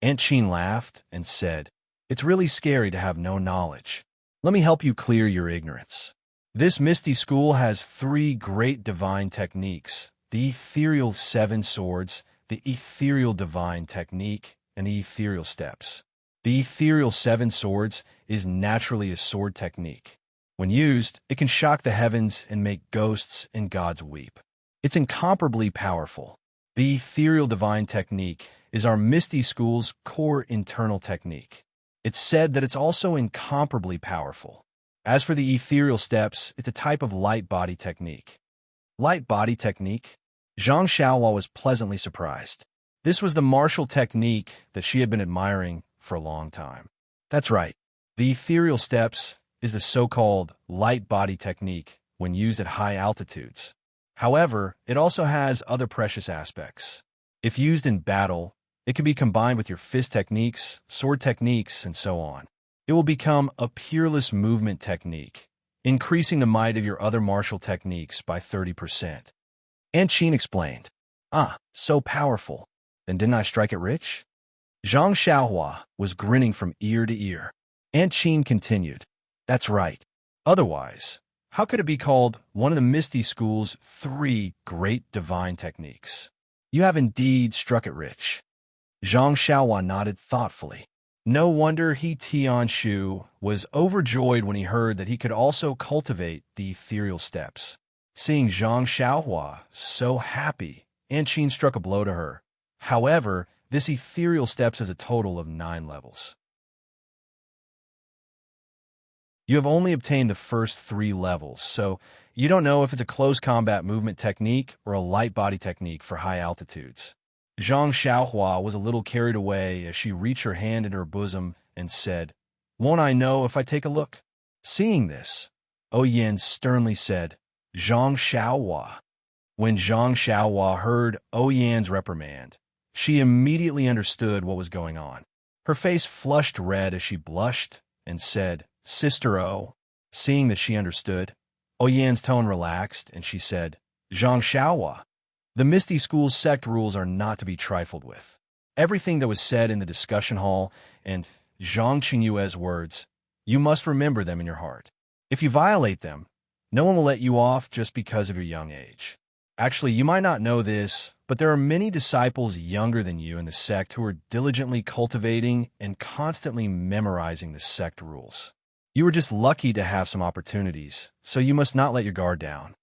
Aunt Chin laughed and said, it's really scary to have no knowledge. Let me help you clear your ignorance. This Misty School has 3 great divine techniques, the ethereal 7 swords, the ethereal divine technique, and the ethereal steps. The ethereal 7 swords is naturally a sword technique. When used, it can shock the heavens and make ghosts and gods weep. It's incomparably powerful. The ethereal divine technique is our Misty School's core internal technique. It's said that it's also incomparably powerful. As for the ethereal steps, it's a type of light body technique. Light body technique? Zhang Xiaohua was pleasantly surprised. This was the martial technique that she had been admiring for a long time. That's right. The ethereal steps is the so-called light body technique when used at high altitudes. However, it also has other precious aspects. If used in battle, it can be combined with your fist techniques, sword techniques, and so on. It will become a peerless movement technique, increasing the might of your other martial techniques by 30%. Aunt Chin explained, so powerful. Then didn't I strike it rich? Zhang Xiaohua was grinning from ear to ear. Aunt Chin continued, that's right. Otherwise, how could it be called one of the Misty School's 3 great divine techniques? You have indeed struck it rich. Zhang Xiaohua nodded thoughtfully. No wonder He Tianshu was overjoyed when he heard that he could also cultivate the ethereal steps. Seeing Zhang Xiaohua so happy, Aunt Chin struck a blow to her. However, this ethereal steps has a total of 9 levels. You have only obtained the first 3 levels, so you don't know if it's a close combat movement technique or a light body technique for high altitudes. Zhang Xiaohua was a little carried away as she reached her hand into her bosom and said, won't I know if I take a look? Seeing this, Oyin sternly said, Zhang Xiaohua. When Zhang Xiaohua heard Oyan's reprimand, she immediately understood what was going on. Her face flushed red as she blushed and said, Sister O. Seeing that she understood, Oyan's tone relaxed and she said, Zhang Xiaohua, the Misty School's sect rules are not to be trifled with. Everything that was said in the discussion hall and Zhang Qinyue's words, you must remember them in your heart. If you violate them, no one will let you off just because of your young age. Actually, you might not know this, but there are many disciples younger than you in the sect who are diligently cultivating and constantly memorizing the sect rules. You were just lucky to have some opportunities, so you must not let your guard down.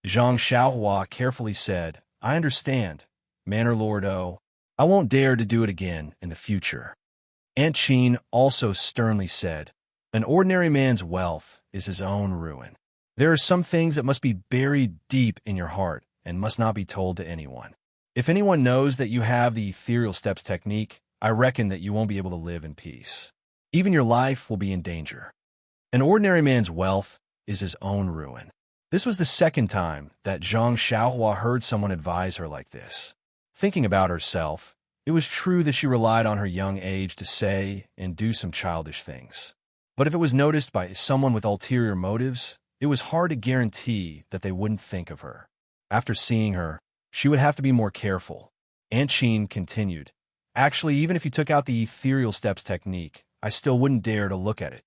Zhang Xiaohua carefully said, I understand, Manor Lord O. I won't dare to do it again in the future. Aunt Chin also sternly said, an ordinary man's wealth is his own ruin. There are some things that must be buried deep in your heart and must not be told to anyone. If anyone knows that you have the ethereal steps technique, I reckon that you won't be able to live in peace. Even your life will be in danger. An ordinary man's wealth is his own ruin. This was the second time that Zhang Xiaohua heard someone advise her like this. Thinking about herself, it was true that she relied on her young age to say and do some childish things. But if it was noticed by someone with ulterior motives, it was hard to guarantee that they wouldn't think of her. After seeing her, she would have to be more careful. Aunt Chin continued, actually, even if you took out the ethereal steps technique, I still wouldn't dare to look at it.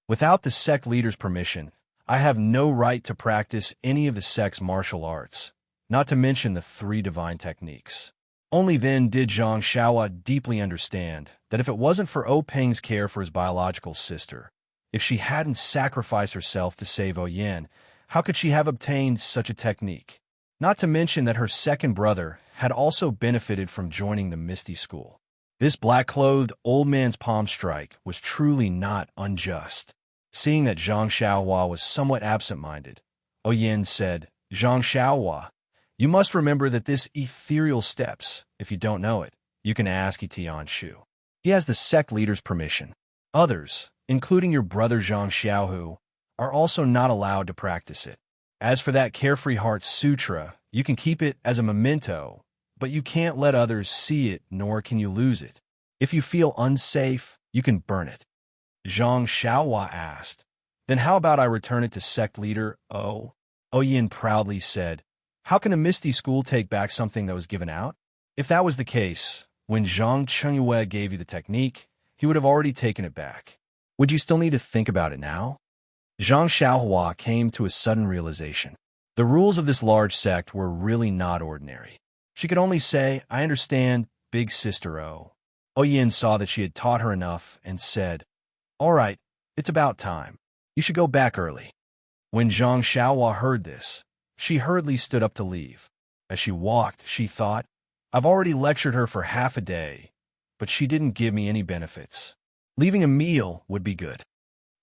Without the sect leader's permission, I have no right to practice any of the sect's martial arts, not to mention the 3 divine techniques. Only then did Zhang Xiaohua deeply understand that if it wasn't for Peng's care for his biological sister, if she hadn't sacrificed herself to save Yan, how could she have obtained such a technique? Not to mention that her second brother had also benefited from joining the Misty School. This black-clothed old man's palm strike was truly not unjust. Seeing that Zhang Xiaohua was somewhat absent-minded, Yan said, "Zhang Xiaohua, you must remember that this ethereal steps, if you don't know it, you can ask Tian Shu. He has the sect leader's permission. Others, including your brother Zhang Xiaohu, are also not allowed to practice it. As for that Carefree Heart Sutra, you can keep it as a memento, but you can't let others see it, nor can you lose it. If you feel unsafe, you can burn it." Zhang Xiaohua asked, "Then how about I return it to sect leader O?" Yan proudly said, "How can a Misty School take back something that was given out? If that was the case, when Zhang Chengyue gave you the technique, he would have already taken it back. Would you still need to think about it now?" Zhang Xiaohua came to a sudden realization. The rules of this large sect were really not ordinary. She could only say, "I understand, big sister O." Yan saw that she had taught her enough and said, "All right, it's about time. You should go back early." When Zhang Xiaohua heard this, she hurriedly stood up to leave. As she walked, she thought, "I've already lectured her for half a day, but she didn't give me any benefits. Leaving a meal would be good."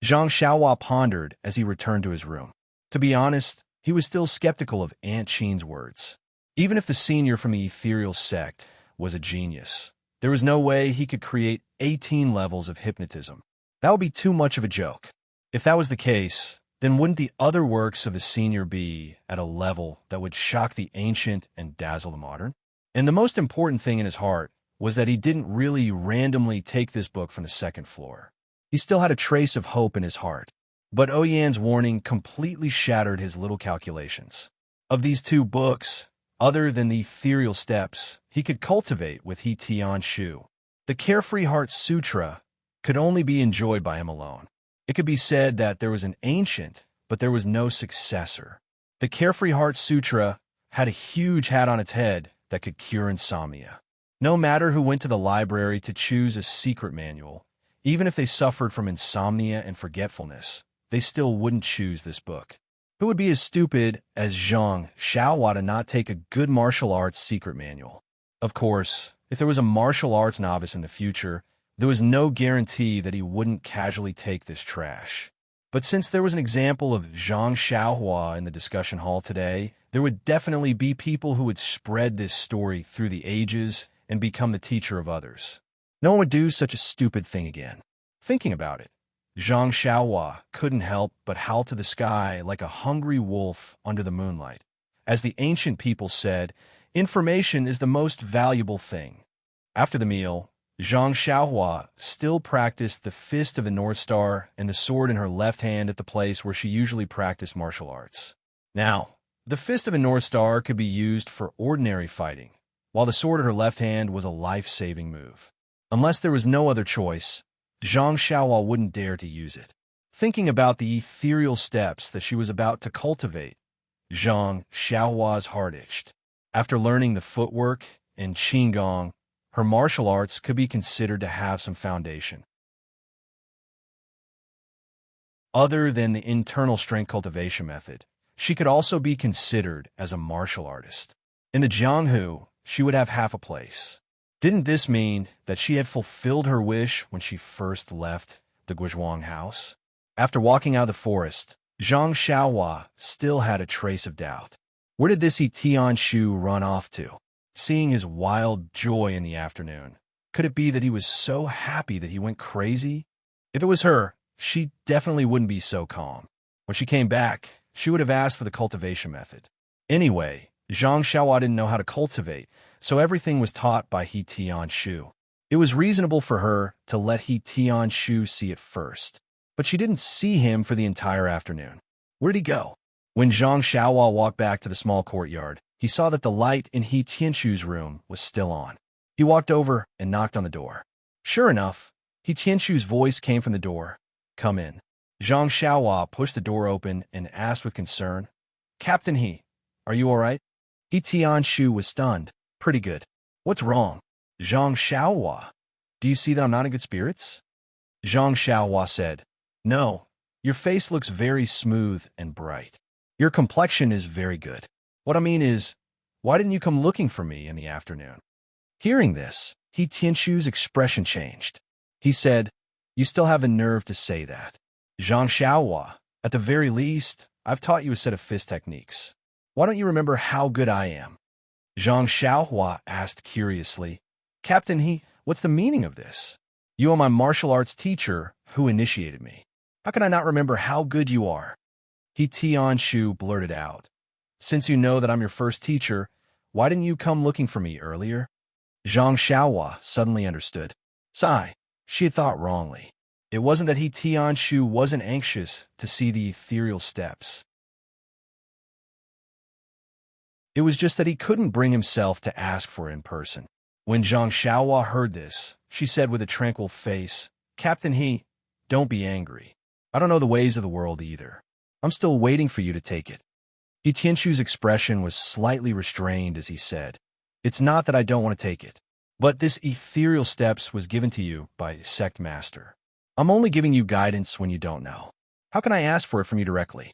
Zhang Xiaohua pondered as he returned to his room. To be honest, he was still skeptical of Aunt Qin's words. Even if the senior from the ethereal sect was a genius, there was no way he could create 18 levels of hypnotism. That would be too much of a joke. If that was the case, then wouldn't the other works of the senior be at a level that would shock the ancient and dazzle the modern? And the most important thing in his heart was that he didn't really randomly take this book from the second floor. He still had a trace of hope in his heart. But Yan's warning completely shattered his little calculations. Of these 2 books, other than the ethereal steps, he could cultivate with Tian Shu. The Carefree Heart Sutra could only be enjoyed by him alone. It could be said that there was an ancient, but there was no successor. The Carefree Heart Sutra had a huge hat on its head that could cure insomnia. No matter who went to the library to choose a secret manual, even if they suffered from insomnia and forgetfulness, they still wouldn't choose this book. Who would be as stupid as Zhang Xiaohua to not take a good martial arts secret manual? Of course, if there was a martial arts novice in the future, there was no guarantee that he wouldn't casually take this trash. But since there was an example of Zhang Xiaohua in the discussion hall today, there would definitely be people who would spread this story through the ages and become the teacher of others. No one would do such a stupid thing again. Thinking about it, Zhang Xiaohua couldn't help but howl to the sky like a hungry wolf under the moonlight. As the ancient people said, information is the most valuable thing. After the meal, Zhang Xiaohua still practiced the Fist of the North Star and the sword in her left hand at the place where she usually practiced martial arts. Now, the Fist of the North Star could be used for ordinary fighting, while the sword in her left hand was a life-saving move. Unless there was no other choice, Zhang Xiaohua wouldn't dare to use it. Thinking about the ethereal steps that she was about to cultivate, Zhang Xiaohua's heart itched. After learning the footwork and qigong, her martial arts could be considered to have some foundation. Other than the internal strength cultivation method, she could also be considered as a martial artist. In the Jianghu, she would have half a place. Didn't this mean that she had fulfilled her wish when she first left the Guizhuang house? After walking out of the forest, Zhang Xiaohua still had a trace of doubt. Where did this Tian Shu run off to? Seeing his wild joy in the afternoon, could it be that he was so happy that he went crazy? If it was her, she definitely wouldn't be so calm. When she came back, she would have asked for the cultivation method. Anyway, Zhang Xiaohua didn't know how to cultivate, so everything was taught by Tian Shu. It was reasonable for her to let Tian Shu see it first, but she didn't see him for the entire afternoon. Where'd he go? When Zhang Xiaohua walked back to the small courtyard, he saw that the light in Tian Shu's room was still on. He walked over and knocked on the door. Sure enough, Tian Shu's voice came from the door. "Come in." Zhang Xiaohua pushed the door open and asked with concern, Captain He, are you all right? He Tianshu was stunned. Pretty good. What's wrong? Zhang Xiaohua, do you see that I'm not in good spirits? Zhang Xiaohua said, No, your face looks very smooth and bright. Your complexion is very good. What I mean is, why didn't you come looking for me in the afternoon? Hearing this, He Tianshu's expression changed. He said, You still have the nerve to say that. Zhang Xiaohua, at the very least, I've taught you a set of fist techniques. Why don't you remember how good I am? Zhang Xiaohua asked curiously, Captain He, what's the meaning of this? You are my martial arts teacher who initiated me. How can I not remember how good you are? He Tianshu blurted out, Since you know that I'm your first teacher, why didn't you come looking for me earlier? Zhang Xiaohua suddenly understood. Sigh, she had thought wrongly. It wasn't that He Tianshu wasn't anxious to see the ethereal steps. It was just that he couldn't bring himself to ask for it in person. When Zhang Xiaohua heard this, she said with a tranquil face, Captain He, don't be angry. I don't know the ways of the world either. I'm still waiting for you to take it. He Tianshu's expression was slightly restrained as he said, It's not that I don't want to take it, but this ethereal steps was given to you by a sect master. I'm only giving you guidance when you don't know. How can I ask for it from you directly?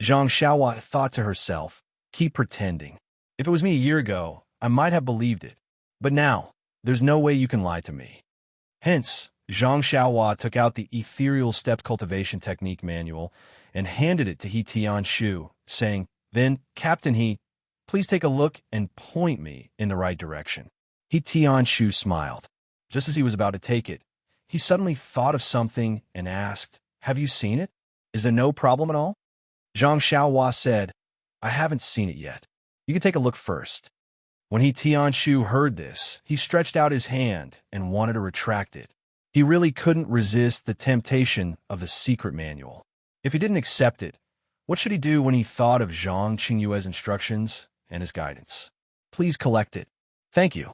Zhang Xiaohua thought to herself, Keep pretending. If it was me a year ago, I might have believed it. But now, there's no way you can lie to me. Hence, Zhang Xiaohua took out the Ethereal Step Cultivation Technique manual and handed it to He Tianshu, saying, Then, Captain He, please take a look and point me in the right direction. He Tianshu smiled. Just as he was about to take it, he suddenly thought of something and asked, Have you seen it? Is there no problem at all? Zhang Xiaohua said, I haven't seen it yet. You can take a look first. When He Tianshu heard this, he stretched out his hand and wanted to retract it. He really couldn't resist the temptation of the secret manual. If he didn't accept it, what should he do when he thought of Zhang Qingyue's instructions and his guidance? Please collect it. Thank you.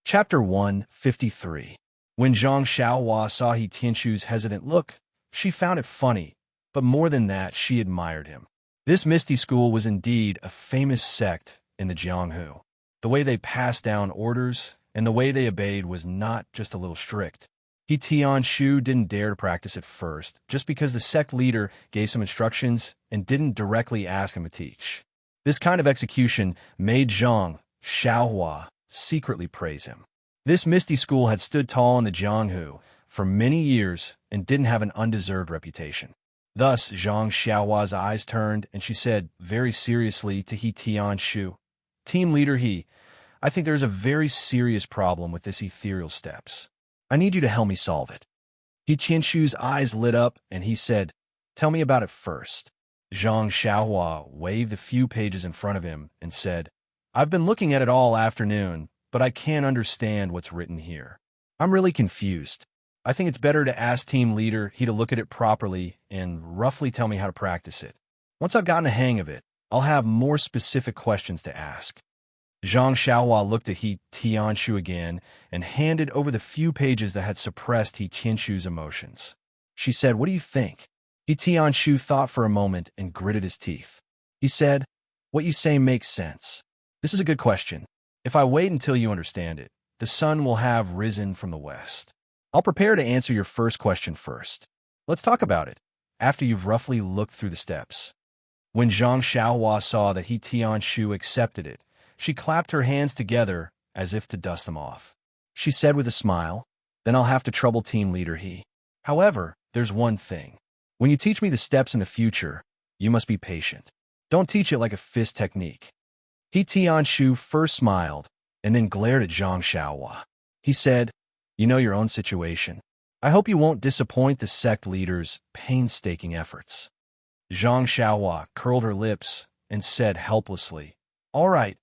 Chapter 153. When Zhang Xiaohua saw He Tianshu's hesitant look, she found it funny, but more than that, she admired him. This Misty School was indeed a famous sect in the Jianghu. The way they passed down orders and the way they obeyed was not just a little strict. He Tianshu didn't dare to practice at first, just because the sect leader gave some instructions and didn't directly ask him to teach. This kind of execution made Zhang Xiaohua secretly praise him. This Misty School had stood tall in the Jianghu for many years and didn't have an undeserved reputation. Thus, Zhang Xiaohua's eyes turned, and she said very seriously to He Tianshu, Team leader He, I think there's a very serious problem with this ethereal steps. I need you to help me solve it. He Tianshu's eyes lit up, and he said, Tell me about it first. Zhang Xiaohua waved the few pages in front of him and said, I've been looking at it all afternoon, but I can't understand what's written here. I'm really confused. I think it's better to ask team leader He to look at it properly and roughly tell me how to practice it. Once I've gotten a hang of it, I'll have more specific questions to ask. Zhang Xiaohua looked at He Tianshu again and handed over the few pages that had suppressed He Tianshu's emotions. She said, What do you think? He Tianshu thought for a moment and gritted his teeth. He said, What you say makes sense. This is a good question. If I wait until you understand it, the sun will have risen from the west. I'll prepare to answer your first question first. Let's talk about it, after you've roughly looked through the steps. When Zhang Xiaohua saw that He Tianshu accepted it, she clapped her hands together as if to dust them off. She said with a smile, Then I'll have to trouble team leader He. However, there's one thing. When you teach me the steps in the future, you must be patient. Don't teach it like a fist technique. He Tianshu first smiled and then glared at Zhang Xiaohua. He said, You know your own situation. I hope you won't disappoint the sect leader's painstaking efforts. Zhang Xiaohua curled her lips and said helplessly, All right,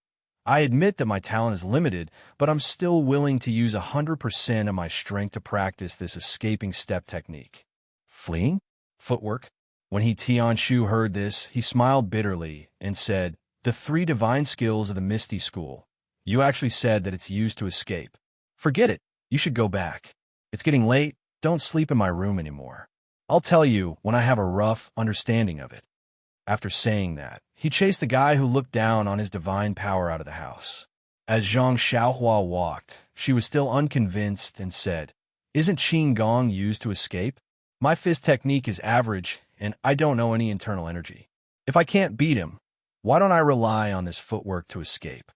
I admit that my talent is limited, but I'm still willing to use 100% of my strength to practice this escaping step technique. Fleeing? Footwork? When He Tianshu heard this, he smiled bitterly and said, The 3 divine skills of the Misty School, You actually said that it's used to escape. Forget it. You should go back. It's getting late. Don't sleep in my room anymore. I'll tell you when I have a rough understanding of it." After saying that, he chased the guy who looked down on his divine power out of the house. As Zhang Xiaohua walked, she was still unconvinced and said, "Isn't Qin Gong used to escape? My fist technique is average, and I don't know any internal energy. If I can't beat him, why don't I rely on this footwork to escape?"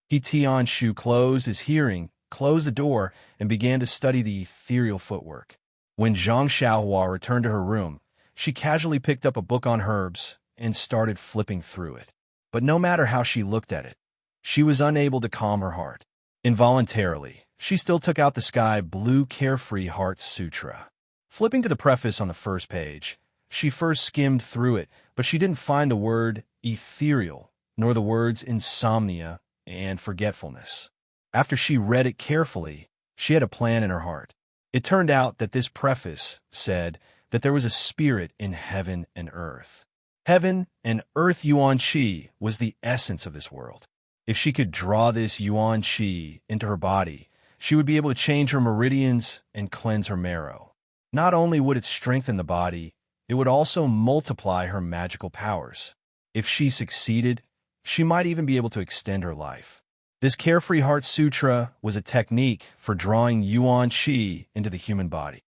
He Tianshu closed his hearing, closed the door, and began to study the ethereal footwork. When Zhang Xiaohua returned to her room, she casually picked up a book on herbs and started flipping through it. But no matter how she looked at it, she was unable to calm her heart. Involuntarily, she still took out the sky blue Carefree Heart Sutra. Flipping to the preface on the first page, she first skimmed through it, but she didn't find the word ethereal, nor the words insomnia and forgetfulness. After she read it carefully, she had a plan in her heart. It turned out that this preface said that there was a spirit in heaven and earth. Heaven and earth Yuan Qi was the essence of this world. If she could draw this Yuan Qi into her body, she would be able to change her meridians and cleanse her marrow. Not only would it strengthen the body, it would also multiply her magical powers. If she succeeded, she might even be able to extend her life. This Carefree Heart Sutra was a technique for drawing Yuan Qi into the human body.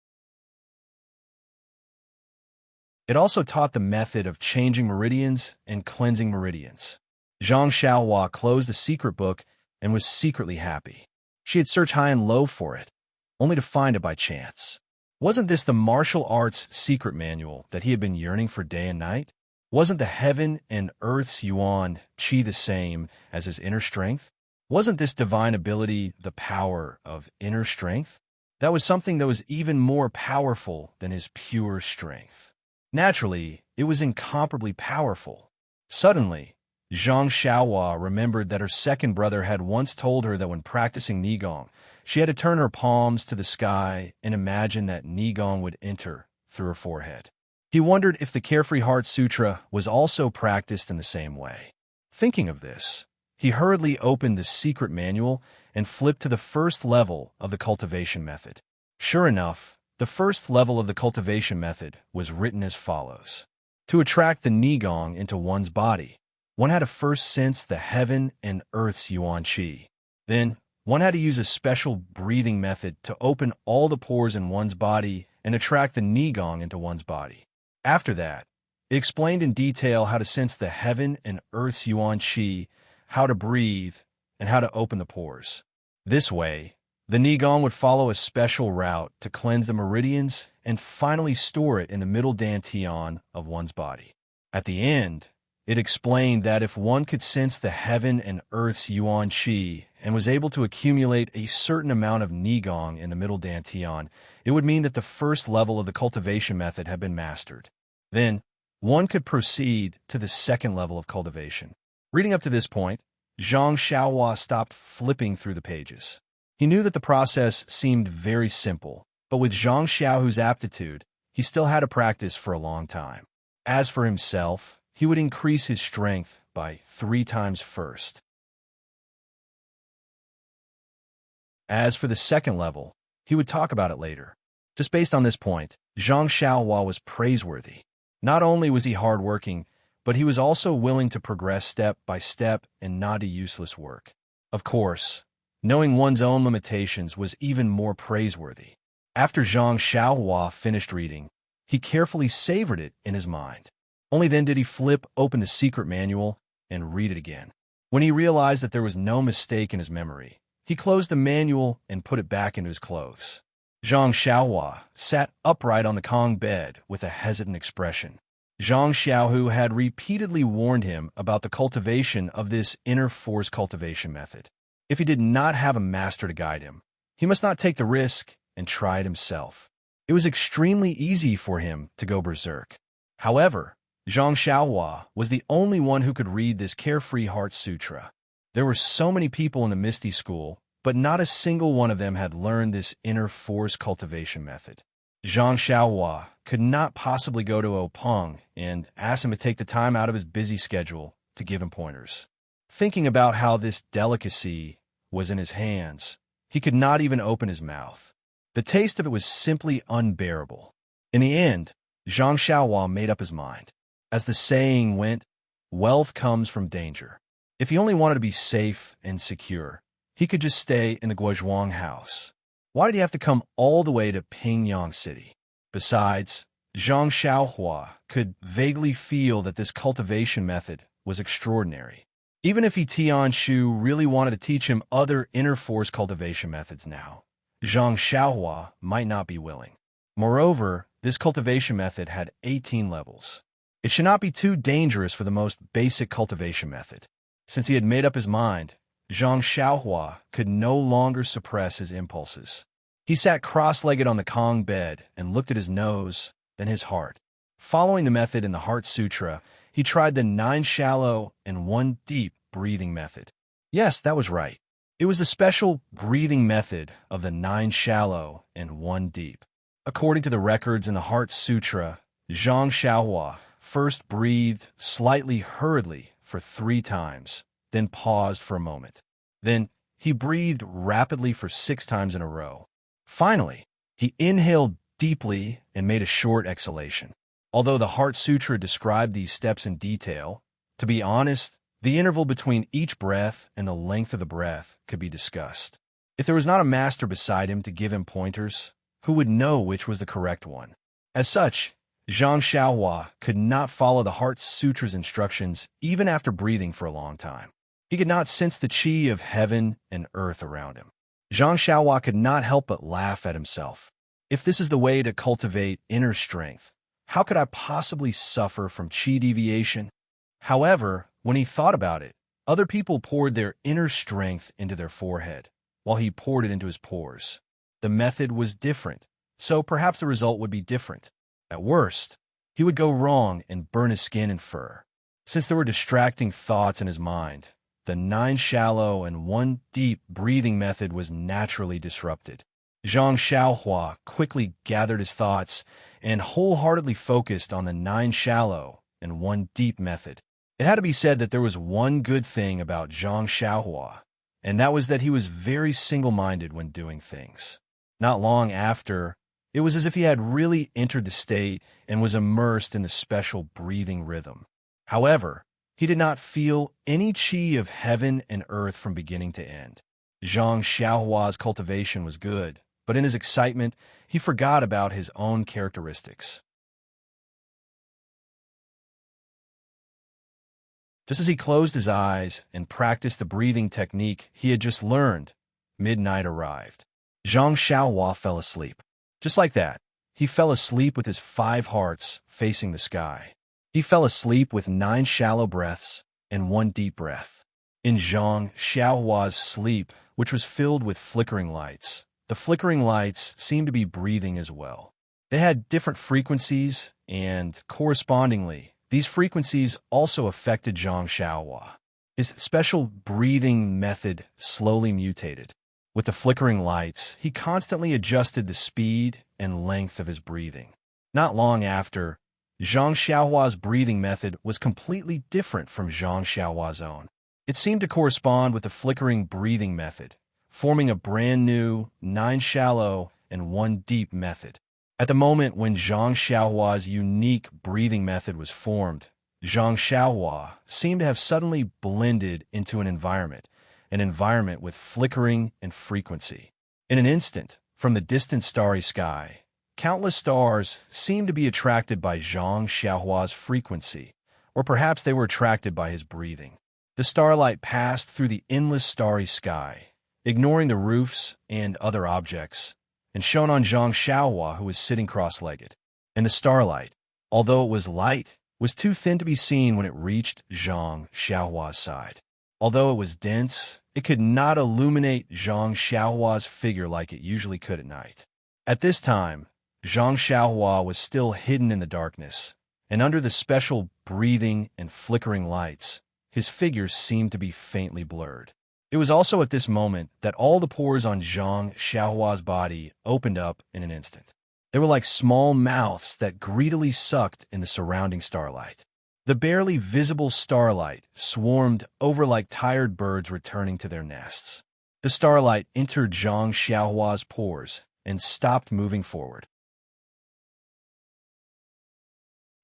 It also taught the method of changing meridians and cleansing meridians. Zhang Xiaohua closed the secret book and was secretly happy. She had searched high and low for it, only to find it by chance. Wasn't this the martial arts secret manual that he had been yearning for day and night? Wasn't the heaven and earth's Yuan Qi the same as his inner strength? Wasn't this divine ability the power of inner strength? That was something that was even more powerful than his pure strength. Naturally, it was incomparably powerful. Suddenly, Zhang Xiaohua remembered that her second brother had once told her that when practicing Nigong, she had to turn her palms to the sky and imagine that Nigong would enter through her forehead. He wondered if the Carefree Heart Sutra was also practiced in the same way. Thinking of this, he hurriedly opened the secret manual and flipped to the first level of the cultivation method. Sure enough, the first level of the cultivation method was written as follows. To attract the Nigong into one's body, one had to first sense the heaven and earth's Yuan Qi. Then, one had to use a special breathing method to open all the pores in one's body and attract the Nigong into one's body. After that, it explained in detail how to sense the heaven and earth's Yuan Qi, how to breathe, and how to open the pores. This way, the Nigong would follow a special route to cleanse the meridians and finally store it in the middle dantian of one's body. At the end, it explained that if one could sense the heaven and earth's Yuan Qi and was able to accumulate a certain amount of Nigong in the middle dantian, it would mean that the first level of the cultivation method had been mastered. Then, one could proceed to the second level of cultivation. Reading up to this point, Zhang Xiaohua stopped flipping through the pages. He knew that the process seemed very simple, but with Zhang Xiaohu's aptitude, he still had to practice for a long time. As for himself, he would increase his strength by 3 times first. As for the second level, he would talk about it later. Just based on this point, Zhang Xiaohua was praiseworthy. Not only was he hardworking, but he was also willing to progress step by step and not do useless work. Of course, knowing one's own limitations was even more praiseworthy. After Zhang Xiaohua finished reading, he carefully savored it in his mind. Only then did he flip open the secret manual and read it again. When he realized that there was no mistake in his memory, he closed the manual and put it back into his clothes. Zhang Xiaohua sat upright on the Kong bed with a hesitant expression. Zhang Xiaohu had repeatedly warned him about the cultivation of this inner force cultivation method. If he did not have a master to guide him, he must not take the risk and try it himself. It was extremely easy for him to go berserk. However, Zhang Xiaohua was the only one who could read this Carefree Heart Sutra. There were so many people in the Misty School, but not a single one of them had learned this inner force cultivation method. Zhang Xiaohua could not possibly go to Openg and ask him to take the time out of his busy schedule to give him pointers. Thinking about how this delicacy was in his hands, he could not even open his mouth. The taste of it was simply unbearable. In the end, Zhang Xiaohua made up his mind. As the saying went, wealth comes from danger. If he only wanted to be safe and secure, he could just stay in the Guozhuang house. Why did he have to come all the way to Pingyang City? Besides, Zhang Xiaohua could vaguely feel that this cultivation method was extraordinary. Even if Tian Shu really wanted to teach him other inner force cultivation methods now, Zhang Xiaohua might not be willing. Moreover, this cultivation method had 18 levels. It should not be too dangerous for the most basic cultivation method. Since he had made up his mind, Zhang Xiaohua could no longer suppress his impulses. He sat cross-legged on the Kong bed and looked at his nose, then his heart. Following the method in the Heart Sutra, he tried the 9 shallow and 1 deep breathing method. Yes, that was right. It was the special breathing method of the 9 shallow and 1 deep. According to the records in the Heart Sutra, Zhang Xiaohua first breathed slightly hurriedly for 3 times, then paused for a moment. Then he breathed rapidly for 6 times in a row. Finally, he inhaled deeply and made a short exhalation. Although the Heart Sutra described these steps in detail, to be honest, the interval between each breath and the length of the breath could be discussed. If there was not a master beside him to give him pointers, who would know which was the correct one? As such, Zhang Xiaohua could not follow the Heart Sutra's instructions even after breathing for a long time. He could not sense the qi of heaven and earth around him. Zhang Xiaohua could not help but laugh at himself. If this is the way to cultivate inner strength, how could I possibly suffer from qi deviation? However, when he thought about it, other people poured their inner strength into their forehead, while he poured it into his pores. The method was different, so perhaps the result would be different. At worst, he would go wrong and burn his skin and fur. Since there were distracting thoughts in his mind, the 9 shallow and 1 deep breathing method was naturally disrupted. Zhang Xiaohua quickly gathered his thoughts and wholeheartedly focused on the 9 shallow and 1 deep method. It had to be said that there was one good thing about Zhang Xiaohua, and that was that he was very single-minded when doing things. Not long after, it was as if he had really entered the state and was immersed in the special breathing rhythm. However, he did not feel any qi of heaven and earth from beginning to end. Zhang Xiaohua's cultivation was good, but in his excitement, he forgot about his own characteristics. Just as he closed his eyes and practiced the breathing technique he had just learned, midnight arrived. Zhang Xiaohua fell asleep. Just like that, he fell asleep with his 5 hearts facing the sky. He fell asleep with 9 shallow breaths and 1 deep breath. In Zhang Xiaohua's sleep, which was filled with flickering lights, the flickering lights seemed to be breathing as well. They had different frequencies, and correspondingly, these frequencies also affected Zhang Xiaohua. His special breathing method slowly mutated. With the flickering lights, he constantly adjusted the speed and length of his breathing. Not long after, Zhang Xiaohua's breathing method was completely different from Zhang Xiaohua's own. It seemed to correspond with the flickering breathing method, forming a brand new 9 shallow and 1 deep method. At the moment when Zhang Xiaohua's unique breathing method was formed, Zhang Xiaohua seemed to have suddenly blended into an environment with flickering and frequency. In an instant, from the distant starry sky, countless stars seemed to be attracted by Zhang Xiaohua's frequency, or perhaps they were attracted by his breathing. The starlight passed through the endless starry sky, ignoring the roofs and other objects, and shone on Zhang Xiaohua, who was sitting cross-legged. And the starlight, although it was light, was too thin to be seen when it reached Zhang Xiaohua's side. Although it was dense, it could not illuminate Zhang Xiaohua's figure like it usually could at night. At this time, Zhang Xiaohua was still hidden in the darkness, and under the special breathing and flickering lights, his figure seemed to be faintly blurred. It was also at this moment that all the pores on Zhang Xiaohua's body opened up in an instant. They were like small mouths that greedily sucked in the surrounding starlight. The barely visible starlight swarmed over like tired birds returning to their nests. The starlight entered Zhang Xiaohua's pores and stopped moving forward.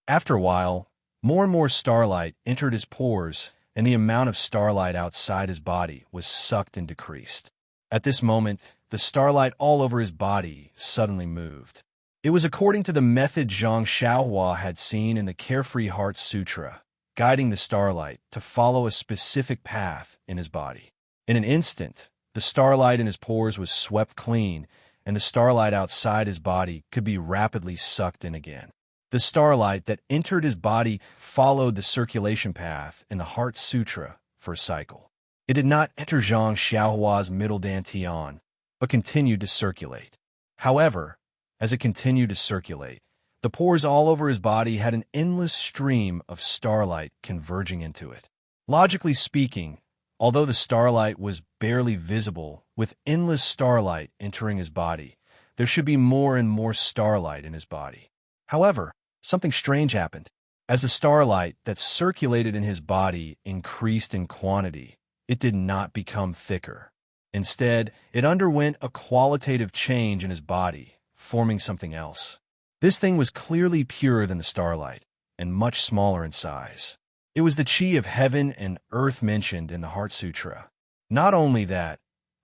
After a while, more and more starlight entered his pores, and the amount of starlight outside his body was sucked and decreased. At this moment, the starlight all over his body suddenly moved. It was according to the method Zhang Xiaohua had seen in the Carefree Heart Sutra, guiding the starlight to follow a specific path in his body. In an instant, the starlight in his pores was swept clean, and the starlight outside his body could be rapidly sucked in again. The starlight that entered his body followed the circulation path in the Heart Sutra for a cycle. It did not enter Zhang Xiaohua's middle dantian, but continued to circulate. However, as it continued to circulate, the pores all over his body had an endless stream of starlight converging into it. Logically speaking, although the starlight was barely visible, with endless starlight entering his body, there should be more and more starlight in his body. However, something strange happened. As the starlight that circulated in his body increased in quantity, it did not become thicker. Instead, it underwent a qualitative change in his body, forming something else. This thing was clearly purer than the starlight, and much smaller in size. It was the chi of heaven and earth mentioned in the Heart Sutra. Not only that,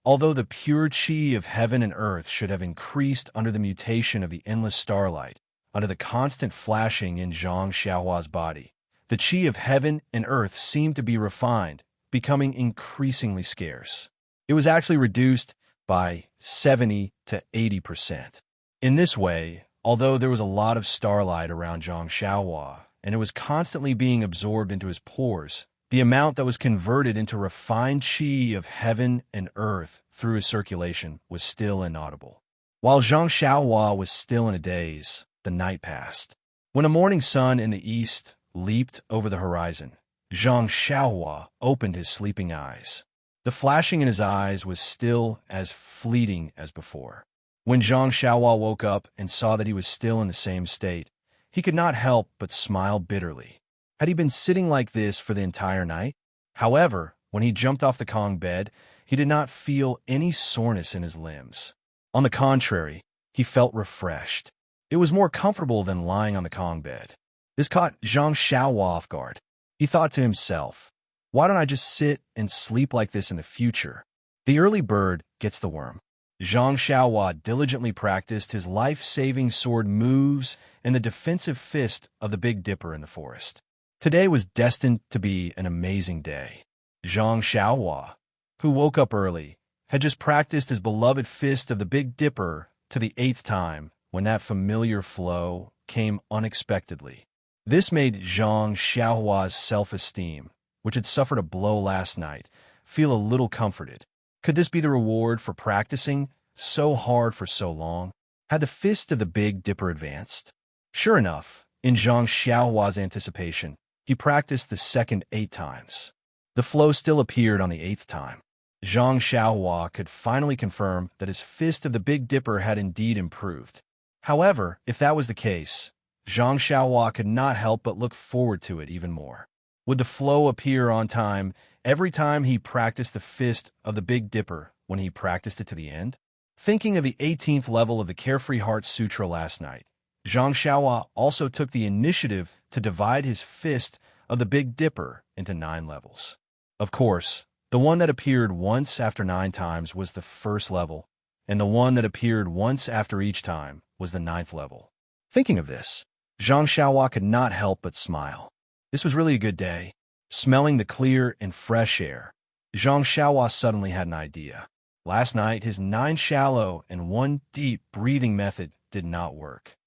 although the pure chi of heaven and earth should have increased under the mutation of the endless starlight, under the constant flashing in Zhang Xiaohua's body, the chi of heaven and earth seemed to be refined, becoming increasingly scarce. It was actually reduced by 70 to 80%. In this way, although there was a lot of starlight around Zhang Xiaohua, and it was constantly being absorbed into his pores, the amount that was converted into refined chi of heaven and earth through his circulation was still inaudible. While Zhang Xiaohua was still in a daze, the night passed. When a morning sun in the east leaped over the horizon, Zhang Xiaohua opened his sleeping eyes. The flashing in his eyes was still as fleeting as before. When Zhang Xiaohua woke up and saw that he was still in the same state, he could not help but smile bitterly. Had he been sitting like this for the entire night? However, when he jumped off the Kong bed, he did not feel any soreness in his limbs. On the contrary, he felt refreshed. It was more comfortable than lying on the Kong bed. This caught Zhang Xiaohua off guard. He thought to himself, why don't I just sit and sleep like this in the future? The early bird gets the worm. Zhang Xiaohua diligently practiced his life-saving sword moves and the defensive fist of the Big Dipper in the forest. Today was destined to be an amazing day. Zhang Xiaohua, who woke up early, had just practiced his beloved fist of the Big Dipper to the 8th time when that familiar flow came unexpectedly. This made Zhang Xiaohua's self-esteem, which had suffered a blow last night, feel a little comforted. Could this be the reward for practicing so hard for so long? Had the fist of the Big Dipper advanced? Sure enough, in Zhang Xiaohua's anticipation, he practiced the second 8 times. The flow still appeared on the 8th time. Zhang Xiaohua could finally confirm that his fist of the Big Dipper had indeed improved. However, if that was the case, Zhang Xiaohua could not help but look forward to it even more. Would the flow appear on time every time he practiced the fist of the Big Dipper when he practiced it to the end? Thinking of the 18th level of the Carefree Heart Sutra last night, Zhang Xiaohua also took the initiative to divide his fist of the Big Dipper into 9 levels. Of course, the one that appeared once after 9 times was the first level, and the one that appeared once after each time was the 9th level. Thinking of this, Zhang Xiaohua could not help but smile. This was really a good day. Smelling the clear and fresh air, Zhang Xiaohua suddenly had an idea. Last night, his 9 shallow and 1 deep breathing method did not work.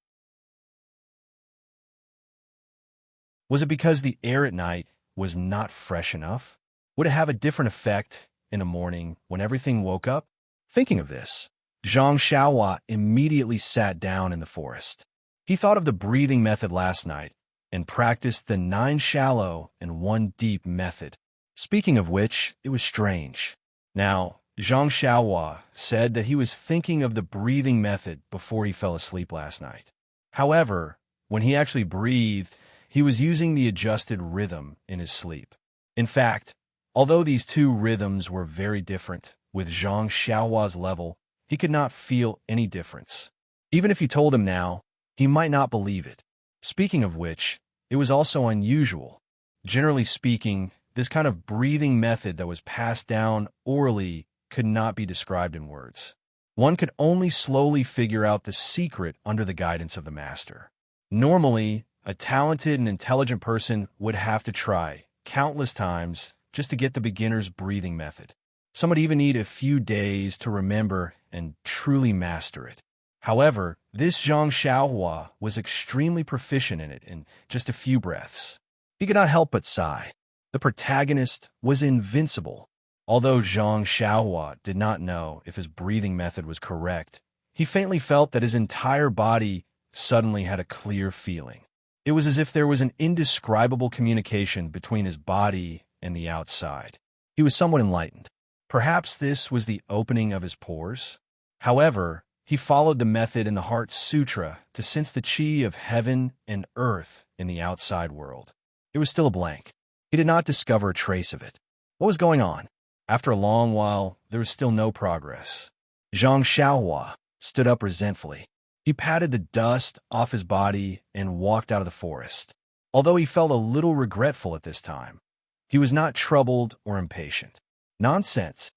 Was it because the air at night was not fresh enough? Would it have a different effect in the morning when everything woke up? Thinking of this, Zhang Xiaohua immediately sat down in the forest. He thought of the breathing method last night and practiced the 9 shallow and 1 deep method. Speaking of which, it was strange. Now, Zhang Xiaohua said that he was thinking of the breathing method before he fell asleep last night. However, when he actually breathed, he was using the adjusted rhythm in his sleep. In fact, although these two rhythms were very different, with Zhang Xiaohua's level, he could not feel any difference. Even if you told him now, he might not believe it. Speaking of which, it was also unusual. Generally speaking, this kind of breathing method that was passed down orally could not be described in words. One could only slowly figure out the secret under the guidance of the master. Normally, a talented and intelligent person would have to try countless times just to get the beginner's breathing method. Some would even need a few days to remember and truly master it. However, this Zhang Xiaohua was extremely proficient in it in just a few breaths. He could not help but sigh. The protagonist was invincible. Although Zhang Xiaohua did not know if his breathing method was correct, he faintly felt that his entire body suddenly had a clear feeling. It was as if there was an indescribable communication between his body and the outside. He was somewhat enlightened. Perhaps this was the opening of his pores? However, he followed the method in the Heart Sutra to sense the chi of heaven and earth in the outside world. It was still a blank. He did not discover a trace of it. What was going on? After a long while, there was still no progress. Zhang Xiaohua stood up resentfully. He patted the dust off his body and walked out of the forest. Although he felt a little regretful at this time, he was not troubled or impatient. Nonsense.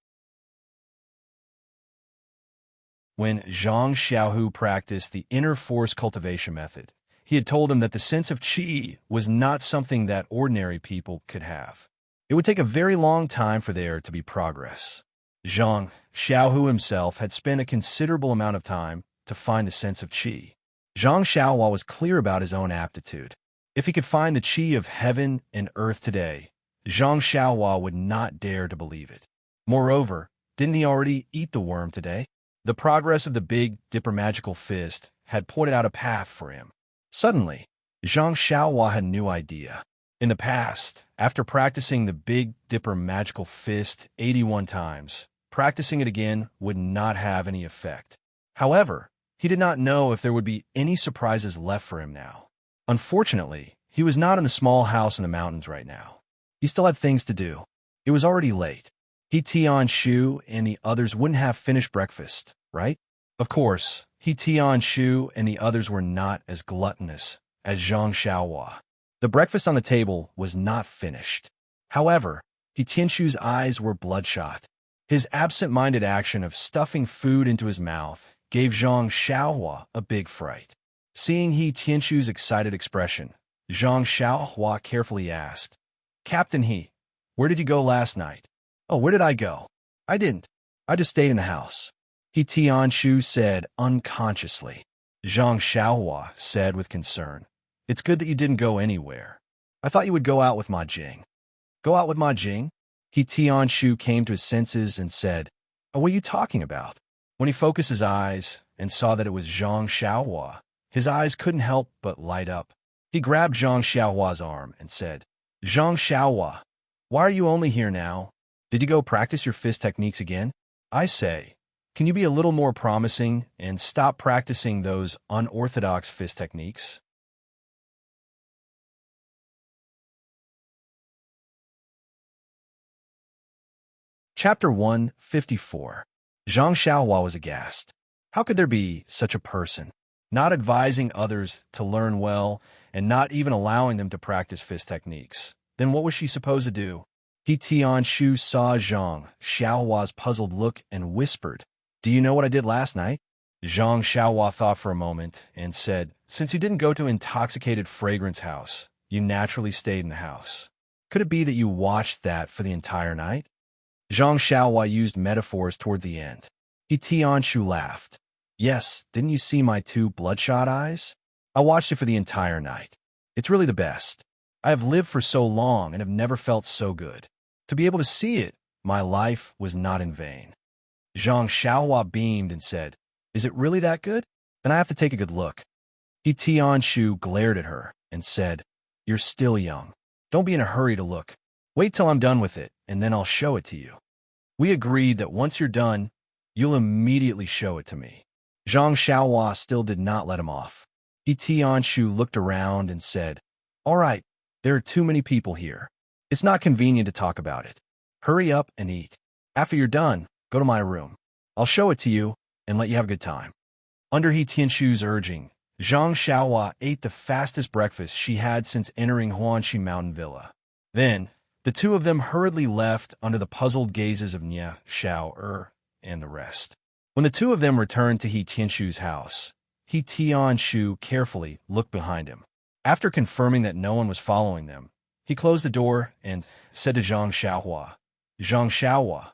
When Zhang Xiaohu practiced the inner force cultivation method, he had told him that the sense of qi was not something that ordinary people could have. It would take a very long time for there to be progress. Zhang Xiaohu himself had spent a considerable amount of time to find the sense of qi. Zhang Xiaohua was clear about his own aptitude. If he could find the qi of heaven and earth today, Zhang Xiaohua would not dare to believe it. Moreover, didn't he already eat the worm today? The progress of the Big Dipper magical fist had pointed out a path for him. Suddenly, Zhang Xiaohua had a new idea. In the past, after practicing the Big Dipper magical fist 81 times, practicing it again would not have any effect. However, he did not know if there would be any surprises left for him now. Unfortunately, he was not in the small house in the mountains right now. He still had things to do. It was already late. He Tianshu and the others wouldn't have finished breakfast, right? Of course, He Tianshu and the others were not as gluttonous as Zhang Xiaohua. The breakfast on the table was not finished. However, He Tianshu's eyes were bloodshot. His absent-minded action of stuffing food into his mouth gave Zhang Xiaohua a big fright. Seeing He Tianshu's excited expression, Zhang Xiaohua carefully asked, "Captain He, where did you go last night?" "Oh, where did I go? I didn't. I just stayed in the house," He Tianshu said unconsciously. Zhang Xiaohua said with concern, "It's good that you didn't go anywhere. I thought you would go out with Ma Jing." "Go out with Ma Jing?" He Tianshu came to his senses and said, "Oh, what are you talking about?" When he focused his eyes and saw that it was Zhang Xiaohua, his eyes couldn't help but light up. He grabbed Zhang Xiaohua's arm and said, "Zhang Xiaohua, why are you only here now? Did you go practice your fist techniques again? I say, can you be a little more promising and stop practicing those unorthodox fist techniques?" Chapter 154. Zhang Xiaohua was aghast. How could there be such a person, not advising others to learn well and not even allowing them to practice fist techniques? Then what was she supposed to do? He Tianshu saw Zhang Xiaohua's puzzled look and whispered, "Do you know what I did last night?" Zhang Xiaohua thought for a moment and said, "Since you didn't go to Intoxicated Fragrance House, you naturally stayed in the house. Could it be that you watched that for the entire night?" Zhang Xiaohua used metaphors toward the end. He Tianshu laughed. "Yes, didn't you see my two bloodshot eyes? I watched it for the entire night. It's really the best. I have lived for so long and have never felt so good. To be able to see it, my life was not in vain." Zhang Xiaohua beamed and said, "Is it really that good? Then I have to take a good look." He Tianshu glared at her and said, "You're still young. Don't be in a hurry to look. Wait till I'm done with it, and then I'll show it to you." We agreed that once you're done, you'll immediately show it to me. Zhang Xiaohua still did not let him off. He Tianshu looked around and said, All right, there are too many people here. It's not convenient to talk about it. Hurry up and eat. After you're done, go to my room. I'll show it to you and let you have a good time. Under He Tianshu's urging, Zhang Xiaohua ate the fastest breakfast she had since entering Huanxi Mountain Villa. Then, the two of them hurriedly left under the puzzled gazes of Nia, Xiao and the rest. When the two of them returned to He Tianshu's house, He Tianshu carefully looked behind him. After confirming that no one was following them, he closed the door and said to Zhang Xiaohua, Zhang Xiaohua,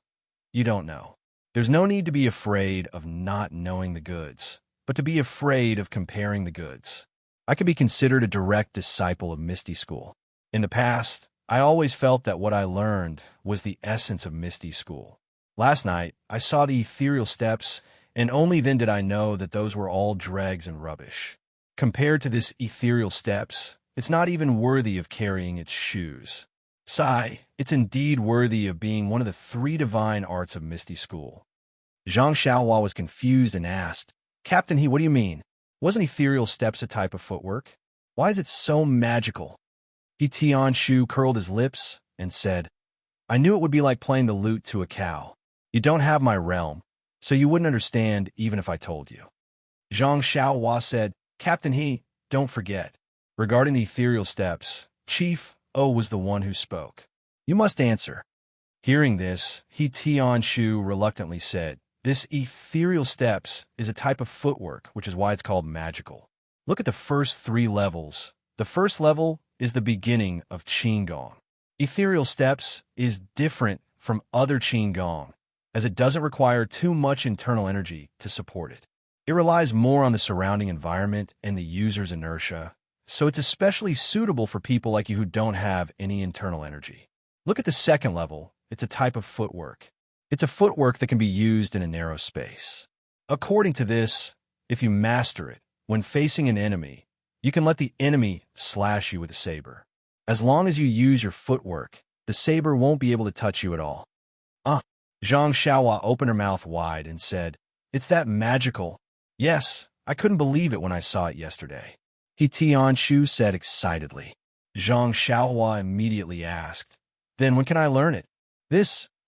you don't know. There's no need to be afraid of not knowing the goods, but to be afraid of comparing the goods. I could be considered a direct disciple of Misty School. In the past, I always felt that what I learned was the essence of Misty School. Last night, I saw the ethereal steps, and only then did I know that those were all dregs and rubbish. Compared to this ethereal steps, it's not even worthy of carrying its shoes. Sigh, it's indeed worthy of being one of the 3 divine arts of Misty School. Zhang Xiaohua was confused and asked, Captain He, what do you mean? Wasn't ethereal steps a type of footwork? Why is it so magical? He Tianshu curled his lips and said, I knew it would be like playing the lute to a cow. You don't have my realm, so you wouldn't understand even if I told you. Zhang Xiaohua said, Captain He, don't forget. Regarding the ethereal steps, Chief O was the one who spoke. You must answer. Hearing this, He Tianshu reluctantly said, This ethereal steps is a type of footwork, which is why it's called magical. Look at the first 3 levels. The first level is the beginning of Qigong. Ethereal steps is different from other Qigong, as it doesn't require too much internal energy to support it. It relies more on the surrounding environment and the user's inertia, so it's especially suitable for people like you who don't have any internal energy. Look at the second level. It's a type of footwork. It's a footwork that can be used in a narrow space. According to this, if you master it, when facing an enemy, you can let the enemy slash you with a saber. As long as you use your footwork, the saber won't be able to touch you at all. Zhang Xiaohua opened her mouth wide and said, It's that magical. Yes, I couldn't believe it when I saw it yesterday. He Tianshu said excitedly. Zhang Xiaohua immediately asked, Then when can I learn it?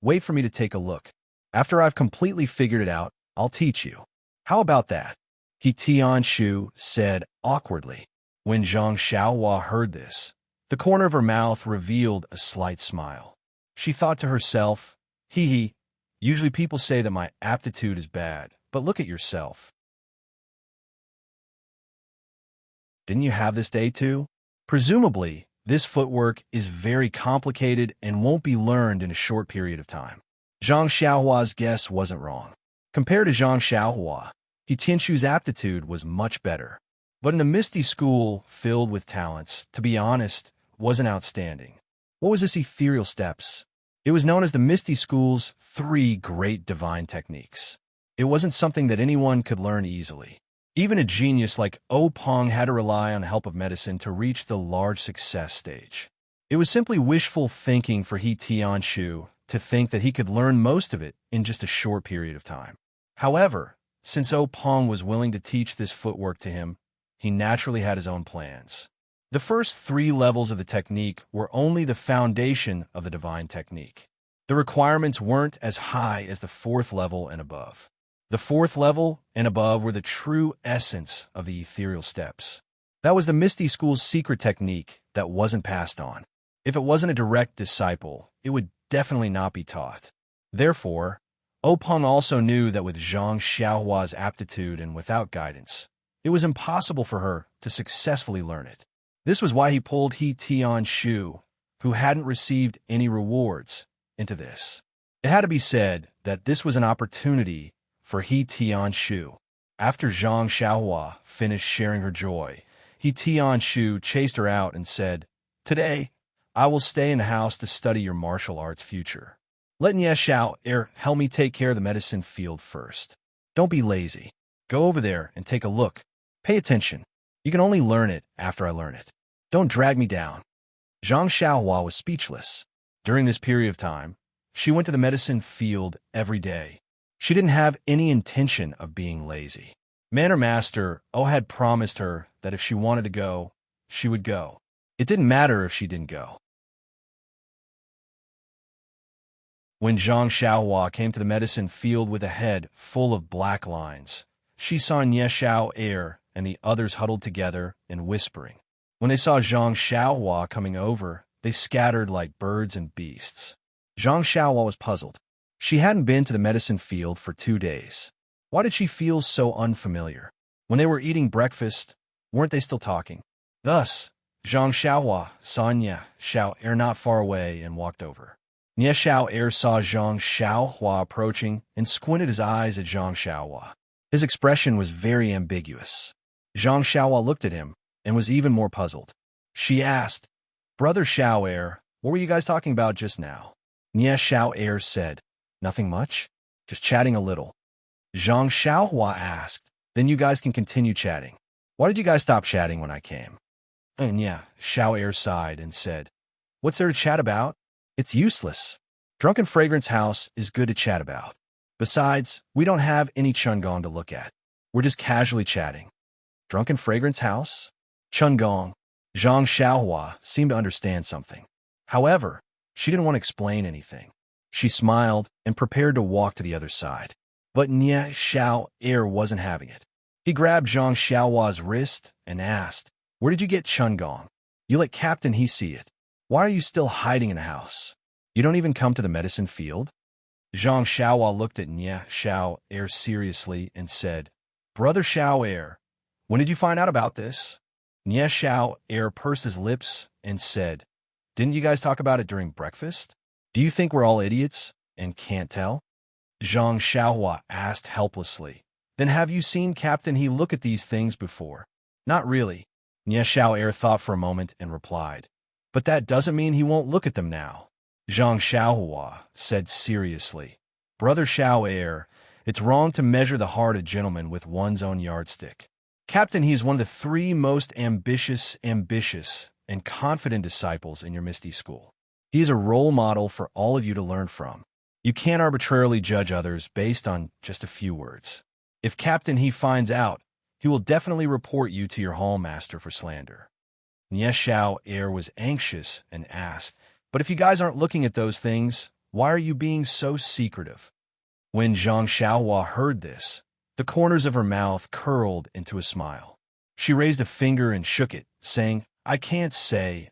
Wait for me to take a look. After I've completely figured it out, I'll teach you. How about that? He Tianshu said awkwardly. When Zhang Xiaohua heard this, the corner of her mouth revealed a slight smile. She thought to herself, usually people say that my aptitude is bad, but look at yourself. Didn't you have this day too? Presumably, this footwork is very complicated and won't be learned in a short period of time. Zhang Xiaohua's guess wasn't wrong. Compared to Zhang Xiaohua, He Tianshu's aptitude was much better. But in the Misty School, filled with talents, to be honest, wasn't outstanding. What was this ethereal steps? It was known as the Misty School's 3 great divine techniques. It wasn't something that anyone could learn easily. Even a genius like O Peng had to rely on the help of medicine to reach the large success stage. It was simply wishful thinking for He Tianshu to think that he could learn most of it in just a short period of time. However, since O Peng was willing to teach this footwork to him, he naturally had his own plans. The first 3 levels of the technique were only the foundation of the divine technique. The requirements weren't as high as the 4th level and above. The 4th level and above were the true essence of the ethereal steps. That was the Misty School's secret technique that wasn't passed on. If it wasn't a direct disciple, it would definitely not be taught. Therefore, O Peng also knew that with Zhang Xiaohua's aptitude and without guidance, it was impossible for her to successfully learn it. This was why he pulled He Tianshu, who hadn't received any rewards, into this. It had to be said that this was an opportunity for He Tianshu. After Zhang Xiaohua finished sharing her joy, He Tianshu chased her out and said, Today, I will stay in the house to study your martial arts future. Let Nye Xiao help me take care of the medicine field first. Don't be lazy. Go over there and take a look. Pay attention. You can only learn it after I learn it. Don't drag me down. Zhang Xiaohua was speechless. During this period of time, she went to the medicine field every day. She didn't have any intention of being lazy. Manor Master O had promised her that if she wanted to go, she would go. It didn't matter if she didn't go. When Zhang Xiaohua came to the medicine field with a head full of black lines, she saw Nie Xiao Air and the others huddled together and whispering. When they saw Zhang Xiaohua coming over, they scattered like birds and beasts. Zhang Xiaohua was puzzled. She hadn't been to the medicine field for 2 days. Why did she feel so unfamiliar? When they were eating breakfast, weren't they still talking? Thus, Zhang Xiaohua saw Nie Xiao Air not far away and walked over. Nie Xiao Air saw Zhang Xiaohua approaching and squinted his eyes at Zhang Xiaohua. His expression was very ambiguous. Zhang Xiaohua looked at him and was even more puzzled. She asked, "Brother Xiao Air, what were you guys talking about just now?" Nie Xiao Air said, "Nothing much, just chatting a little." Zhang Xiaohua asked, "Then you guys can continue chatting. Why did you guys stop chatting when I came?" And Nie Xiao Air sighed and said, "What's there to chat about? It's useless. Drunken Fragrance House is good to chat about. Besides, we don't have any Chungong to look at. We're just casually chatting." Drunken Fragrance House? Chungong. Zhang Xiaohua seemed to understand something. However, she didn't want to explain anything. She smiled and prepared to walk to the other side. But Nie Xiao Air wasn't having it. He grabbed Zhang Xiaohua's wrist and asked, "Where did you get Chungong? You let Captain He see it. Why are you still hiding in the house? You don't even come to the medicine field?" Zhang Xiaohua looked at Nie Xiao Air seriously and said, "Brother Xiao Air, when did you find out about this?" Nie Xiao Air pursed his lips and said, "Didn't you guys talk about it during breakfast? Do you think we're all idiots and can't tell?" Zhang Xiaohua asked helplessly, "Then have you seen Captain He look at these things before?" "Not really." Nie Xiao Air thought for a moment and replied, "But that doesn't mean he won't look at them now." Zhang Xiaohua said seriously, "Brother Xiao Air, it's wrong to measure the heart of a gentleman with one's own yardstick. Captain He is one of the 3 most ambitious, and confident disciples in your Misty School. He is a role model for all of you to learn from. You can't arbitrarily judge others based on just a few words. If Captain He finds out, he will definitely report you to your hallmaster for slander." Nie Xiao Air was anxious and asked, "But if you guys aren't looking at those things, why are you being so secretive?" When Zhang Xiaohua heard this, the corners of her mouth curled into a smile. She raised a finger and shook it, saying, I can't say.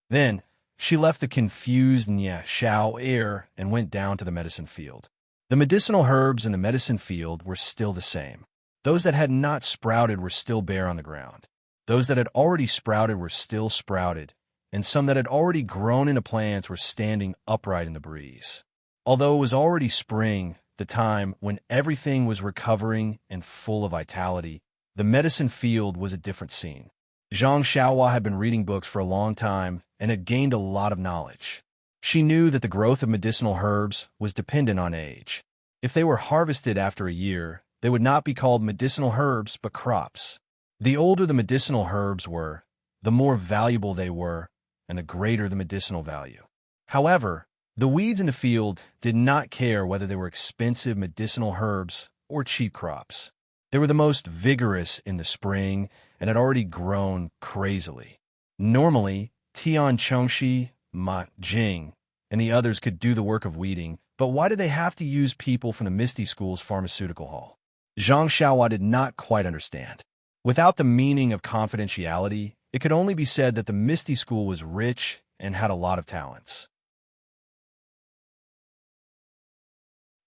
Then, she left the confused Nie Xiao Air and went down to the medicine field. The medicinal herbs in the medicine field were still the same. Those that had not sprouted were still bare on the ground. Those that had already sprouted were still sprouted, and some that had already grown into plants were standing upright in the breeze. Although it was already spring, the time when everything was recovering and full of vitality, the medicine field was a different scene. Zhang Xiaohua had been reading books for a long time and had gained a lot of knowledge. She knew that the growth of medicinal herbs was dependent on age. If they were harvested after a year, they would not be called medicinal herbs but crops. The older the medicinal herbs were, the more valuable they were, and the greater the medicinal value. However, the weeds in the field did not care whether they were expensive medicinal herbs or cheap crops. They were the most vigorous in the spring and had already grown crazily. Normally, Tian Chengxi, Ma Jing, and the others could do the work of weeding, but why did they have to use people from the Misty School's pharmaceutical hall? Zhang Xiaohua did not quite understand. Without the meaning of confidentiality, it could only be said that the Misty School was rich and had a lot of talents.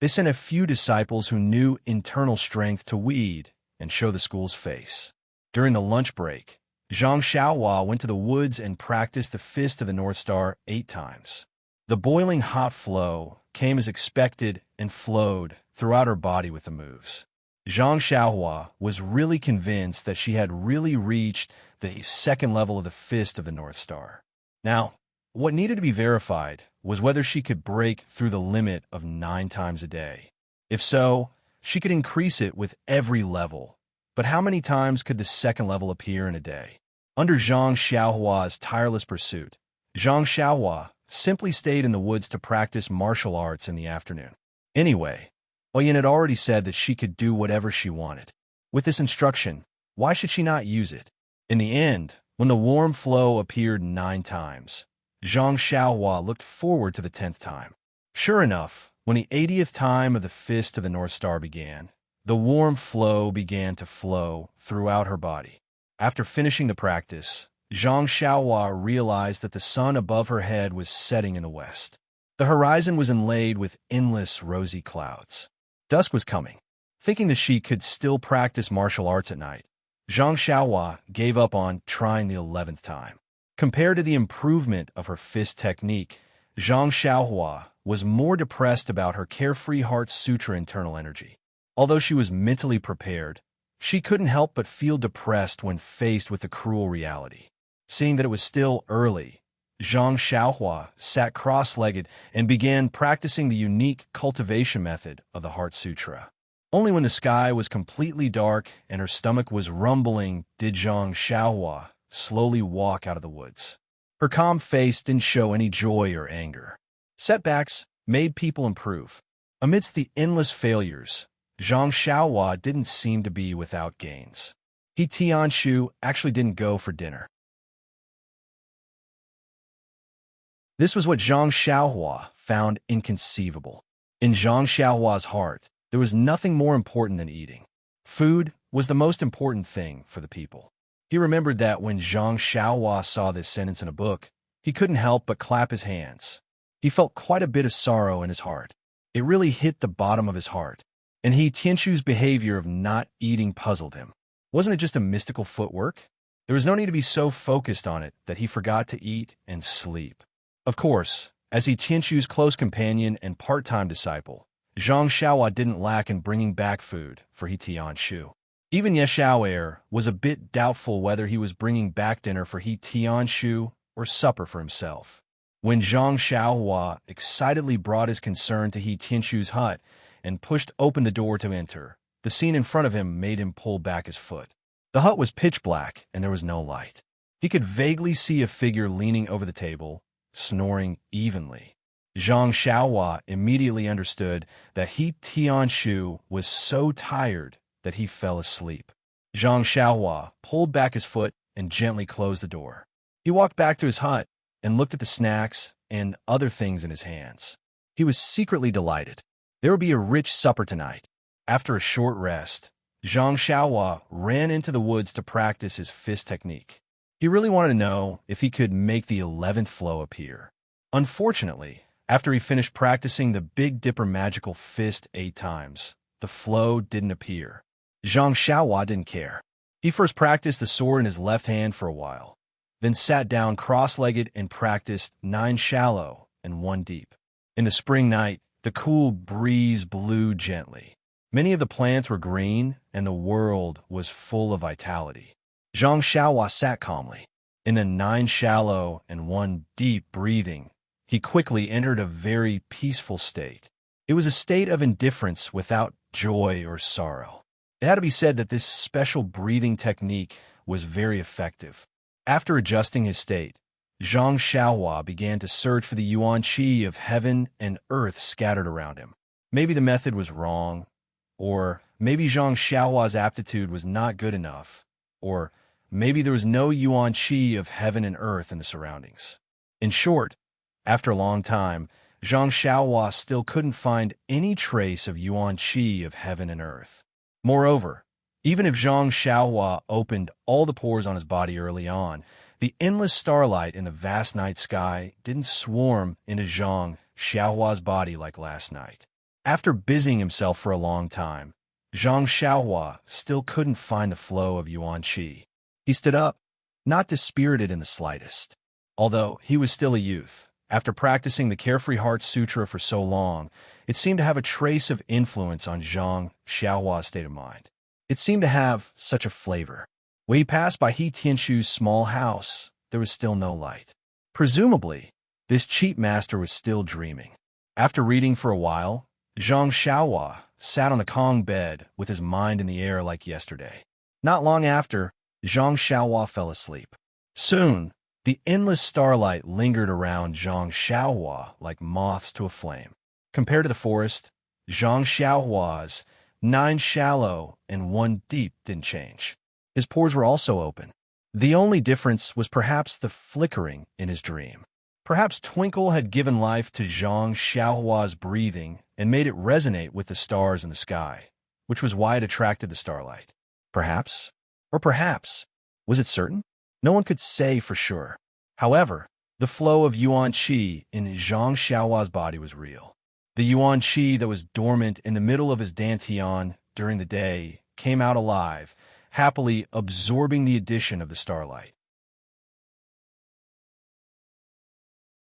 They sent a few disciples who knew internal strength to weed and show the school's face. During the lunch break, Zhang Xiaohua went to the woods and practiced the Fist of the North Star 8 times. The boiling hot flow came as expected and flowed throughout her body with the moves. Zhang Xiaohua was really convinced that she had really reached the 2nd level of the Fist of the North Star. Now, what needed to be verified was whether she could break through the limit of 9 times a day. If so, she could increase it with every level. But how many times could the 2nd level appear in a day? Under Zhang Xiaohua's tireless pursuit, Zhang Xiaohua simply stayed in the woods to practice martial arts in the afternoon. Anyway, Oyen had already said that she could do whatever she wanted. With this instruction, why should she not use it? In the end, When the warm flow appeared 9 times, Zhang Xiaohua looked forward to the 10th time. Sure enough, when the 80th time of the Fist of the North Star began, the warm flow began to flow throughout her body. After finishing the practice, Zhang Xiaohua realized that the sun above her head was setting in the west. The horizon was inlaid with endless rosy clouds. Dusk was coming. Thinking that she could still practice martial arts at night, Zhang Xiaohua gave up on trying the 11th time. Compared to the improvement of her fist technique, Zhang Xiaohua was more depressed about her carefree Heart Sutra internal energy. Although she was mentally prepared, she couldn't help but feel depressed when faced with the cruel reality. Seeing that it was still early, Zhang Xiaohua sat cross-legged and began practicing the unique cultivation method of the Heart Sutra. Only when the sky was completely dark and her stomach was rumbling did Zhang Xiaohua slowly walk out of the woods. Her calm face didn't show any joy or anger. Setbacks made people improve. Amidst the endless failures, Zhang Xiaohua didn't seem to be without gains. He Tianshu actually didn't go for dinner. This was what Zhang Xiaohua found inconceivable. In Zhang Xiaohua's heart, there was nothing more important than eating. Food was the most important thing for the people. He remembered that when Zhang Xiaohua saw this sentence in a book, he couldn't help but clap his hands. He felt quite a bit of sorrow in his heart. It really hit the bottom of his heart. And He Tianshu's behavior of not eating puzzled him. Wasn't it just a mystical footwork? There was no need to be so focused on it that he forgot to eat and sleep. Of course, as He Tianshu's close companion and part-time disciple, Zhang Xiaohua didn't lack in bringing back food for He Tianshu. Even Ye Xiao'er was a bit doubtful whether he was bringing back dinner for He Tianshu or supper for himself. When Zhang Xiaohua excitedly brought his concern to He Tianshu's hut and pushed open the door to enter, the scene in front of him made him pull back his foot. The hut was pitch black and there was no light. He could vaguely see a figure leaning over the table, snoring evenly. Zhang Xiaohua immediately understood that He Tianshu was so tired that he fell asleep. Zhang Xiaohua pulled back his foot and gently closed the door. He walked back to his hut and looked at the snacks and other things in his hands. He was secretly delighted. There would be a rich supper tonight. After a short rest, Zhang Xiaohua ran into the woods to practice his fist technique. He really wanted to know if he could make the 11th flow appear. Unfortunately, after he finished practicing the Big Dipper magical fist 8 times, the flow didn't appear. Zhang Xiaohua didn't care. He first practiced the sword in his left hand for a while, then sat down cross-legged and practiced 9 shallow and 1 deep. In the spring night, the cool breeze blew gently. Many of the plants were green, and the world was full of vitality. Zhang Xiaohua sat calmly. In the 9 shallow and 1 deep breathing, he quickly entered a very peaceful state. It was a state of indifference without joy or sorrow. It had to be said that this special breathing technique was very effective. After adjusting his state, Zhang Xiaohua began to search for the yuan qi of heaven and earth scattered around him. Maybe the method was wrong, or maybe Zhang Xiaohua's aptitude was not good enough, or maybe there was no yuan qi of heaven and earth in the surroundings. In short, after a long time, Zhang Xiaohua still couldn't find any trace of yuan qi of heaven and earth. Moreover, even if Zhang Xiaohua opened all the pores on his body early on, the endless starlight in the vast night sky didn't swarm into Zhang Xiaohua's body like last night. After busying himself for a long time, Zhang Xiaohua still couldn't find the flow of yuan qi. He stood up, not dispirited in the slightest. Although he was still a youth, after practicing the Carefree Heart Sutra for so long, it seemed to have a trace of influence on Zhang Xiaohua's state of mind. It seemed to have such a flavor. When he passed by He Tianshu's small house, there was still no light. Presumably, this cheap master was still dreaming. After reading for a while, Zhang Xiaohua sat on the Kong bed with his mind in the air like yesterday. Not long after, Zhang Xiaohua fell asleep. Soon, the endless starlight lingered around Zhang Xiaohua like moths to a flame. Compared to the forest, Zhang Xiaohua's 9 shallow and 1 deep didn't change. His pores were also open. The only difference was perhaps the flickering in his dream. Perhaps Twinkle had given life to Zhang Xiaohua's breathing and made it resonate with the stars in the sky, which was why it attracted the starlight. Perhaps? Or perhaps? Was it certain? No one could say for sure. However, the flow of yuan qi in Zhang Xiaohua's body was real. The yuan qi that was dormant in the middle of his dantian during the day came out alive, happily absorbing the addition of the starlight.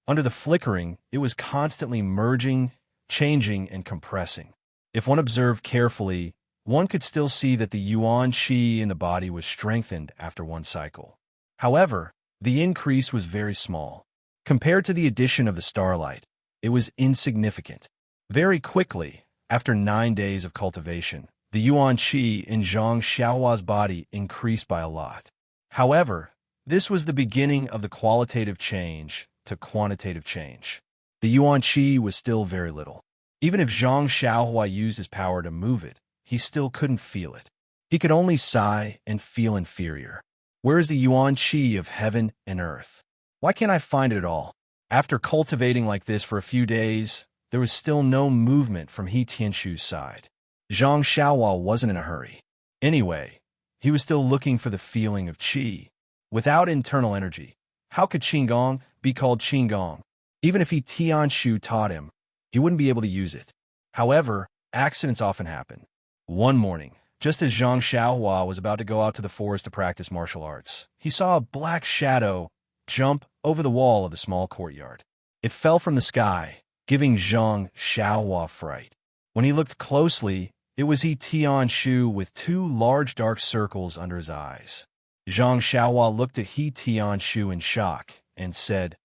Under the flickering, it was constantly merging, changing, and compressing. If one observed carefully, one could still see that the yuan qi in the body was strengthened after one cycle. However, the increase was very small. Compared to the addition of the starlight, it was insignificant. Very quickly, after 9 days of cultivation, the yuan qi in Zhang Xiaohua's body increased by a lot. However, this was the beginning of the qualitative change to quantitative change. The yuan qi was still very little. Even if Zhang Xiaohua used his power to move it, he still couldn't feel it. He could only sigh and feel inferior. Where is the yuan qi of heaven and earth? Why can't I find it at all? After cultivating like this for a few days, there was still no movement from He Tianshu's side. Zhang Xiaohua wasn't in a hurry. Anyway, he was still looking for the feeling of qi. Without internal energy, how could Qigong be called Qigong? Even if He Tianshu taught him, he wouldn't be able to use it. However, accidents often happen. One morning, just as Zhang Xiaohua was about to go out to the forest to practice martial arts, he saw a black shadow jump over the wall of the small courtyard. It fell from the sky, giving Zhang Xiaohua fright. When he looked closely, it was He Tianshu with 2 large dark circles under his eyes. Zhang Xiaohua looked at He Tianshu in shock and said,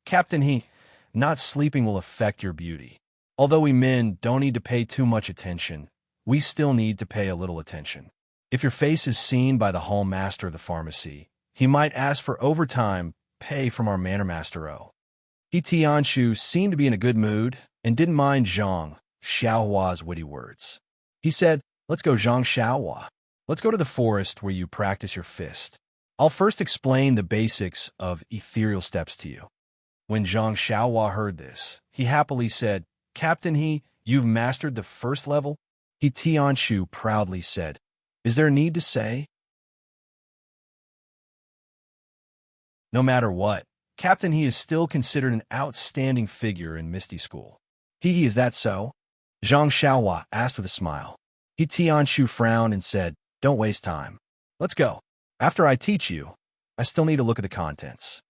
"Captain He, not sleeping will affect your beauty. Although we men don't need to pay too much attention, we still need to pay a little attention. If your face is seen by the hall master of the pharmacy, he might ask for overtime pay from our manor master O." He Tianshu seemed to be in a good mood and didn't mind Zhang Xiaohua's witty words. He said, "Let's go, Zhang Xiaohua. Let's go to the forest where you practice your fist. I'll first explain the basics of ethereal steps to you." When Zhang Xiaohua heard this, he happily said, "Captain He, you've mastered the first level?" He Tianshu proudly said, "Is there a need to say?" No matter what, Captain He is still considered an outstanding figure in Misty School. He, is that so? Zhang Xiaohua asked with a smile. He Tianshu frowned and said, "Don't waste time. Let's go. After I teach you, I still need to look at the contents."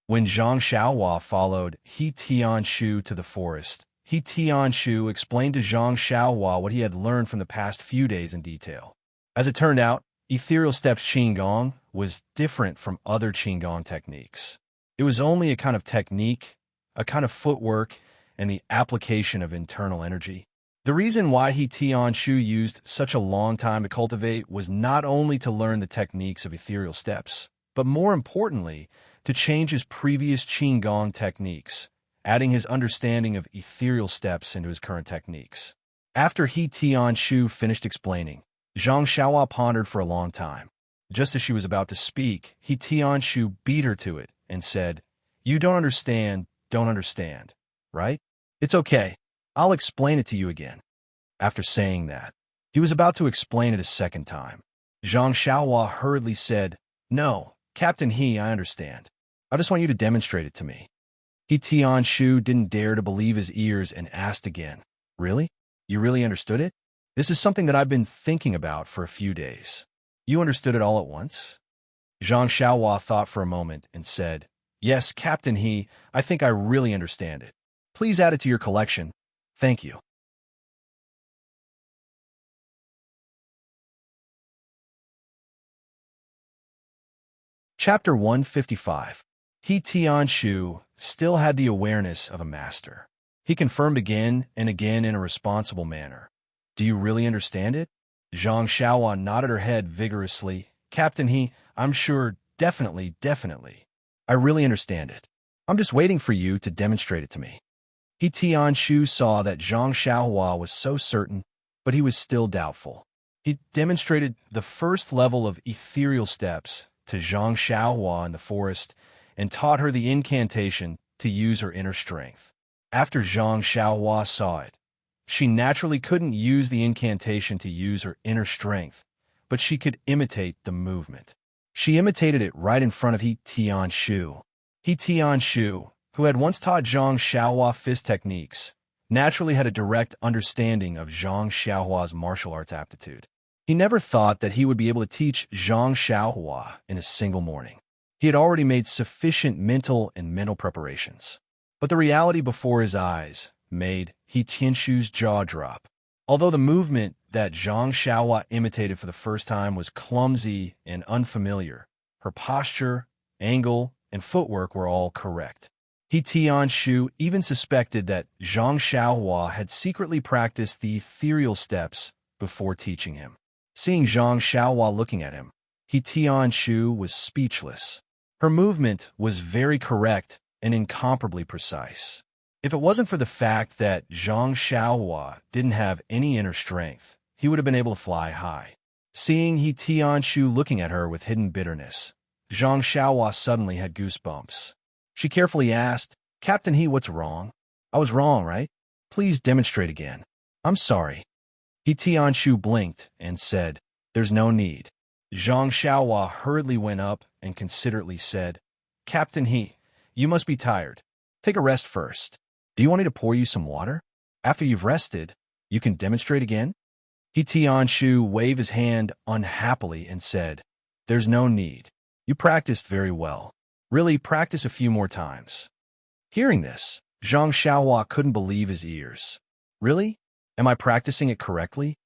When Zhang Xiaohua followed He Tianshu to the forest, He Tianshu explained to Zhang Xiaohua what he had learned from the past few days in detail. As it turned out, ethereal steps Qigong was different from other Qigong techniques. It was only a kind of technique, a kind of footwork, and the application of internal energy. The reason why He Tianshu used such a long time to cultivate was not only to learn the techniques of ethereal steps, but more importantly, to change his previous Qigong techniques, adding his understanding of ethereal steps into his current techniques. After He Tianshu finished explaining, Zhang Xiaohua pondered for a long time. Just as she was about to speak, He Tianshu beat her to it and said, "You don't understand, right? It's okay. I'll explain it to you again." After saying that, he was about to explain it a second time. Zhang Xiaohua hurriedly said, "No, Captain He, I understand. I just want you to demonstrate it to me." He Tianshu didn't dare to believe his ears and asked again, "Really? You really understood it? This is something that I've been thinking about for a few days. You understood it all at once?" Zhang Xiaohua thought for a moment and said, "Yes, Captain He, I think I really understand it. Please add it to your collection. Thank you." Chapter 155. He Tianshu still had the awareness of a master. He confirmed again and again in a responsible manner. "Do you really understand it?" Zhang Xiaohua nodded her head vigorously. "Captain He, I'm sure, definitely. I really understand it. I'm just waiting for you to demonstrate it to me." He Tianshu saw that Zhang Xiaohua was so certain, but he was still doubtful. He demonstrated the first level of ethereal steps, to Zhang Xiaohua in the forest and taught her the incantation to use her inner strength. After Zhang Xiaohua saw it, she naturally couldn't use the incantation to use her inner strength, but she could imitate the movement. She imitated it right in front of He Tianshu. He Tianshu, who had once taught Zhang Xiaohua fist techniques, naturally had a direct understanding of Zhang Xiaohua's martial arts aptitude. He never thought that he would be able to teach Zhang Xiaohua in a single morning. He had already made sufficient mental preparations. But the reality before his eyes made He Tianshu's jaw drop. Although the movement that Zhang Xiaohua imitated for the first time was clumsy and unfamiliar, her posture, angle, and footwork were all correct. He Tianshu even suspected that Zhang Xiaohua had secretly practiced the ethereal steps before teaching him. Seeing Zhang Xiaohua looking at him, He Tianshu was speechless. Her movement was very correct and incomparably precise. If it wasn't for the fact that Zhang Xiaohua didn't have any inner strength, he would have been able to fly high. Seeing He Tianshu looking at her with hidden bitterness, Zhang Xiaohua suddenly had goosebumps. She carefully asked, "Captain He, what's wrong? I was wrong, right? Please demonstrate again. I'm sorry." He Tianshu blinked and said, "There's no need." Zhang Xiaohua hurriedly went up and considerately said, "Captain He, you must be tired. Take a rest first. Do you want me to pour you some water? After you've rested, you can demonstrate again?" He Tianshu waved his hand unhappily and said, "There's no need. You practiced very well. Really, practice a few more times." Hearing this, Zhang Xiaohua couldn't believe his ears. "Really? Am I practicing it correctly?"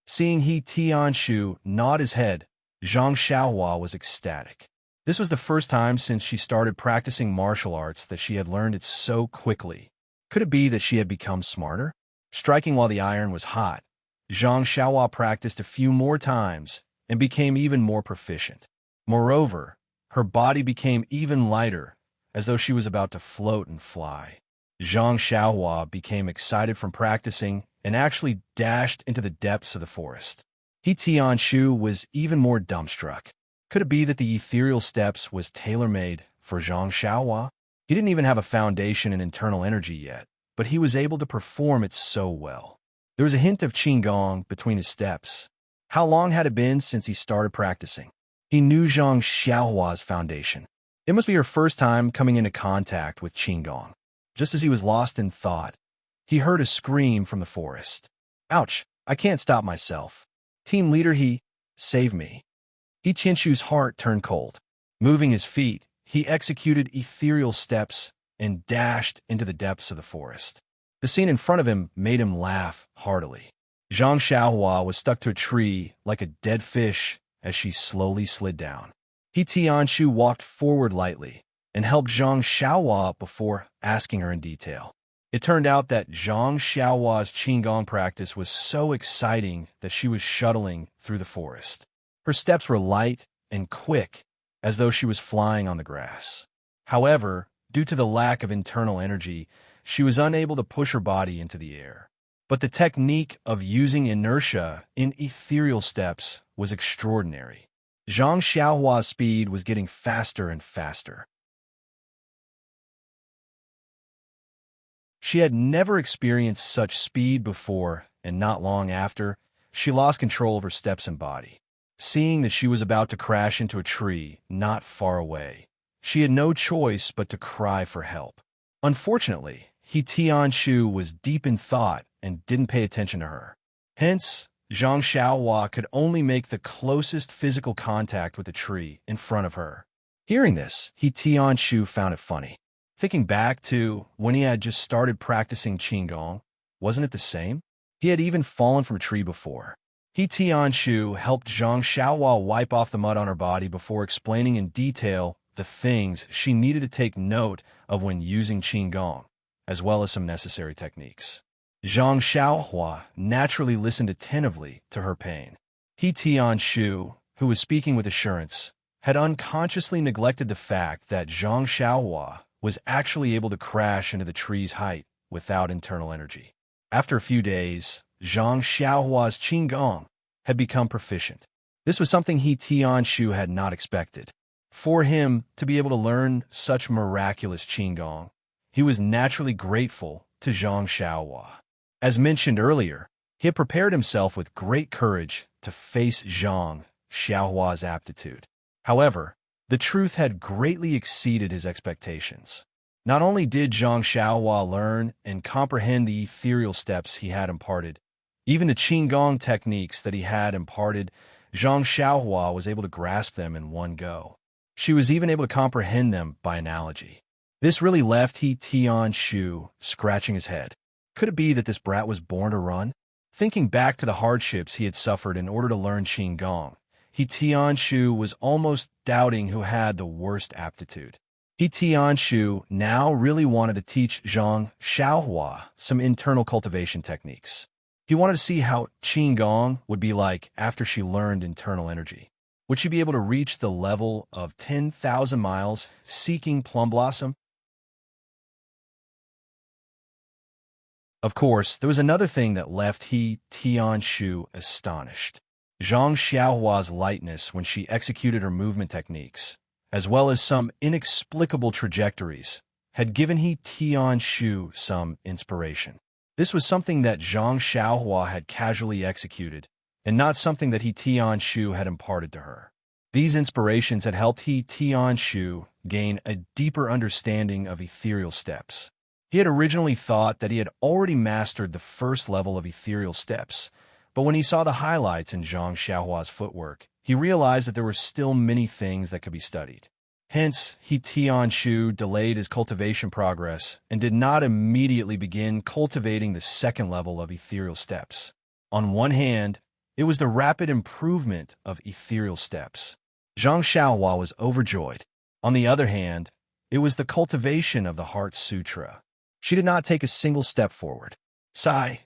Seeing He Tianshu nod his head, Zhang Xiaohua was ecstatic. This was the first time since she started practicing martial arts that she had learned it so quickly. Could it be that she had become smarter? Striking while the iron was hot, Zhang Xiaohua practiced a few more times and became even more proficient. Moreover, her body became even lighter, as though she was about to float and fly. Zhang Xiaohua became excited from practicing and actually dashed into the depths of the forest. He Tianshu was even more dumbstruck. Could it be that the ethereal steps was tailor-made for Zhang Xiaohua? He didn't even have a foundation in internal energy yet, but he was able to perform it so well. There was a hint of qigong between his steps. How long had it been since he started practicing? He knew Zhang Xiaohua's foundation. It must be her first time coming into contact with qigong. Just as he was lost in thought, he heard a scream from the forest. "Ouch! I can't stop myself. Team leader save me." He Tianshu's heart turned cold. Moving his feet, he executed ethereal steps and dashed into the depths of the forest. The scene in front of him made him laugh heartily. Zhang Xiaohua was stuck to a tree like a dead fish as she slowly slid down. He Tianshu walked forward lightly and helped Zhang Xiaohua up before asking her in detail. It turned out that Zhang Xiaohua's qigong practice was so exciting that she was shuttling through the forest. Her steps were light and quick, as though she was flying on the grass. However, due to the lack of internal energy, she was unable to push her body into the air. But the technique of using inertia in ethereal steps was extraordinary. Zhang Xiaohua's speed was getting faster and faster. She had never experienced such speed before, and not long after, she lost control of her steps and body. Seeing that she was about to crash into a tree not far away, she had no choice but to cry for help. Unfortunately, He Tianshu was deep in thought and didn't pay attention to her. Hence, Zhang Xiaohua could only make the closest physical contact with the tree in front of her. Hearing this, He Tianshu found it funny. Thinking back to when he had just started practicing qigong, wasn't it the same? He had even fallen from a tree before. He Tianshu helped Zhang Xiaohua wipe off the mud on her body before explaining in detail the things she needed to take note of when using qigong, as well as some necessary techniques. Zhang Xiaohua naturally listened attentively to her pain. He Tianshu, who was speaking with assurance, had unconsciously neglected the fact that Zhang Xiaohua was actually able to crash into the tree's height without internal energy. After a few days, Zhang Xiaohua's qigong had become proficient. This was something He Tianshu had not expected. For him to be able to learn such miraculous Qigong, he was naturally grateful to Zhang Xiaohua. As mentioned earlier, he had prepared himself with great courage to face Zhang Xiaohua's aptitude. However, the truth had greatly exceeded his expectations. Not only did Zhang Xiaohua learn and comprehend the ethereal steps he had imparted, even the Qigong techniques that he had imparted, Zhang Xiaohua was able to grasp them in one go. She was even able to comprehend them by analogy. This really left He Tianshu scratching his head. Could it be that this brat was born to run? Thinking back to the hardships he had suffered in order to learn Qigong, He Tianshu was almost doubting who had the worst aptitude. He Tianshu now really wanted to teach Zhang Xiaohua some internal cultivation techniques. He wanted to see how Qigong would be like after she learned internal energy. Would she be able to reach the level of 10,000 miles seeking plum blossom? Of course, there was another thing that left He Tianshu astonished. Zhang Xiaohua's lightness when she executed her movement techniques, as well as some inexplicable trajectories, had given He Tianshu some inspiration. This was something that Zhang Xiaohua had casually executed, and not something that He Tianshu had imparted to her. These inspirations had helped He Tianshu gain a deeper understanding of ethereal steps. He had originally thought that he had already mastered the first level of ethereal steps, but when he saw the highlights in Zhang Xiaohua's footwork, he realized that there were still many things that could be studied. Hence, He Tianshu delayed his cultivation progress and did not immediately begin cultivating the second level of ethereal steps. On one hand, it was the rapid improvement of ethereal steps. Zhang Xiaohua was overjoyed. On the other hand, it was the cultivation of the Heart Sutra. She did not take a single step forward.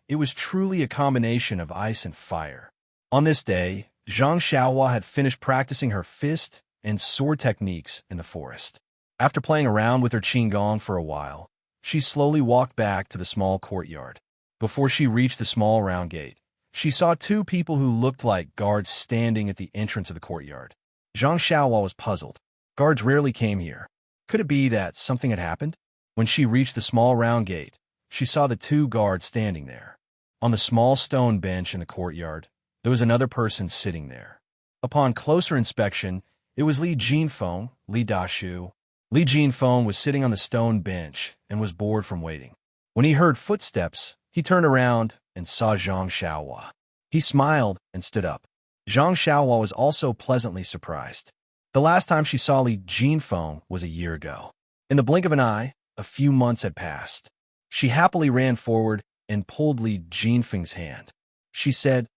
It was truly a combination of ice and fire. On this day, Zhang Xiaohua had finished practicing her fist and sword techniques in the forest. After playing around with her Qigong for a while, she slowly walked back to the small courtyard. Before she reached the small round gate, she saw two people who looked like guards standing at the entrance of the courtyard. Zhang Xiaohua was puzzled. Guards rarely came here. Could it be that something had happened? When she reached the small round gate, she saw the two guards standing there. On the small stone bench in the courtyard, there was another person sitting there. Upon closer inspection, it was Li Jinfeng, Li Dashu. Li Jinfeng was sitting on the stone bench and was bored from waiting. When he heard footsteps, he turned around and saw Zhang Xiaohua. He smiled and stood up. Zhang Xiaohua was also pleasantly surprised. The last time she saw Li Jinfeng was a year ago. In the blink of an eye, a few months had passed. She happily ran forward and pulled Li Jinfeng's hand. She said,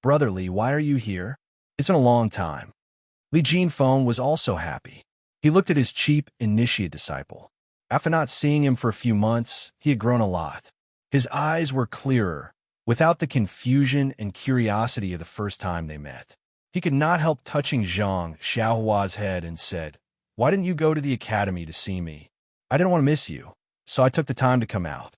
"Brother Li, why are you here? It's been a long time." Li Jinfeng was also happy. He looked at his cheap initiate disciple. After not seeing him for a few months, he had grown a lot. His eyes were clearer, without the confusion and curiosity of the first time they met. He could not help touching Zhang Xiaohua's head and said, "Why didn't you go to the academy to see me? I didn't want to miss you, so I took the time to come out."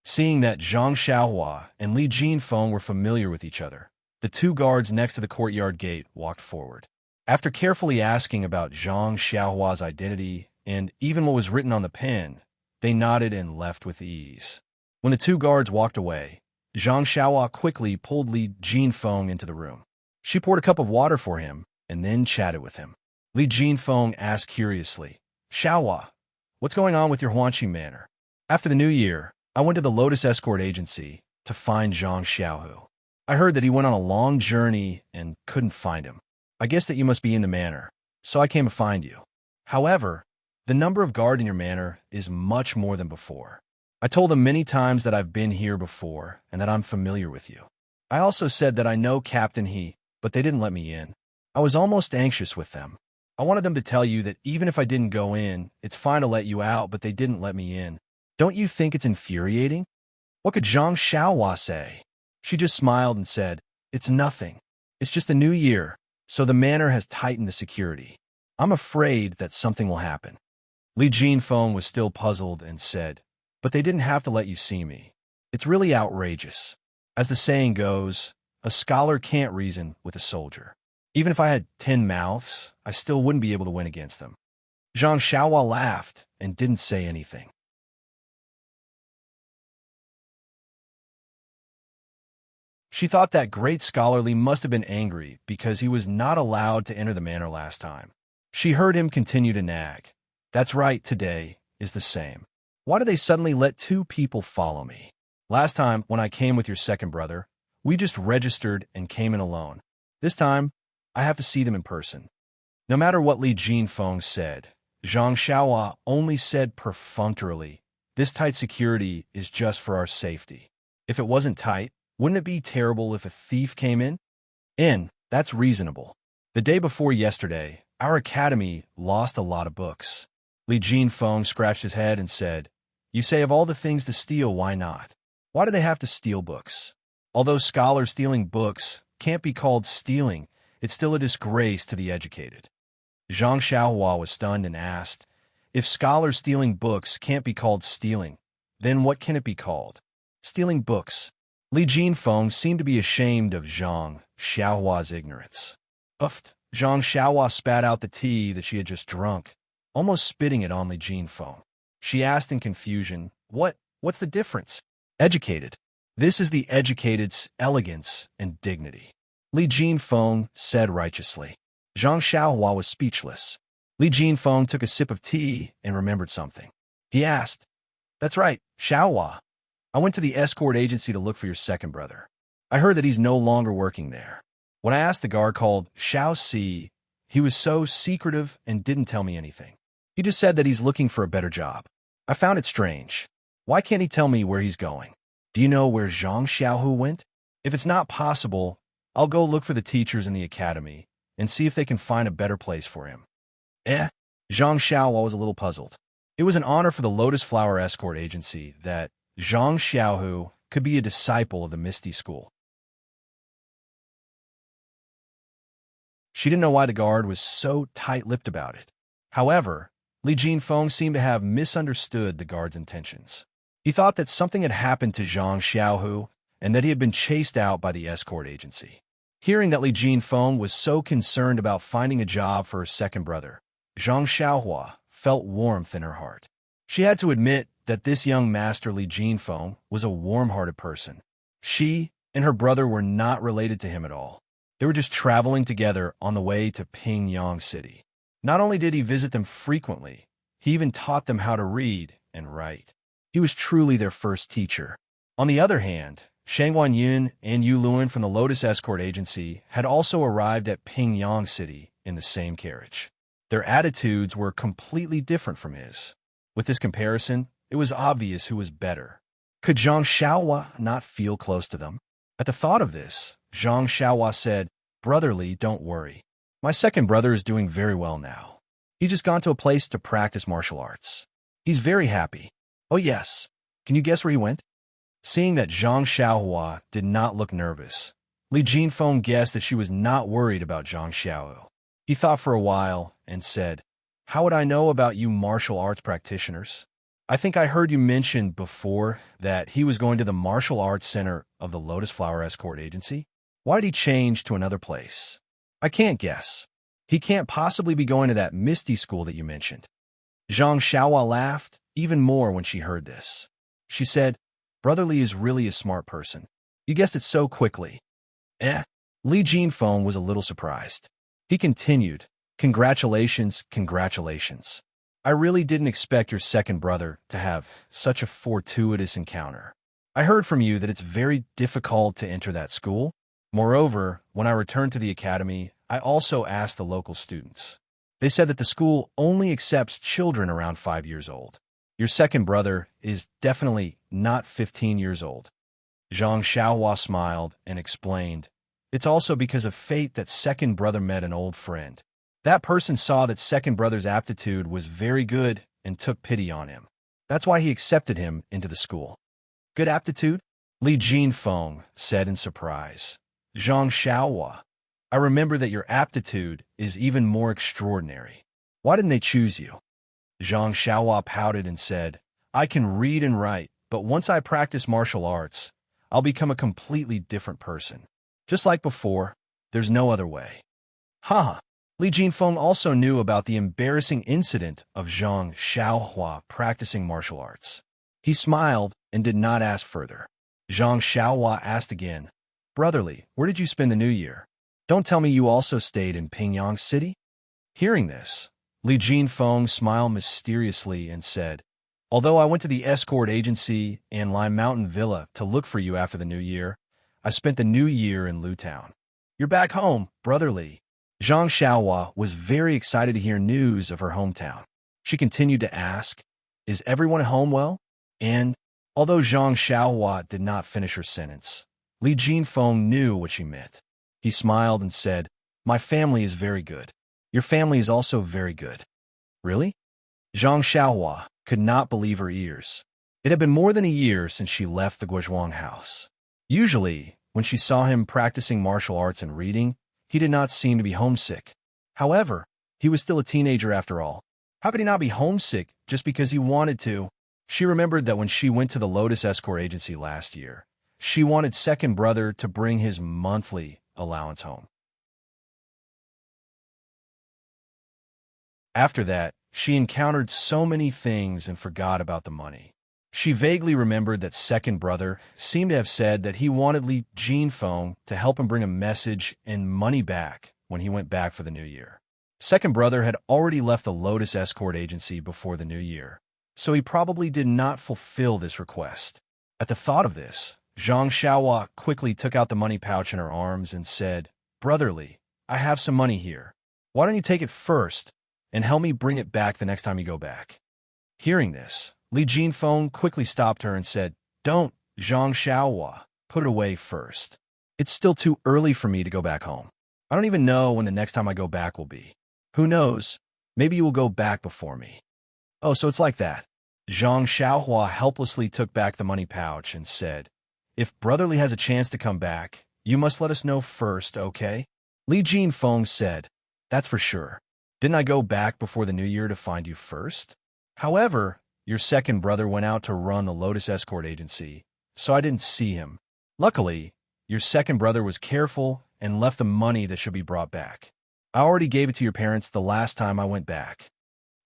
Seeing that Zhang Xiaohua and Li Jinfeng were familiar with each other, the two guards next to the courtyard gate walked forward. After carefully asking about Zhang Xiaohua's identity and even what was written on the pen, they nodded and left with ease. When the two guards walked away, Zhang Xiaohua quickly pulled Li Jinfeng into the room. She poured a cup of water for him and then chatted with him. Li Jinfeng asked curiously, "Xiaohua, what's going on with your Huanqi manor?" "After the new year, I went to the Lotus Escort Agency to find Zhang Xiaohu. I heard that he went on a long journey and couldn't find him. I guess that you must be in the manor, so I came to find you. However, the number of guards in your manor is much more than before. I told them many times that I've been here before and that I'm familiar with you. I also said that I know Captain He, but they didn't let me in. I was almost anxious with them. I wanted them to tell you that even if I didn't go in, it's fine to let you out, but they didn't let me in. Don't you think it's infuriating?" What could Zhang Xiaohua say? She just smiled and said, "It's nothing. It's just the new year, so the manor has tightened the security. I'm afraid that something will happen." Li Jinfeng was still puzzled and said, "But they didn't have to let you see me. It's really outrageous. As the saying goes, a scholar can't reason with a soldier." Even if I had 10 mouths, I still wouldn't be able to win against them. Zhang Xiaohua laughed and didn't say anything. She thought that great scholarly must have been angry because he was not allowed to enter the manor last time. She heard him continue to nag. That's right, today is the same. Why do they suddenly let two people follow me? Last time, when I came with your second brother, we just registered and came in alone. This time, I have to see them in person. No matter what Li Jinfeng said, Zhang Xiaohua only said perfunctorily, this tight security is just for our safety. If it wasn't tight, wouldn't it be terrible if a thief came in? That's reasonable. The day before yesterday, our academy lost a lot of books. Li Jinfeng scratched his head and said, you say of all the things to steal, why not? Why do they have to steal books? Although scholars stealing books can't be called stealing, it's still a disgrace to the educated. Zhang Xiaohua was stunned and asked, if scholars stealing books can't be called stealing, then what can it be called? Stealing books. Li Jinfeng seemed to be ashamed of Zhang Xiaohua's ignorance. Uffed. Zhang Xiaohua spat out the tea that she had just drunk, almost spitting it on Li Jinfeng. She asked in confusion, what's the difference? Educated. This is the educated's elegance and dignity. Li Jinfeng said righteously. Zhang Xiaohua was speechless. Li Jinfeng took a sip of tea and remembered something. He asked, that's right, Xiaohua. I went to the escort agency to look for your second brother. I heard that he's no longer working there. When I asked the guard called Xiao Si, he was so secretive and didn't tell me anything. He just said that he's looking for a better job. I found it strange. Why can't he tell me where he's going? Do you know where Zhang Xiaohu went? If it's not possible, I'll go look for the teachers in the academy and see if they can find a better place for him. Zhang Xiaohua was a little puzzled. It was an honor for the Lotus Flower Escort Agency that Zhang Xiaohu could be a disciple of the Misty School. She didn't know why the guard was so tight-lipped about it. However, Li Jinfeng seemed to have misunderstood the guard's intentions. He thought that something had happened to Zhang Xiaohu and that he had been chased out by the escort agency. Hearing that Li Jinfeng was so concerned about finding a job for her second brother, Zhang Xiaohua felt warmth in her heart. She had to admit that this young master Li Jinfeng was a warm-hearted person. She and her brother were not related to him at all. They were just traveling together on the way to Pingyang City. Not only did he visit them frequently, he even taught them how to read and write. He was truly their first teacher. On the other hand, Shang Wanyun and Yu Luan from the Lotus Escort Agency had also arrived at Pingyang City in the same carriage. Their attitudes were completely different from his. With this comparison, it was obvious who was better. Could Zhang Xiaohua not feel close to them? At the thought of this, Zhang Xiaohua said, brotherly, don't worry. My second brother is doing very well now. He's just gone to a place to practice martial arts. He's very happy. Oh yes. Can you guess where he went? Seeing that Zhang Xiaohua did not look nervous, Li Jinfeng guessed that she was not worried about Zhang Xiaohu. He thought for a while and said, how would I know about you martial arts practitioners? I think I heard you mention before that he was going to the martial arts center of the Lotus Flower Escort Agency. Why did he change to another place? I can't guess. He can't possibly be going to that Misty School that you mentioned. Zhang Xiaohua laughed even more when she heard this. She said, brotherly is really a smart person. You guessed it so quickly. Li Jinfeng was a little surprised. He continued, congratulations, congratulations. I really didn't expect your second brother to have such a fortuitous encounter. I heard from you that it's very difficult to enter that school. Moreover, when I returned to the academy, I also asked the local students. They said that the school only accepts children around 5 years old. Your second brother is definitely not 15 years old. Zhang Xiaohua smiled and explained, it's also because of fate that second brother met an old friend. That person saw that second brother's aptitude was very good and took pity on him. That's why he accepted him into the school. Good aptitude? Li Jinfeng said in surprise. Zhang Xiaohua, I remember that your aptitude is even more extraordinary. Why didn't they choose you? Zhang Xiaohua pouted and said, I can read and write, but once I practice martial arts, I'll become a completely different person. Just like before, there's no other way. Haha. Li Jinfeng also knew about the embarrassing incident of Zhang Xiaohua practicing martial arts. He smiled and did not ask further. Zhang Xiaohua asked again, "Brotherly, where did you spend the New Year? Don't tell me you also stayed in Pingyang City?" Hearing this, Li Jinfeng smiled mysteriously and said, "Although I went to the escort agency and Lime Mountain Villa to look for you after the New Year, I spent the New Year in Lutown. You're back home, Brotherly." Zhang Xiaohua was very excited to hear news of her hometown. She continued to ask, "Is everyone at home well?" And, although Zhang Xiaohua did not finish her sentence, Li Jinfeng knew what she meant. He smiled and said, "My family is very good. Your family is also very good." "Really?" Zhang Xiaohua could not believe her ears. It had been more than a year since she left the Guozhuang house. Usually, when she saw him practicing martial arts and reading, he did not seem to be homesick. However, he was still a teenager after all. How could he not be homesick just because he wanted to? She remembered that when she went to the Lotus Escort Agency last year, she wanted second brother to bring his monthly allowance home. After that, she encountered so many things and forgot about the money. She vaguely remembered that second brother seemed to have said that he wanted Li Jinfeng to help him bring a message and money back when he went back for the New Year. Second brother had already left the Lotus Escort Agency before the New Year, so he probably did not fulfill this request. At the thought of this, Zhang Xiaohua quickly took out the money pouch in her arms and said, "Brotherly, I have some money here. Why don't you take it first and help me bring it back the next time you go back?" Hearing this, Li Jinfeng quickly stopped her and said, "Don't, Zhang Xiaohua, put it away first. It's still too early for me to go back home. I don't even know when the next time I go back will be. Who knows? Maybe you will go back before me." "Oh, so it's like that." Zhang Xiaohua helplessly took back the money pouch and said, "If Brotherly has a chance to come back, you must let us know first, okay?" Li Jinfeng said, "That's for sure. Didn't I go back before the New Year to find you first? However, your second brother went out to run the Lotus Escort Agency, so I didn't see him. Luckily, your second brother was careful and left the money that should be brought back. I already gave it to your parents the last time I went back."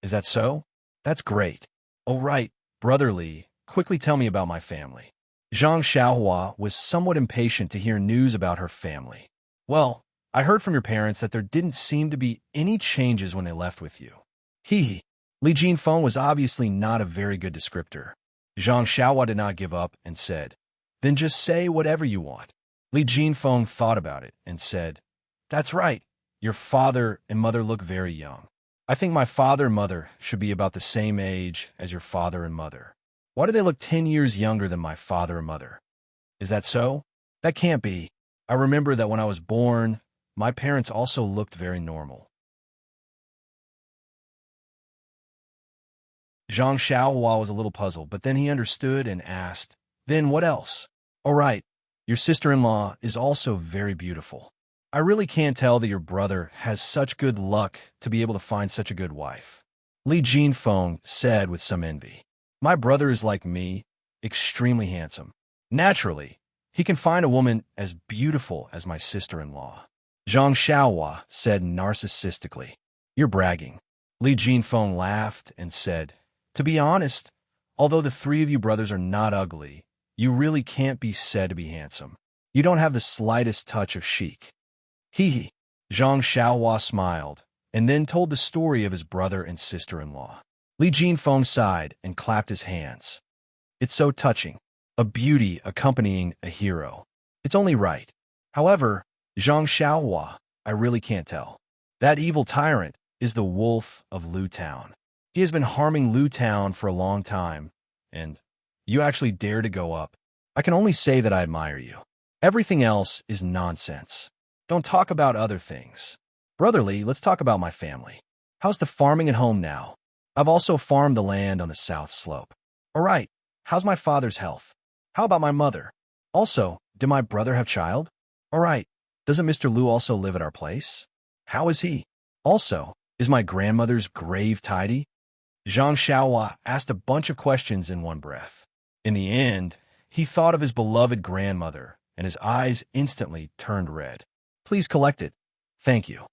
"Is that so? That's great. Oh, right, Brotherly, quickly tell me about my family." Zhang Xiaohua was somewhat impatient to hear news about her family. "Well, I heard from your parents that there didn't seem to be any changes when they left with you." Hee. Li Jinfeng was obviously not a very good descriptor. Zhang Xiaohua did not give up and said, "Then just say whatever you want." Li Jinfeng thought about it and said, "That's right. Your father and mother look very young. I think my father and mother should be about the same age as your father and mother. Why do they look 10 years younger than my father and mother?" "Is that so? That can't be. I remember that when I was born, my parents also looked very normal." Zhang Xiaohua was a little puzzled, but then he understood and asked, "Then what else?" "All right, your sister-in-law is also very beautiful. I really can't tell that your brother has such good luck to be able to find such a good wife." Li Jinfeng said with some envy, "My brother is like me, extremely handsome. Naturally, he can find a woman as beautiful as my sister-in-law." Zhang Xiaohua said narcissistically, "You're bragging." Li Jinfeng laughed and said, "To be honest, although the three of you brothers are not ugly, you really can't be said to be handsome. You don't have the slightest touch of chic." Hee hee. Zhang Xiaohua smiled, and then told the story of his brother and sister-in-law. Li Jinfeng sighed and clapped his hands. "It's so touching. A beauty accompanying a hero. It's only right. However, Zhang Xiaohua, I really can't tell. That evil tyrant is the wolf of Lutown. He has been harming Lutown for a long time, and you actually dare to go up. I can only say that I admire you. Everything else is nonsense. Don't talk about other things. Brotherly, let's talk about my family. How's the farming at home now? I've also farmed the land on the south slope. All right, how's my father's health? How about my mother? Also, did my brother have child? All right, doesn't Mr. Liu also live at our place? How is he? Also, is my grandmother's grave tidy?" Zhang Xiaohua asked a bunch of questions in one breath. In the end, he thought of his beloved grandmother, and his eyes instantly turned red. "Please collect it. Thank you."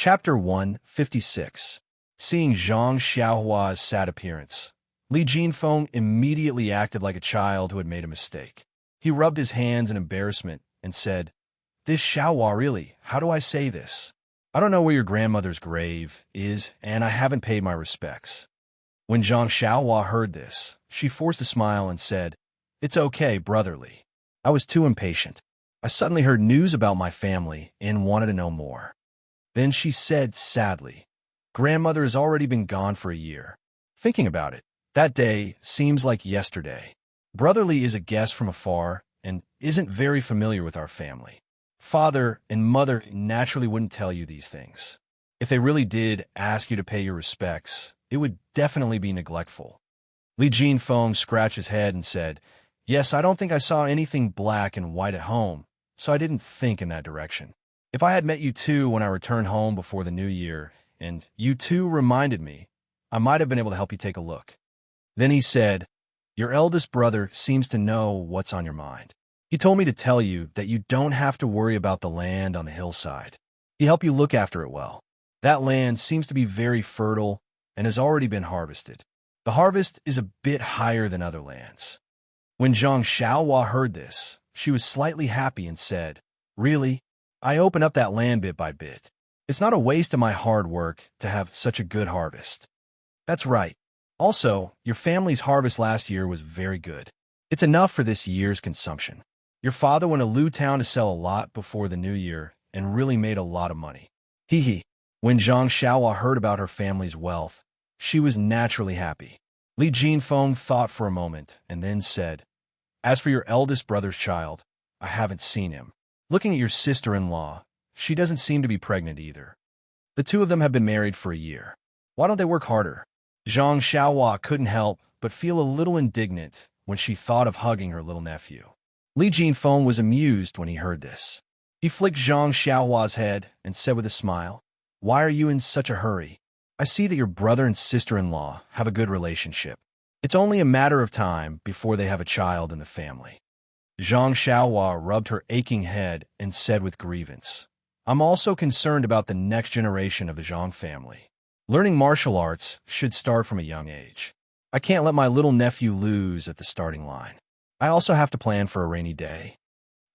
Chapter 156. Seeing Zhang Xiaohua's sad appearance, Li Jinfeng immediately acted like a child who had made a mistake. He rubbed his hands in embarrassment and said, "This Xiaohua really, how do I say this? I don't know where your grandmother's grave is, and I haven't paid my respects." When Zhang Xiaohua heard this, she forced a smile and said, "It's okay, brotherly. I was too impatient. I suddenly heard news about my family and wanted to know more." Then she said sadly, "Grandmother has already been gone for a year. Thinking about it, that day seems like yesterday. Brotherly is a guest from afar and isn't very familiar with our family. Father and mother naturally wouldn't tell you these things. If they really did ask you to pay your respects, it would definitely be neglectful." Li Jinfeng scratched his head and said, "Yes, I don't think I saw anything black and white at home, so I didn't think in that direction. If I had met you too when I returned home before the new year, and you too reminded me, I might have been able to help you take a look." Then he said, "Your eldest brother seems to know what's on your mind. He told me to tell you that you don't have to worry about the land on the hillside. He helped you look after it well. That land seems to be very fertile and has already been harvested. The harvest is a bit higher than other lands." When Zhang Xiaohua heard this, she was slightly happy and said, "Really? I open up that land bit by bit. It's not a waste of my hard work to have such a good harvest." "That's right. Also, your family's harvest last year was very good. It's enough for this year's consumption. Your father went to Lu Town to sell a lot before the new year and really made a lot of money." Hee hee. When Zhang Xiaohua heard about her family's wealth, she was naturally happy. Li Jinfeng thought for a moment and then said, "As for your eldest brother's child, I haven't seen him. Looking at your sister-in-law, she doesn't seem to be pregnant either. The two of them have been married for a year. Why don't they work harder?" Zhang Xiaohua couldn't help but feel a little indignant when she thought of hugging her little nephew. Li Jinfeng was amused when he heard this. He flicked Zhang Xiaohua's head and said with a smile, "Why are you in such a hurry? I see that your brother and sister-in-law have a good relationship. It's only a matter of time before they have a child in the family." Zhang Xiaohua rubbed her aching head and said with grievance, "I'm also concerned about the next generation of the Zhang family. Learning martial arts should start from a young age. I can't let my little nephew lose at the starting line. I also have to plan for a rainy day."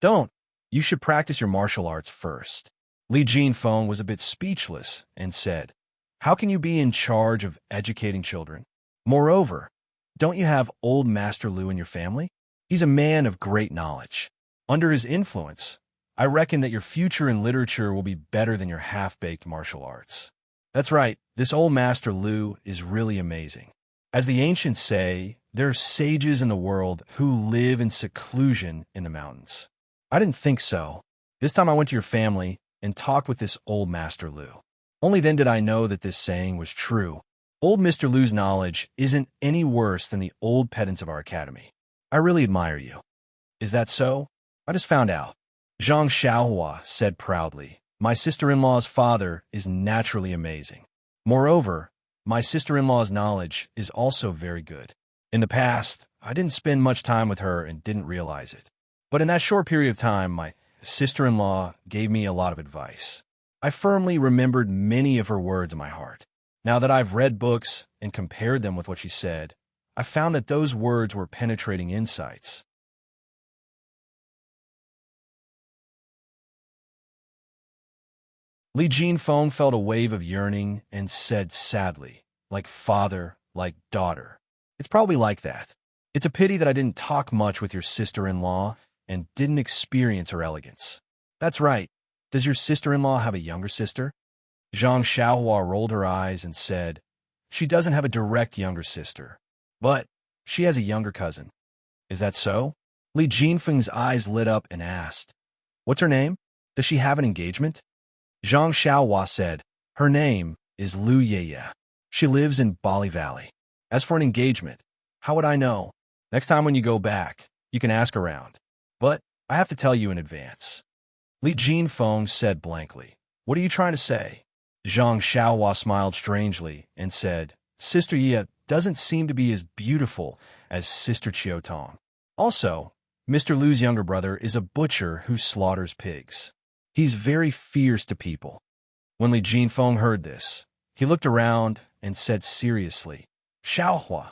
"Don't. You should practice your martial arts first." Li Jinfeng was a bit speechless and said, "How can you be in charge of educating children? Moreover, don't you have old Master Lu in your family? He's a man of great knowledge. Under his influence, I reckon that your future in literature will be better than your half-baked martial arts." "That's right. This old Master Lu is really amazing. As the ancients say, there are sages in the world who live in seclusion in the mountains." "I didn't think so. This time I went to your family and talked with this old Master Lu. Only then did I know that this saying was true. Old Mr. Lu's knowledge isn't any worse than the old pedants of our academy. I really admire you." "Is that so? I just found out." Zhang Xiaohua said proudly, "My sister-in-law's father is naturally amazing. Moreover, my sister-in-law's knowledge is also very good. In the past, I didn't spend much time with her and didn't realize it. But in that short period of time, my sister-in-law gave me a lot of advice. I firmly remembered many of her words in my heart. Now that I've read books and compared them with what she said, I found that those words were penetrating insights." Li Jinfeng felt a wave of yearning and said sadly, "Like father, like daughter. It's probably like that. It's a pity that I didn't talk much with your sister-in-law and didn't experience her elegance." "That's right. Does your sister-in-law have a younger sister?" Zhang Xiaohua rolled her eyes and said, "She doesn't have a direct younger sister, but she has a younger cousin." "Is that so?" Li Jinfeng's eyes lit up and asked, "What's her name? Does she have an engagement?" Zhang Xiaohua said, "Her name is Lu Yeye. She lives in Bali Valley. As for an engagement, how would I know? Next time when you go back, you can ask around. But I have to tell you in advance." Li Jinfeng said blankly, "What are you trying to say?" Zhang Xiaohua smiled strangely and said, "Sister Ye doesn't seem to be as beautiful as Sister Chiotong. Also, Mr. Lu's younger brother is a butcher who slaughters pigs. He's very fierce to people." When Li Jinfeng heard this, he looked around and said seriously, Xiaohua,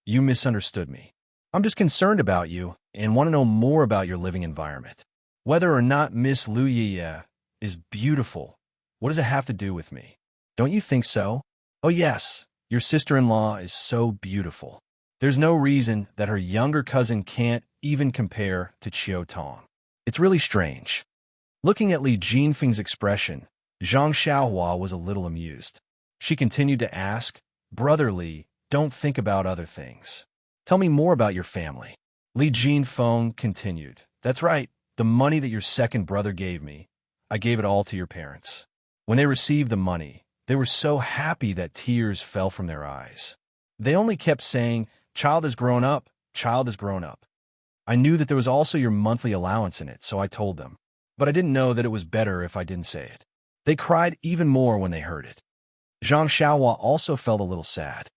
you misunderstood me. I'm just concerned about you and want to know more about your living environment. Whether or not Miss Lu Yiye is beautiful, what does it have to do with me? Don't you think so? Oh yes, your sister-in-law is so beautiful. There's no reason that her younger cousin can't even compare to Qiu Tong. It's really strange. Looking at Li Jinfeng's expression, Zhang Xiaohua was a little amused. She continued to ask, Brother Li, don't think about other things. Tell me more about your family. Li Jinfeng continued, That's right, the money that your second brother gave me, I gave it all to your parents. When they received the money, they were so happy that tears fell from their eyes. They only kept saying, Child has grown up, child has grown up. I knew that there was also your monthly allowance in it, so I told them. But I didn't know that it was better if I didn't say it. They cried even more when they heard it. Zhang Xiaohua also felt a little sad.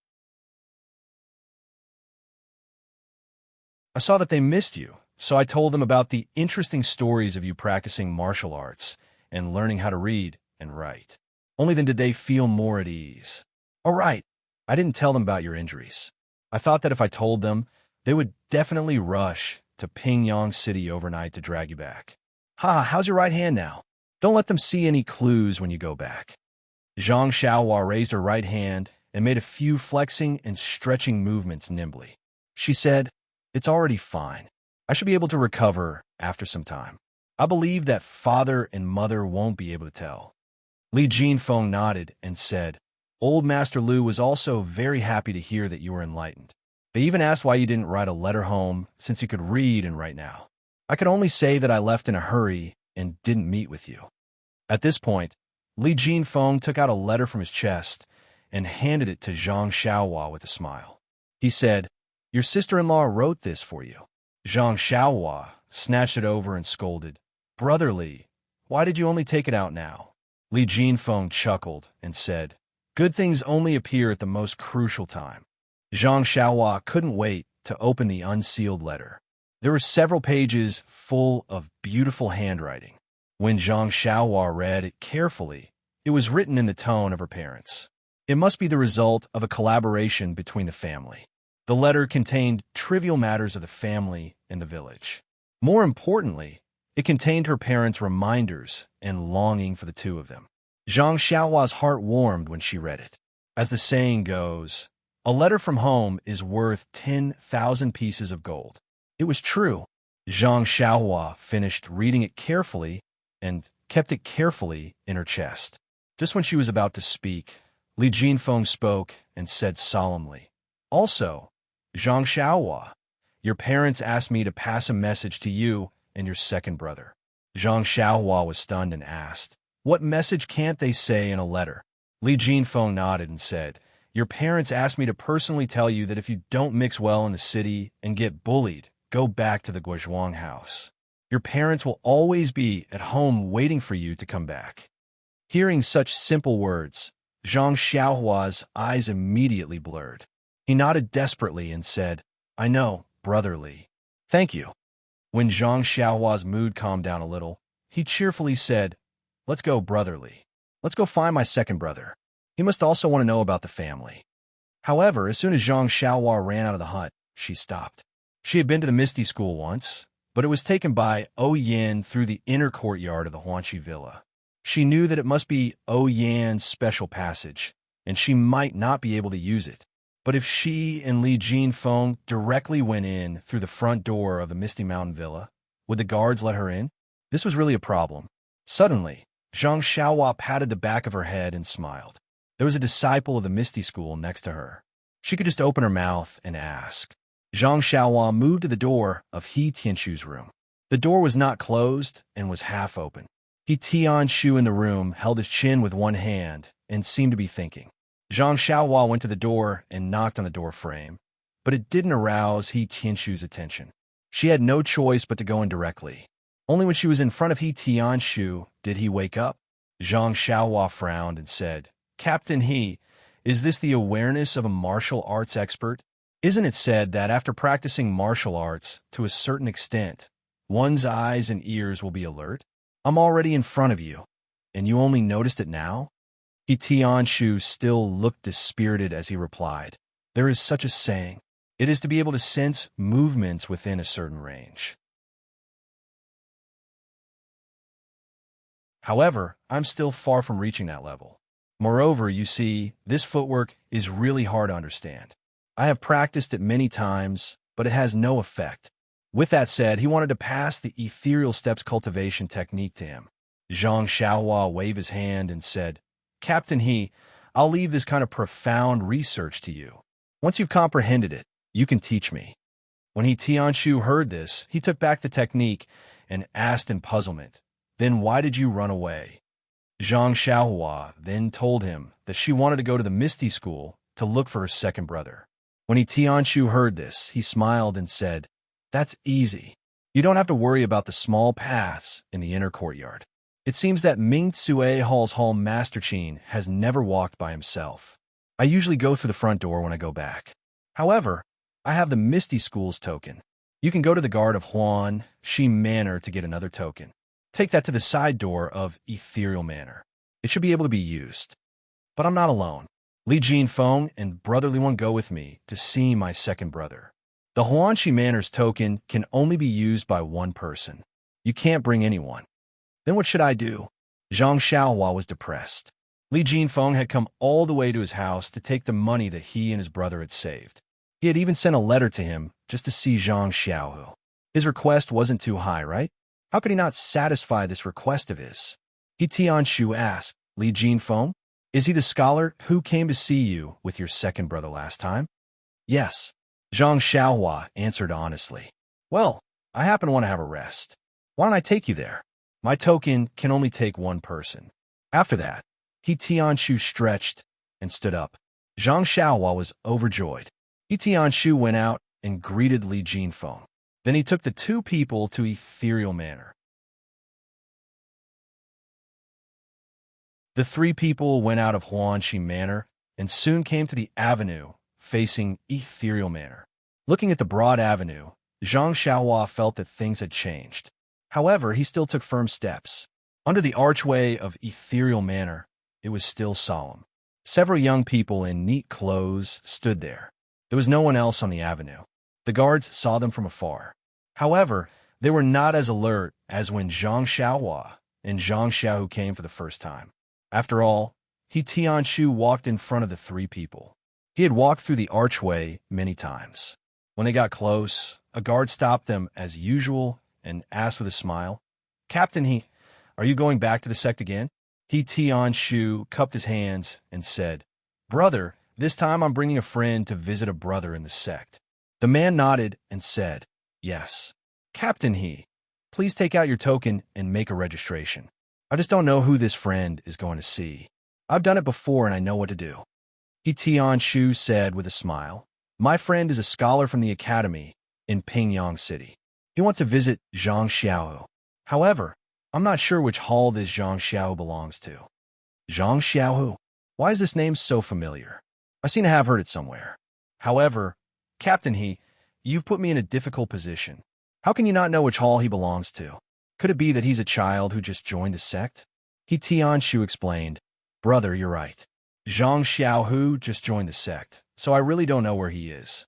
I saw that they missed you, so I told them about the interesting stories of you practicing martial arts and learning how to read and write. Only then did they feel more at ease. All right, I didn't tell them about your injuries. I thought that if I told them, they would definitely rush to Pingyang City overnight to drag you back. How's your right hand now? Don't let them see any clues when you go back. Zhang Xiaohua raised her right hand and made a few flexing and stretching movements nimbly. She said, It's already fine. I should be able to recover after some time. I believe that father and mother won't be able to tell. Li Jinfeng nodded and said, Old Master Lu was also very happy to hear that you were enlightened. They even asked why you didn't write a letter home since you could read and write now. I could only say that I left in a hurry and didn't meet with you. At this point, Li Jinfeng took out a letter from his chest and handed it to Zhang Xiaohua with a smile. He said, Your sister-in-law wrote this for you. Zhang Xiaohua snatched it over and scolded, Brother Li, why did you only take it out now? Li Jinfeng chuckled and said, Good things only appear at the most crucial time. Zhang Xiaohua couldn't wait to open the unsealed letter. There were several pages full of beautiful handwriting. When Zhang Xiaohua read it carefully, it was written in the tone of her parents. It must be the result of a collaboration between the family. The letter contained trivial matters of the family and the village. More importantly, it contained her parents' reminders and longing for the two of them. Zhang Xiaohua's heart warmed when she read it. As the saying goes, a letter from home is worth 10,000 pieces of gold. It was true. Zhang Xiaohua finished reading it carefully and kept it carefully in her chest. Just when she was about to speak, Li Jinfeng spoke and said solemnly, Also, Zhang Xiaohua, your parents asked me to pass a message to you and your second brother. Zhang Xiaohua was stunned and asked, What message can't they say in a letter? Li Jinfeng nodded and said, Your parents asked me to personally tell you that if you don't mix well in the city and get bullied, go back to the Guozhuang house. Your parents will always be at home waiting for you to come back. Hearing such simple words, Zhang Xiaohua's eyes immediately blurred. He nodded desperately and said, I know, Brother Li. Thank you. When Zhang Xiaohua's mood calmed down a little, he cheerfully said, Let's go, Brother Li. Let's go find my second brother. He must also want to know about the family. However, as soon as Zhang Xiaohua ran out of the hut, she stopped. She had been to the Misty School once, but it was taken by O Yan through the inner courtyard of the Huanqi Villa. She knew that it must be O Yan's special passage, and she might not be able to use it. But if she and Li Jinfeng directly went in through the front door of the Misty Mountain Villa, would the guards let her in? This was really a problem. Suddenly, Zhang Xiaohua patted the back of her head and smiled. There was a disciple of the Misty School next to her. She could just open her mouth and ask. Zhang Xiaohua moved to the door of He Tianshu's room. The door was not closed and was half open. He Tianshu in the room held his chin with one hand and seemed to be thinking. Zhang Xiaohua went to the door and knocked on the door frame, but it didn't arouse He Tianshu's attention. She had no choice but to go in directly. Only when she was in front of He Tianshu did he wake up. Zhang Xiaohua frowned and said, Captain He, is this the awareness of a martial arts expert? Isn't it said that after practicing martial arts to a certain extent, one's eyes and ears will be alert? I'm already in front of you. And you only noticed it now? He Tianshu still looked dispirited as he replied, there is such a saying. It is to be able to sense movements within a certain range. However, I'm still far from reaching that level. Moreover, you see, this footwork is really hard to understand. I have practiced it many times, but it has no effect. With that said, he wanted to pass the ethereal steps cultivation technique to him. Zhang Xiaohua waved his hand and said, Captain He, I'll leave this kind of profound research to you. Once you've comprehended it, you can teach me. When He Tianshu heard this, he took back the technique and asked in puzzlement, then why did you run away? Zhang Xiaohua then told him that she wanted to go to the Misty School to look for her second brother. When He Tianshu heard this, he smiled and said, that's easy. You don't have to worry about the small paths in the inner courtyard. It seems that Ming Tsue Hall's Hall Master Qin has never walked by himself. I usually go through the front door when I go back. However, I have the Misty School's token. You can go to the guard of Huan Shi Manor to get another token. Take that to the side door of Ethereal Manor. It should be able to be used. But I'm not alone. Li Jinfeng and Brother Li Wen go with me to see my second brother. The Huanxi Manor's token can only be used by one person. You can't bring anyone. Then what should I do? Zhang Xiaohua was depressed. Li Jinfeng had come all the way to his house to take the money that he and his brother had saved. He had even sent a letter to him just to see Zhang Xiaohu. His request wasn't too high, right? How could he not satisfy this request of his? He Tianshu asked, Li Jinfeng, is he the scholar who came to see you with your second brother last time? Yes. Zhang Xiaohua answered honestly. Well, I happen to want to have a rest. Why don't I take you there? My token can only take one person. After that, He Tianshu stretched and stood up. Zhang Xiaohua was overjoyed. He Tianshu went out and greeted Li Jinfeng. Then he took the two people to Ethereal Manor. The three people went out of Huanxi Manor and soon came to the avenue facing Ethereal Manor. Looking at the broad avenue, Zhang Xiaohua felt that things had changed. However, he still took firm steps. Under the archway of Ethereal Manor, it was still solemn. Several young people in neat clothes stood there. There was no one else on the avenue. The guards saw them from afar. However, they were not as alert as when Zhang Xiaohua and Zhang Xiaohu came for the first time. After all, He Tianshu walked in front of the three people. He had walked through the archway many times. When they got close, a guard stopped them as usual and asked with a smile, Captain He, are you going back to the sect again? He Tianshu cupped his hands and said, Brother, this time I'm bringing a friend to visit a brother in the sect. The man nodded and said, Yes. Captain He, please take out your token and make a registration. I just don't know who this friend is going to see. I've done it before and I know what to do. He Tianshu said with a smile, My friend is a scholar from the academy in Pingyang City. He wants to visit Zhang Xiaohu. However, I'm not sure which hall this Zhang Xiaohu belongs to. Zhang Xiaohu? Why is this name so familiar? I seem to have heard it somewhere. However, Captain He, you've put me in a difficult position. How can you not know which hall he belongs to? Could it be that he's a child who just joined the sect? He Tianshu explained, Brother, you're right. Zhang Xiaohu just joined the sect, so I really don't know where he is.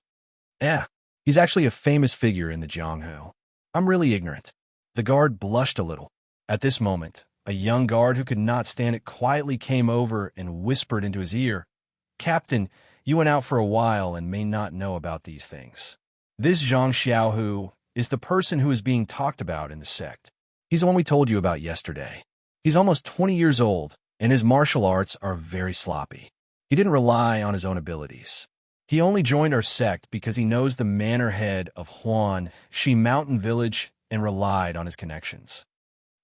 He's actually a famous figure in the Jianghu. I'm really ignorant. The guard blushed a little. At this moment, a young guard who could not stand it quietly came over and whispered into his ear, Captain, you went out for a while and may not know about these things. This Zhang Xiaohu is the person who is being talked about in the sect. He's the one we told you about yesterday. He's almost 20 years old, and his martial arts are very sloppy. He didn't rely on his own abilities. He only joined our sect because he knows the manor head of Huan Shi Mountain Village and relied on his connections.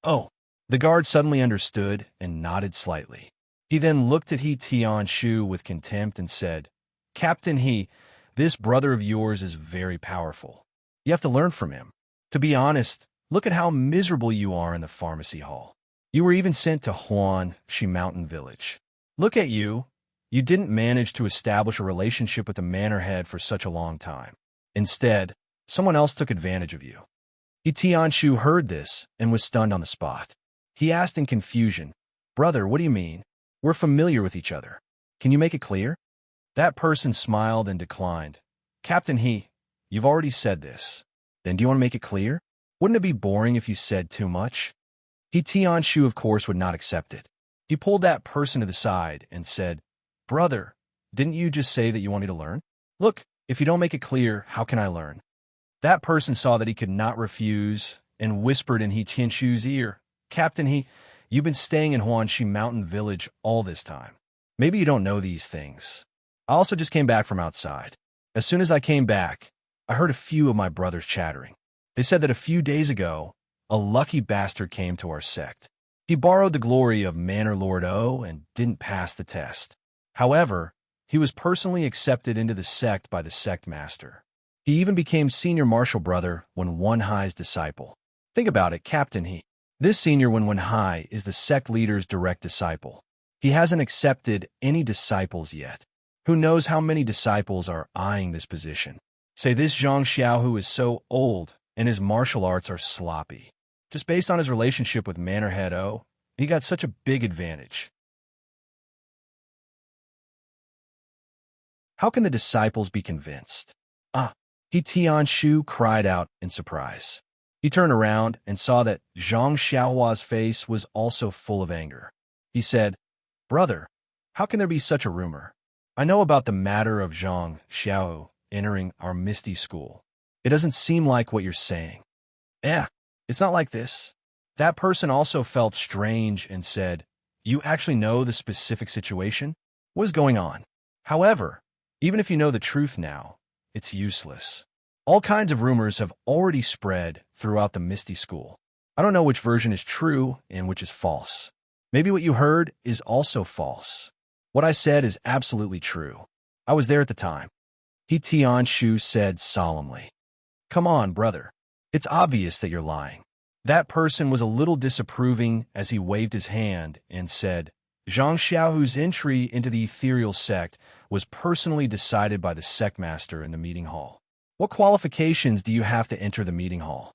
Oh, the guard suddenly understood and nodded slightly. He then looked at He Tianshu with contempt and said, Captain He, this brother of yours is very powerful. You have to learn from him. To be honest, look at how miserable you are in the pharmacy hall. You were even sent to Huan Shi Mountain Village. Look at you. You didn't manage to establish a relationship with the manor head for such a long time. Instead, someone else took advantage of you. He Tianshu heard this and was stunned on the spot. He asked in confusion, Brother, what do you mean? We're familiar with each other. Can you make it clear? That person smiled and declined. Captain you've already said this. Then do you want to make it clear? Wouldn't it be boring if you said too much? Tianshu, of course, would not accept it. He pulled that person to the side and said, Brother, didn't you just say that you wanted to learn? Look, if you don't make it clear, how can I learn? That person saw that he could not refuse and whispered in Tianshu's ear, Captain you've been staying in Huanxi Mountain Village all this time. Maybe you don't know these things. I also just came back from outside. As soon as I came back, I heard a few of my brothers chattering. They said that a few days ago, a lucky bastard came to our sect. He borrowed the glory of Manor Lord O and didn't pass the test. However, he was personally accepted into the sect by the sect master. He even became senior martial brother when Wen Hai's disciple. Think about it, Captain This senior Wen Hai is the sect leader's direct disciple. He hasn't accepted any disciples yet. Who knows how many disciples are eyeing this position? Say this Zhang Xiaohu is so old and his martial arts are sloppy. Just based on his relationship with Manor Head O, he got such a big advantage. How can the disciples be convinced? Tianshu cried out in surprise. He turned around and saw that Zhang Xiaohua's face was also full of anger. He said, Brother, how can there be such a rumor? I know about the matter of Zhang Xiaohu entering our Misty School. It doesn't seem like what you're saying. It's not like this. That person also felt strange and said, You actually know the specific situation? What is going on? However, even if you know the truth now, it's useless. All kinds of rumors have already spread throughout the Misty School. I don't know which version is true and which is false. Maybe what you heard is also false. What I said is absolutely true. I was there at the time. Tianshu said solemnly. Come on, brother. It's obvious that you're lying. That person was a little disapproving as he waved his hand and said, Zhang Xiaohu's entry into the ethereal sect was personally decided by the sect master in the meeting hall. What qualifications do you have to enter the meeting hall?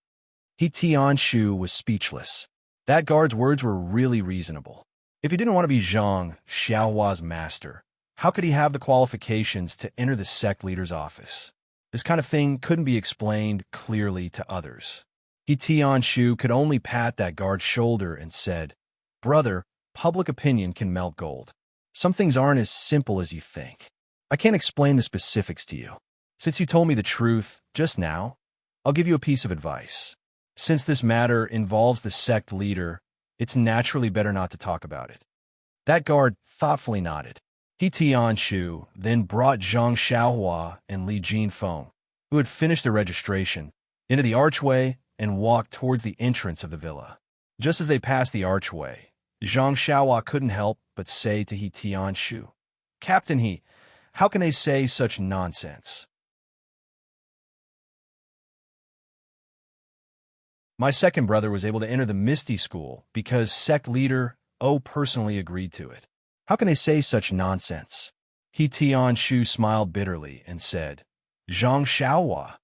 Tianshu was speechless. That guard's words were really reasonable. If he didn't want to be Zhang Xiaohua's master, how could he have the qualifications to enter the sect leader's office? This kind of thing couldn't be explained clearly to others. Tianshu could only pat that guard's shoulder and said, Brother, public opinion can melt gold. Some things aren't as simple as you think. I can't explain the specifics to you. Since you told me the truth just now, I'll give you a piece of advice. Since this matter involves the sect leader, it's naturally better not to talk about it. That guard thoughtfully nodded. Tianshu then brought Zhang Xiaohua and Li Jinfeng, who had finished their registration, into the archway and walked towards the entrance of the villa. Just as they passed the archway, Zhang Xiaohua couldn't help but say to Tianshu, Captain how can they say such nonsense? My second brother was able to enter the Misty School because sect leader O personally agreed to it. How can they say such nonsense? Tianshu smiled bitterly and said, Zhang Xiaohua,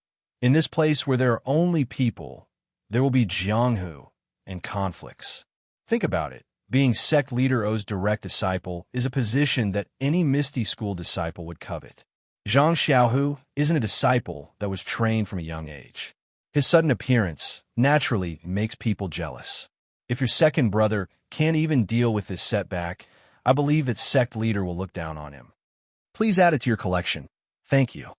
in this place where there are only people, there will be jianghu and conflicts. Think about it. Being sect leader O's direct disciple is a position that any Misty School disciple would covet. Zhang Xiaohu isn't a disciple that was trained from a young age. His sudden appearance naturally makes people jealous. If your second brother can't even deal with this setback, I believe that sect leader will look down on him. Please add it to your collection. Thank you.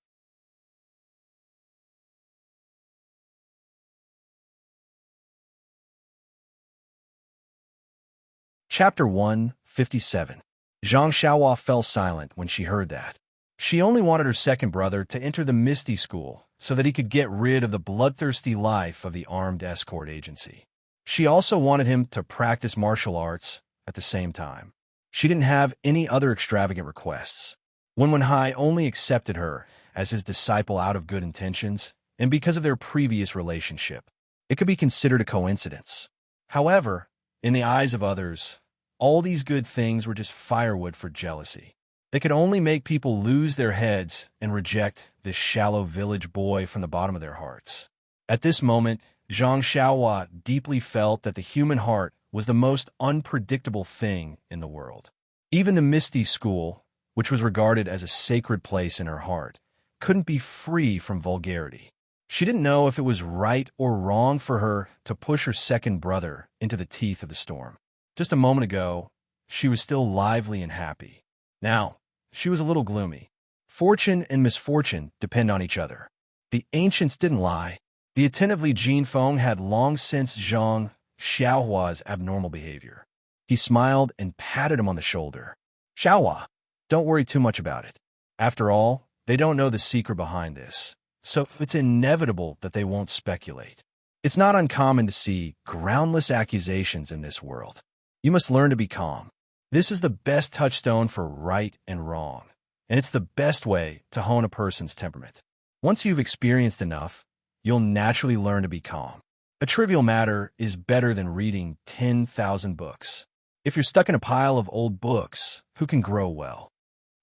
Chapter 157. Zhang Xiaohua fell silent when she heard that. She only wanted her second brother to enter the Misty School so that he could get rid of the bloodthirsty life of the armed escort agency. She also wanted him to practice martial arts at the same time. She didn't have any other extravagant requests. Wen Hai only accepted her as his disciple out of good intentions and because of their previous relationship. It could be considered a coincidence. However, in the eyes of others, all these good things were just firewood for jealousy. They could only make people lose their heads and reject this shallow village boy from the bottom of their hearts. At this moment, Zhang Xiaohua deeply felt that the human heart was the most unpredictable thing in the world. Even the Misty School, which was regarded as a sacred place in her heart, couldn't be free from vulgarity. She didn't know if it was right or wrong for her to push her second brother into the teeth of the storm. Just a moment ago, she was still lively and happy. Now, she was a little gloomy. Fortune and misfortune depend on each other. The ancients didn't lie. The attentive Li Jinfeng had long since Zhang Xiaohua's abnormal behavior. He smiled and patted him on the shoulder. Xiaohua, don't worry too much about it. After all, they don't know the secret behind this, so it's inevitable that they won't speculate. It's not uncommon to see groundless accusations in this world. You must learn to be calm. This is the best touchstone for right and wrong, and it's the best way to hone a person's temperament. Once you've experienced enough, you'll naturally learn to be calm. A trivial matter is better than reading 10,000 books. If you're stuck in a pile of old books, who can grow well?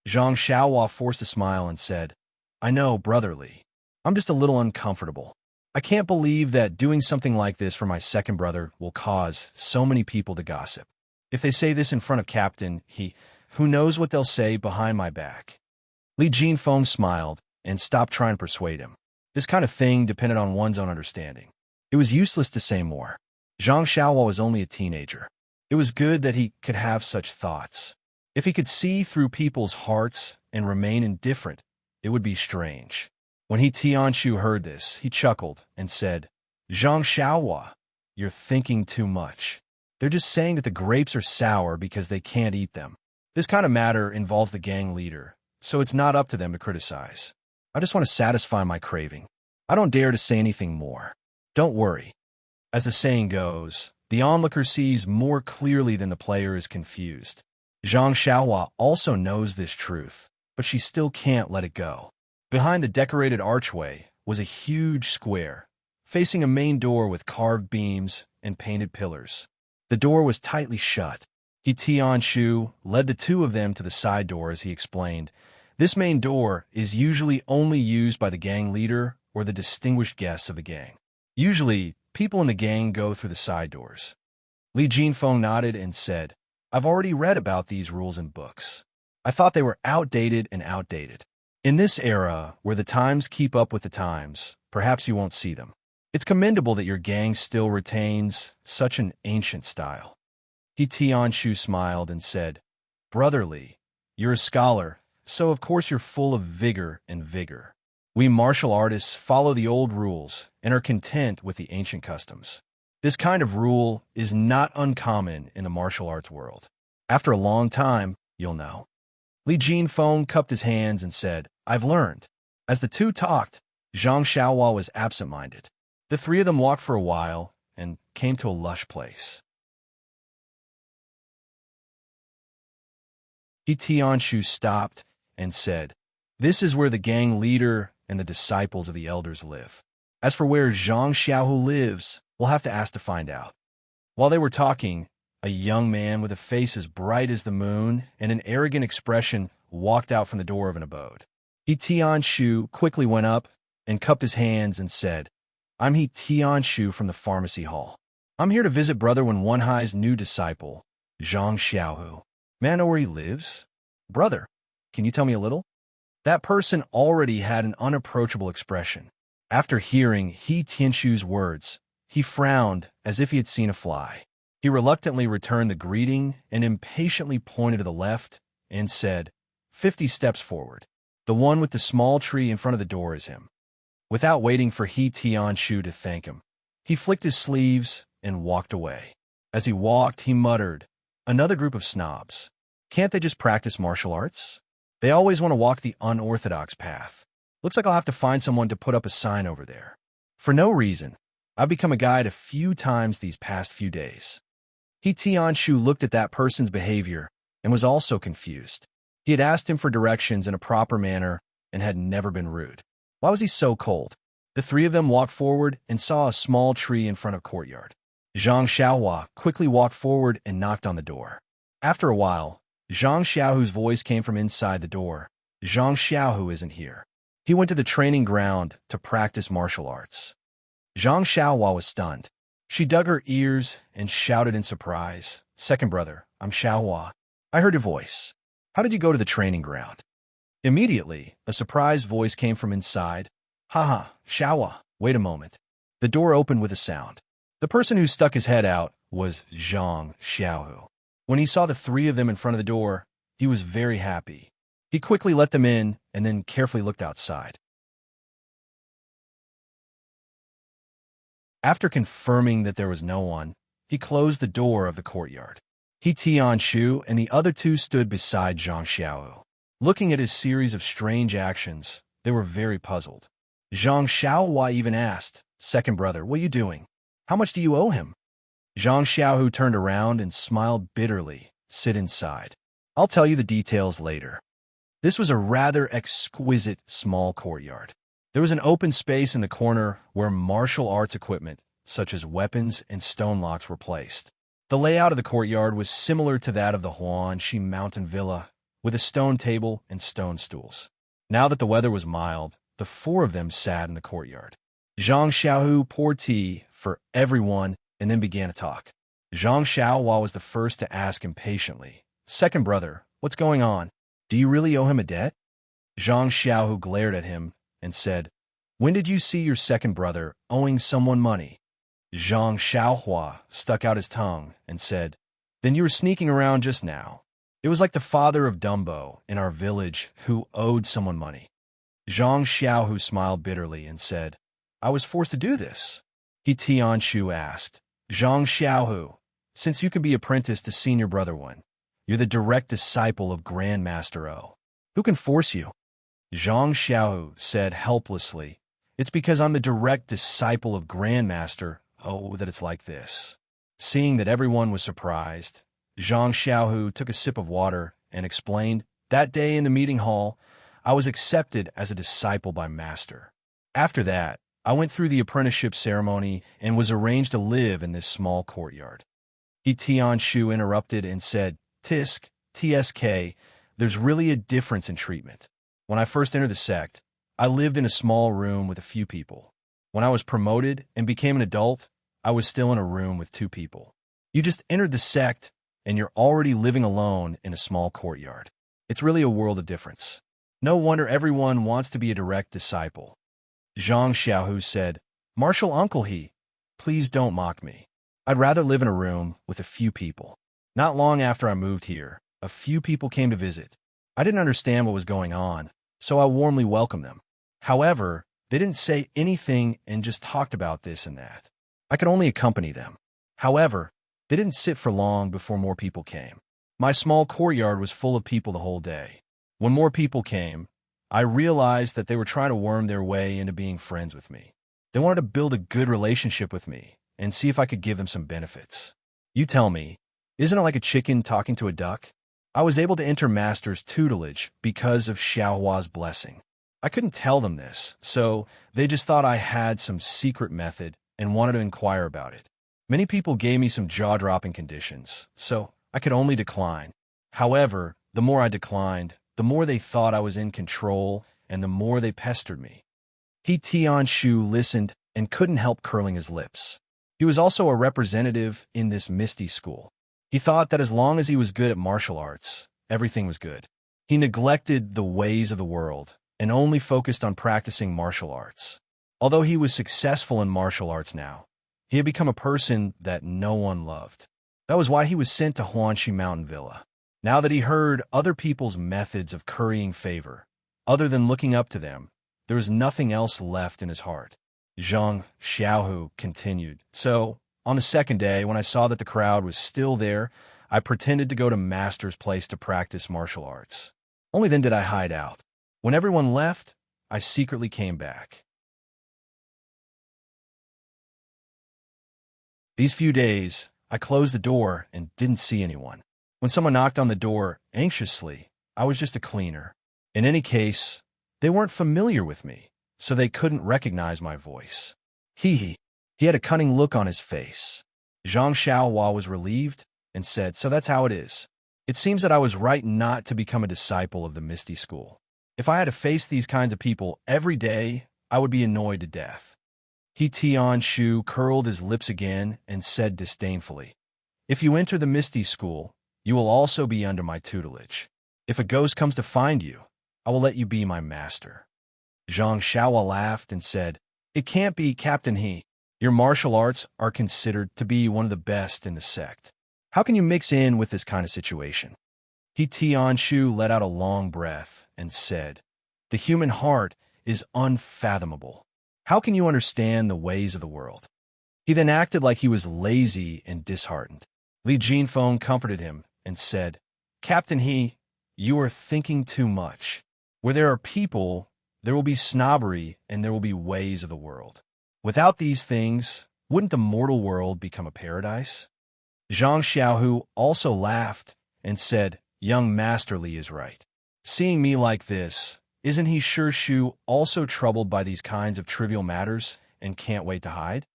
Zhang Xiaohua forced a smile and said, I know, brotherly. I'm just a little uncomfortable. I can't believe that doing something like this for my second brother will cause so many people to gossip. If they say this in front of Captain, who knows what they'll say behind my back? Li Jinfeng smiled and stopped trying to persuade him. This kind of thing depended on one's own understanding. It was useless to say more. Zhang Xiaohua was only a teenager. It was good that he could have such thoughts. If he could see through people's hearts and remain indifferent, it would be strange. When Tianshu heard this, he chuckled and said, Zhang Xiaohua, you're thinking too much. They're just saying that the grapes are sour because they can't eat them. This kind of matter involves the gang leader, so it's not up to them to criticize. I just want to satisfy my craving. I don't dare to say anything more. Don't worry. As the saying goes, the onlooker sees more clearly than the player is confused. Zhang Xiaohua also knows this truth, but she still can't let it go. Behind the decorated archway was a huge square, facing a main door with carved beams and painted pillars. The door was tightly shut. Tianshu led the two of them to the side door as he explained, this main door is usually only used by the gang leader or the distinguished guests of the gang. Usually, people in the gang go through the side doors. Li Jinfeng nodded and said, I've already read about these rules in books. I thought they were outdated and outdated. In this era, where the times keep up with the times, perhaps you won't see them. It's commendable that your gang still retains such an ancient style. Tianshu smiled and said, Brotherly, you're a scholar, so of course you're full of vigor and vigor. We martial artists follow the old rules and are content with the ancient customs. This kind of rule is not uncommon in the martial arts world. After a long time, you'll know. Li Jinfeng cupped his hands and said, I've learned. As the two talked, Zhang Xiaohua was absent-minded. The three of them walked for a while and came to a lush place. Tianshu stopped and said, This is where the gang leader and the disciples of the elders live. As for where Zhang Xiaohu lives, we'll have to ask to find out. While they were talking, a young man with a face as bright as the moon and an arrogant expression walked out from the door of an abode. Tianshu quickly went up and cupped his hands and said, I'm Tianshu from the pharmacy hall. I'm here to visit Brother Wenhai's new disciple, Zhang Xiaohu. May I know where he lives? Brother, can you tell me a little? That person already had an unapproachable expression. After hearing Tianshu's words, he frowned as if he had seen a fly. He reluctantly returned the greeting and impatiently pointed to the left and said, 50 steps forward. The one with the small tree in front of the door is him. Without waiting for Tianshu to thank him, he flicked his sleeves and walked away. As he walked, he muttered, Another group of snobs. Can't they just practice martial arts? They always want to walk the unorthodox path. Looks like I'll have to find someone to put up a sign over there. For no reason, I've become a guide a few times these past few days. Tianshu looked at that person's behavior and was also confused. He had asked him for directions in a proper manner and had never been rude. Why was he so cold? The three of them walked forward and saw a small tree in front of a courtyard. Zhang Xiaohua quickly walked forward and knocked on the door. After a while, Zhang Xiaohu's voice came from inside the door. Zhang Xiaohu isn't here. He went to the training ground to practice martial arts. Zhang Xiaohua was stunned. She dug her ears and shouted in surprise, "Second brother, I'm Xiaohua. I heard your voice. How did you go to the training ground?" Immediately, a surprised voice came from inside. "Haha, Xiaohua, wait a moment." The door opened with a sound. The person who stuck his head out was Zhang Xiaohu. When he saw the three of them in front of the door, he was very happy. He quickly let them in and then carefully looked outside. After confirming that there was no one, he closed the door of the courtyard. He Tianshu and the other two stood beside Zhang Xiaohu. Looking at his series of strange actions, they were very puzzled. Zhang Xiaohua even asked, "Second brother, what are you doing? How much do you owe him?" Zhang Xiaohu turned around and smiled bitterly. "Sit inside. I'll tell you the details later." This was a rather exquisite small courtyard. There was an open space in the corner where martial arts equipment, such as weapons and stone locks, were placed. The layout of the courtyard was similar to that of the Huanxi Mountain Villa, with a stone table and stone stools. Now that the weather was mild, the four of them sat in the courtyard. Zhang Xiaohu poured tea for everyone and then began to talk. Zhang Xiaohua was the first to ask impatiently, "Second brother, what's going on? Do you really owe him a debt?" Zhang Xiaohu glared at him and said, "When did you see your second brother owing someone money?" Zhang Xiaohua stuck out his tongue and said, "Then you were sneaking around just now. It was like the father of Dumbo in our village who owed someone money." Zhang Xiaohu smiled bitterly and said, "I was forced to do this." He Tianshu asked, "Zhang Xiaohu, since you can be apprenticed to senior brother one, you're the direct disciple of Grandmaster O. Who can force you?" Zhang Xiaohu said helplessly, "It's because I'm the direct disciple of Grandmaster O that it's like this." Seeing that everyone was surprised, Zhang Xiaohu took a sip of water and explained, "That day in the meeting hall, I was accepted as a disciple by Master. After that, I went through the apprenticeship ceremony and was arranged to live in this small courtyard." He Tianshu interrupted and said, "TSK, there's really a difference in treatment. When I first entered the sect, I lived in a small room with a few people. When I was promoted and became an adult, I was still in a room with 2 people. You just entered the sect, and you're already living alone in a small courtyard. It's really a world of difference. No wonder everyone wants to be a direct disciple." Zhang Xiaohu said, "Martial Uncle He, please don't mock me. I'd rather live in a room with a few people." Not long after I moved here, a few people came to visit. I didn't understand what was going on, so I warmly welcomed them. However, they didn't say anything and just talked about this and that. I could only accompany them. However, they didn't sit for long before more people came. My small courtyard was full of people the whole day. When more people came, I realized that they were trying to worm their way into being friends with me. They wanted to build a good relationship with me and see if I could give them some benefits. You tell me, isn't it like a chicken talking to a duck? I was able to enter Master's tutelage because of Xiaohua's blessing. I couldn't tell them this, so they just thought I had some secret method and wanted to inquire about it. Many people gave me some jaw-dropping conditions, so I could only decline. However, the more I declined, the more they thought I was in control and the more they pestered me. He Tianshu listened and couldn't help curling his lips. He was also a representative in this misty school. He thought that as long as he was good at martial arts, everything was good. He neglected the ways of the world and only focused on practicing martial arts. Although he was successful in martial arts now, he had become a person that no one loved. That was why he was sent to Huanxi Mountain Villa. Now that he heard other people's methods of currying favor, other than looking up to them, there was nothing else left in his heart. Zhang Xiaohu continued, "So, on the second day, when I saw that the crowd was still there, I pretended to go to Master's place to practice martial arts. Only then did I hide out. When everyone left, I secretly came back. These few days, I closed the door and didn't see anyone. When someone knocked on the door anxiously, I was just a cleaner. In any case, they weren't familiar with me, so they couldn't recognize my voice." He had a cunning look on his face. Zhang Xiaohua was relieved and said, "So that's how it is. It seems that I was right not to become a disciple of the Misty School. If I had to face these kinds of people every day, I would be annoyed to death." He Tian-shu curled his lips again and said disdainfully, "If you enter the Misty School, you will also be under my tutelage. If a ghost comes to find you, I will let you be my master." Zhang Xiaohua laughed and said, "It can't be, Captain He. Your martial arts are considered to be one of the best in the sect. How can you mix in with this kind of situation?" He Tian-shu let out a long breath and said, "The human heart is unfathomable. How can you understand the ways of the world?" He then acted like he was lazy and disheartened. Li Jinfeng comforted him and said, "Captain He, you are thinking too much. Where there are people, there will be snobbery and there will be ways of the world. Without these things, wouldn't the mortal world become a paradise?" Zhang Xiaohu also laughed and said, "Young Master Li is right. Seeing me like this, isn't he sure Shu also troubled by these kinds of trivial matters and can't wait to hide?"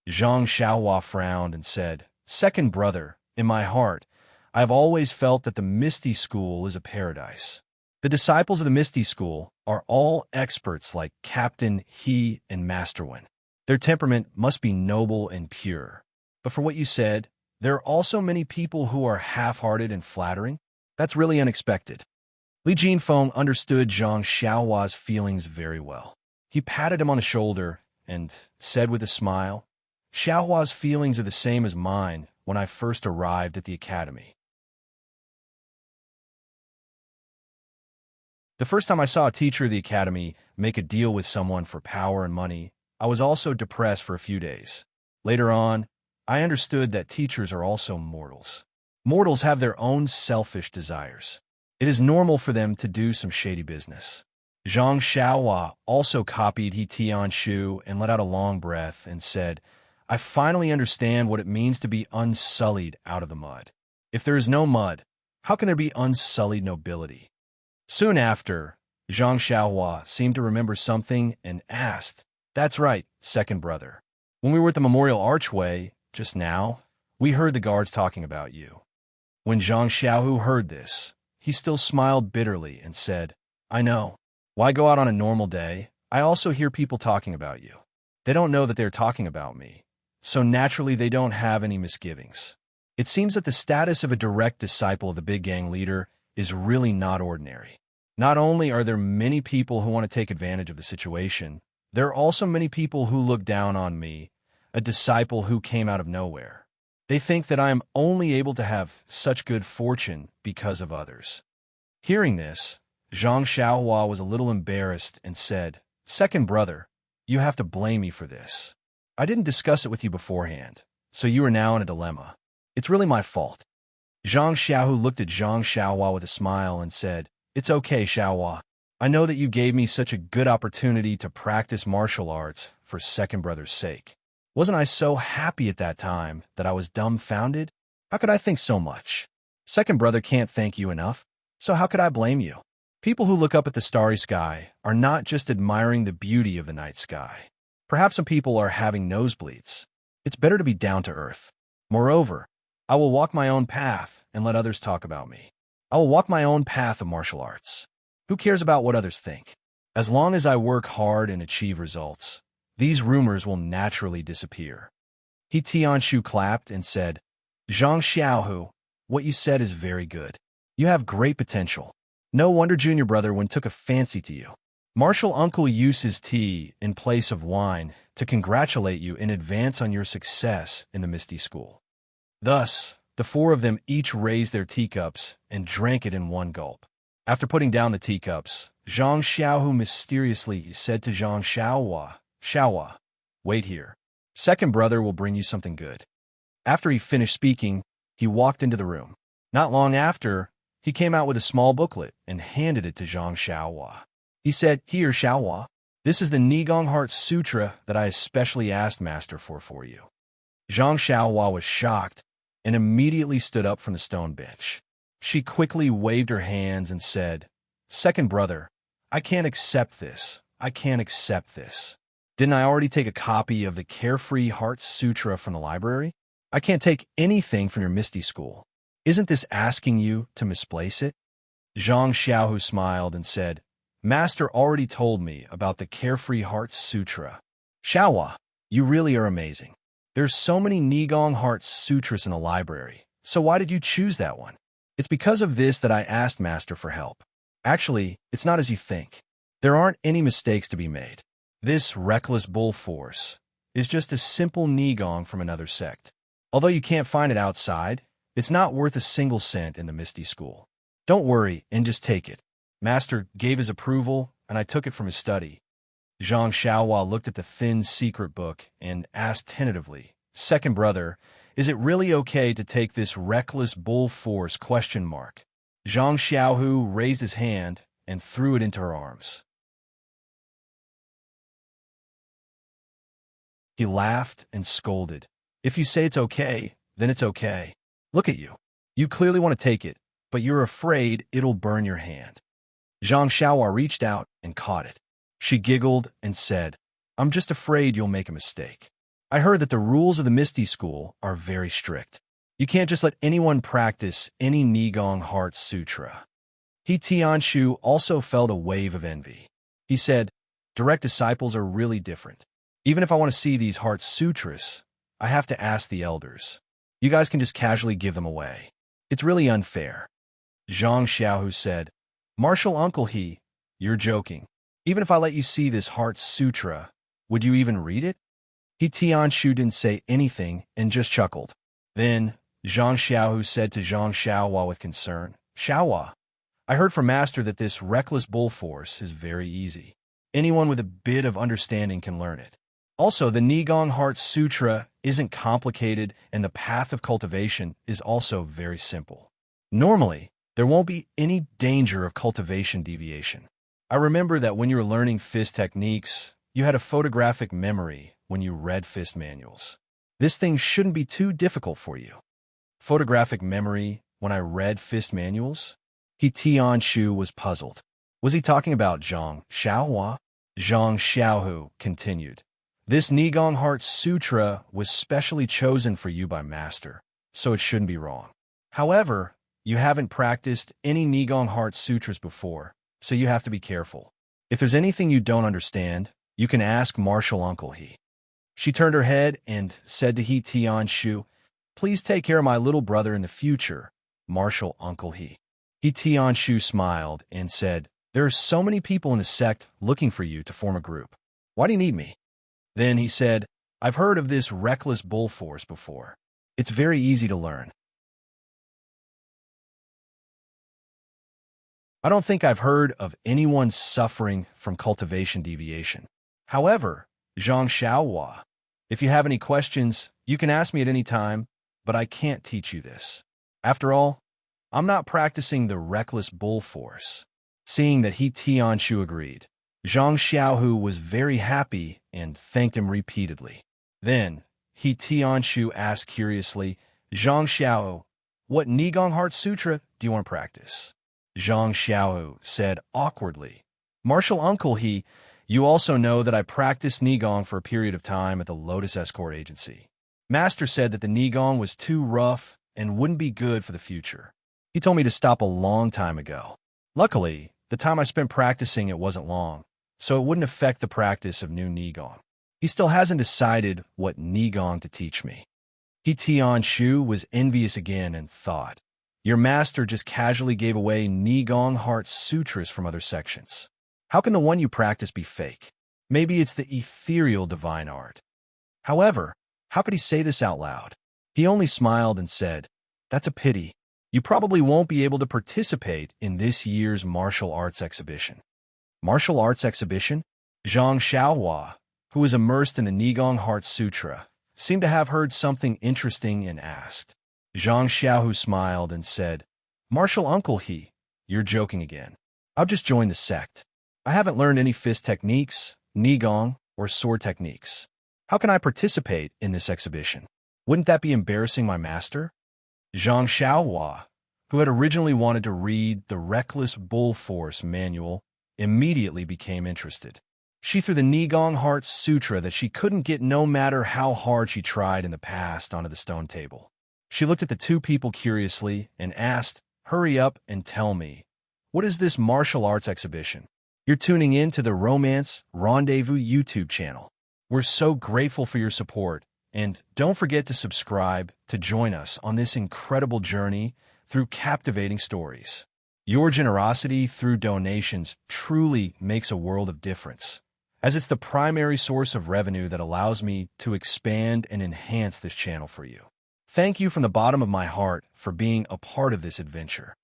Zhang Xiaohua frowned and said, "Second brother, in my heart, I have always felt that the Misty School is a paradise. The disciples of the Misty School are all experts like Captain He and Master Wen. Their temperament must be noble and pure. But for what you said, there are also many people who are half-hearted and flattering. That's really unexpected." Li Jinfeng understood Zhang Xiaohua's feelings very well. He patted him on the shoulder and said with a smile, "Xiaohua's feelings are the same as mine when I first arrived at the academy. The first time I saw a teacher of the academy make a deal with someone for power and money, I was also depressed for a few days. Later on, I understood that teachers are also mortals. Mortals have their own selfish desires. It is normal for them to do some shady business." Zhang Xiaohua also copied He Tian-shu and let out a long breath and said, "I finally understand what it means to be unsullied out of the mud. If there is no mud, how can there be unsullied nobility?" Soon after, Zhang Xiaohua seemed to remember something and asked, "That's right, second brother. When we were at the memorial archway, just now, we heard the guards talking about you." When Zhang Xiaohu heard this, he still smiled bitterly and said, "I know. Why go out on a normal day? I also hear people talking about you. They don't know that they're talking about me, so naturally they don't have any misgivings. It seems that the status of a direct disciple of the big gang leader is really not ordinary. Not only are there many people who want to take advantage of the situation, there are also many people who look down on me, a disciple who came out of nowhere. They think that I am only able to have such good fortune because of others." Hearing this, Zhang Xiaohua was a little embarrassed and said, "Second brother, you have to blame me for this. I didn't discuss it with you beforehand, so you are now in a dilemma. It's really my fault." Zhang Xiaohu looked at Zhang Xiaohua with a smile and said, "It's okay, Xiaohua. I know that you gave me such a good opportunity to practice martial arts for second brother's sake. Wasn't I so happy at that time that I was dumbfounded? How could I think so much? Second brother can't thank you enough, so how could I blame you? People who look up at the starry sky are not just admiring the beauty of the night sky. Perhaps some people are having nosebleeds. It's better to be down to earth. Moreover, I will walk my own path and let others talk about me. I will walk my own path of martial arts. Who cares about what others think? As long as I work hard and achieve results, these rumors will naturally disappear." He Tian-shu clapped and said, "Zhang Xiaohu, what you said is very good. You have great potential. No wonder junior brother Wen took a fancy to you. Martial uncle uses tea in place of wine to congratulate you in advance on your success in the Misty School." Thus, the four of them each raised their teacups and drank it in one gulp. After putting down the teacups, Zhang Xiaohu mysteriously said to Zhang Xiaohua, "Xiaohua, wait here. Second brother will bring you something good." After he finished speaking, he walked into the room. Not long after, he came out with a small booklet and handed it to Zhang Xiaohua. He said, "Here, Xiaohua, this is the Nigong Heart Sutra that I especially asked Master for you." Zhang Xiaohua was shocked and immediately stood up from the stone bench. She quickly waved her hands and said, "Second brother, I can't accept this. I can't accept this. Didn't I already take a copy of the Carefree Heart Sutra from the library? I can't take anything from your Misty School. Isn't this asking you to misplace it?" Zhang Xiaohu smiled and said, "Master already told me about the Carefree Heart Sutra. Xiaohua, You really are amazing. There's so many Nigong Heart Sutras in the library, so why did you choose that one? It's because of this that I asked Master for help. Actually, it's not as you think. There aren't any mistakes to be made. This reckless bull force is just a simple Nigong from another sect. Although you can't find it outside, it's not worth a single cent in the Misty School. Don't worry and just take it. Master gave his approval, and I took it from his study. Zhang Xiaohua looked at the thin secret book and asked tentatively, "Second brother, is it really okay to take this reckless bull force?" Zhang Xiaohu raised his hand and threw it into her arms. He laughed and scolded. "If you say it's okay, then it's okay. Look at you. You clearly want to take it, but you're afraid it'll burn your hand." Zhang Xiaohua reached out and caught it. She giggled and said, "I'm just afraid you'll make a mistake. I heard that the rules of the Misty School are very strict. You can't just let anyone practice any Nigong Heart Sutra." He Tianshu also felt a wave of envy. He said, "Direct disciples are really different. Even if I want to see these Heart Sutras, I have to ask the elders. You guys can just casually give them away. It's really unfair." Zhang Xiaohu said, "Martial Uncle He, you're joking. Even if I let you see this Heart Sutra, would you even read it?" He Tianshu didn't say anything and just chuckled. Then Zhang Xiaohu said to Zhang Xiaohua with concern, "Xiaohua, I heard from Master that this reckless bull force is very easy. Anyone with a bit of understanding can learn it. Also, the Nigong Heart Sutra isn't complicated, and the path of cultivation is also very simple. Normally, there won't be any danger of cultivation deviation. I remember that when you were learning fist techniques, you had a photographic memory when you read fist manuals. This thing shouldn't be too difficult for you." Photographic memory when I read fist manuals? He Tianshu was puzzled. Was he talking about Zhang Xiaohua? Zhang Xiaohu continued, "This Nigong Heart Sutra was specially chosen for you by Master, so it shouldn't be wrong. However, you haven't practiced any Nigong Heart Sutras before, so you have to be careful. If there's anything you don't understand, you can ask Martial Uncle He." She turned her head and said to He Tianshu, "Please take care of my little brother in the future, Martial Uncle He." He Tianshu smiled and said, "There are so many people in the sect looking for you to form a group. Why do you need me?" Then he said, "I've heard of this reckless bull force before. It's very easy to learn. I don't think I've heard of anyone suffering from cultivation deviation. However, Zhang Xiaohua, if you have any questions, you can ask me at any time, but I can't teach you this. After all, I'm not practicing the reckless bull force." Seeing that He Tianshu agreed, Zhang Xiaohu was very happy and thanked him repeatedly. Then, He Tianshu asked curiously, "Zhang Xiaohu, what Nigong Heart Sutra do you want to practice?" Zhang Xiaohu said awkwardly, "Martial Uncle He, you also know that I practiced Nigong for a period of time at the Lotus Escort Agency. Master said that the Nigong was too rough and wouldn't be good for the future. He told me to stop a long time ago. Luckily, the time I spent practicing it wasn't long, so it wouldn't affect the practice of new Nigong. He still hasn't decided what Nigong to teach me." He Tianshu was envious again and thought, "Your master just casually gave away Nigong Heart Sutras from other sections. How can the one you practice be fake? Maybe it's the ethereal divine art." However, how could he say this out loud? He only smiled and said, "That's a pity. You probably won't be able to participate in this year's martial arts exhibition." Martial arts exhibition? Zhang Xiaohua, who was immersed in the Nigong Heart Sutra, seemed to have heard something interesting and asked. Zhang Xiaohu smiled and said, "Martial Uncle He, you're joking again. I'll just join the sect. I haven't learned any fist techniques, Nigong, or sword techniques. How can I participate in this exhibition? Wouldn't that be embarrassing my master?" Zhang Xiaohua, who had originally wanted to read the Reckless Bull Force manual, immediately became interested. She threw the Nigong Heart Sutra that she couldn't get no matter how hard she tried in the past onto the stone table. She looked at the two people curiously and asked, "Hurry up and tell me, what is this martial arts exhibition? You're tuning in to the Romance Rendezvous YouTube channel. We're so grateful for your support, and don't forget to subscribe to join us on this incredible journey through captivating stories. Your generosity through donations truly makes a world of difference, as it's the primary source of revenue that allows me to expand and enhance this channel for you. Thank you from the bottom of my heart for being a part of this adventure.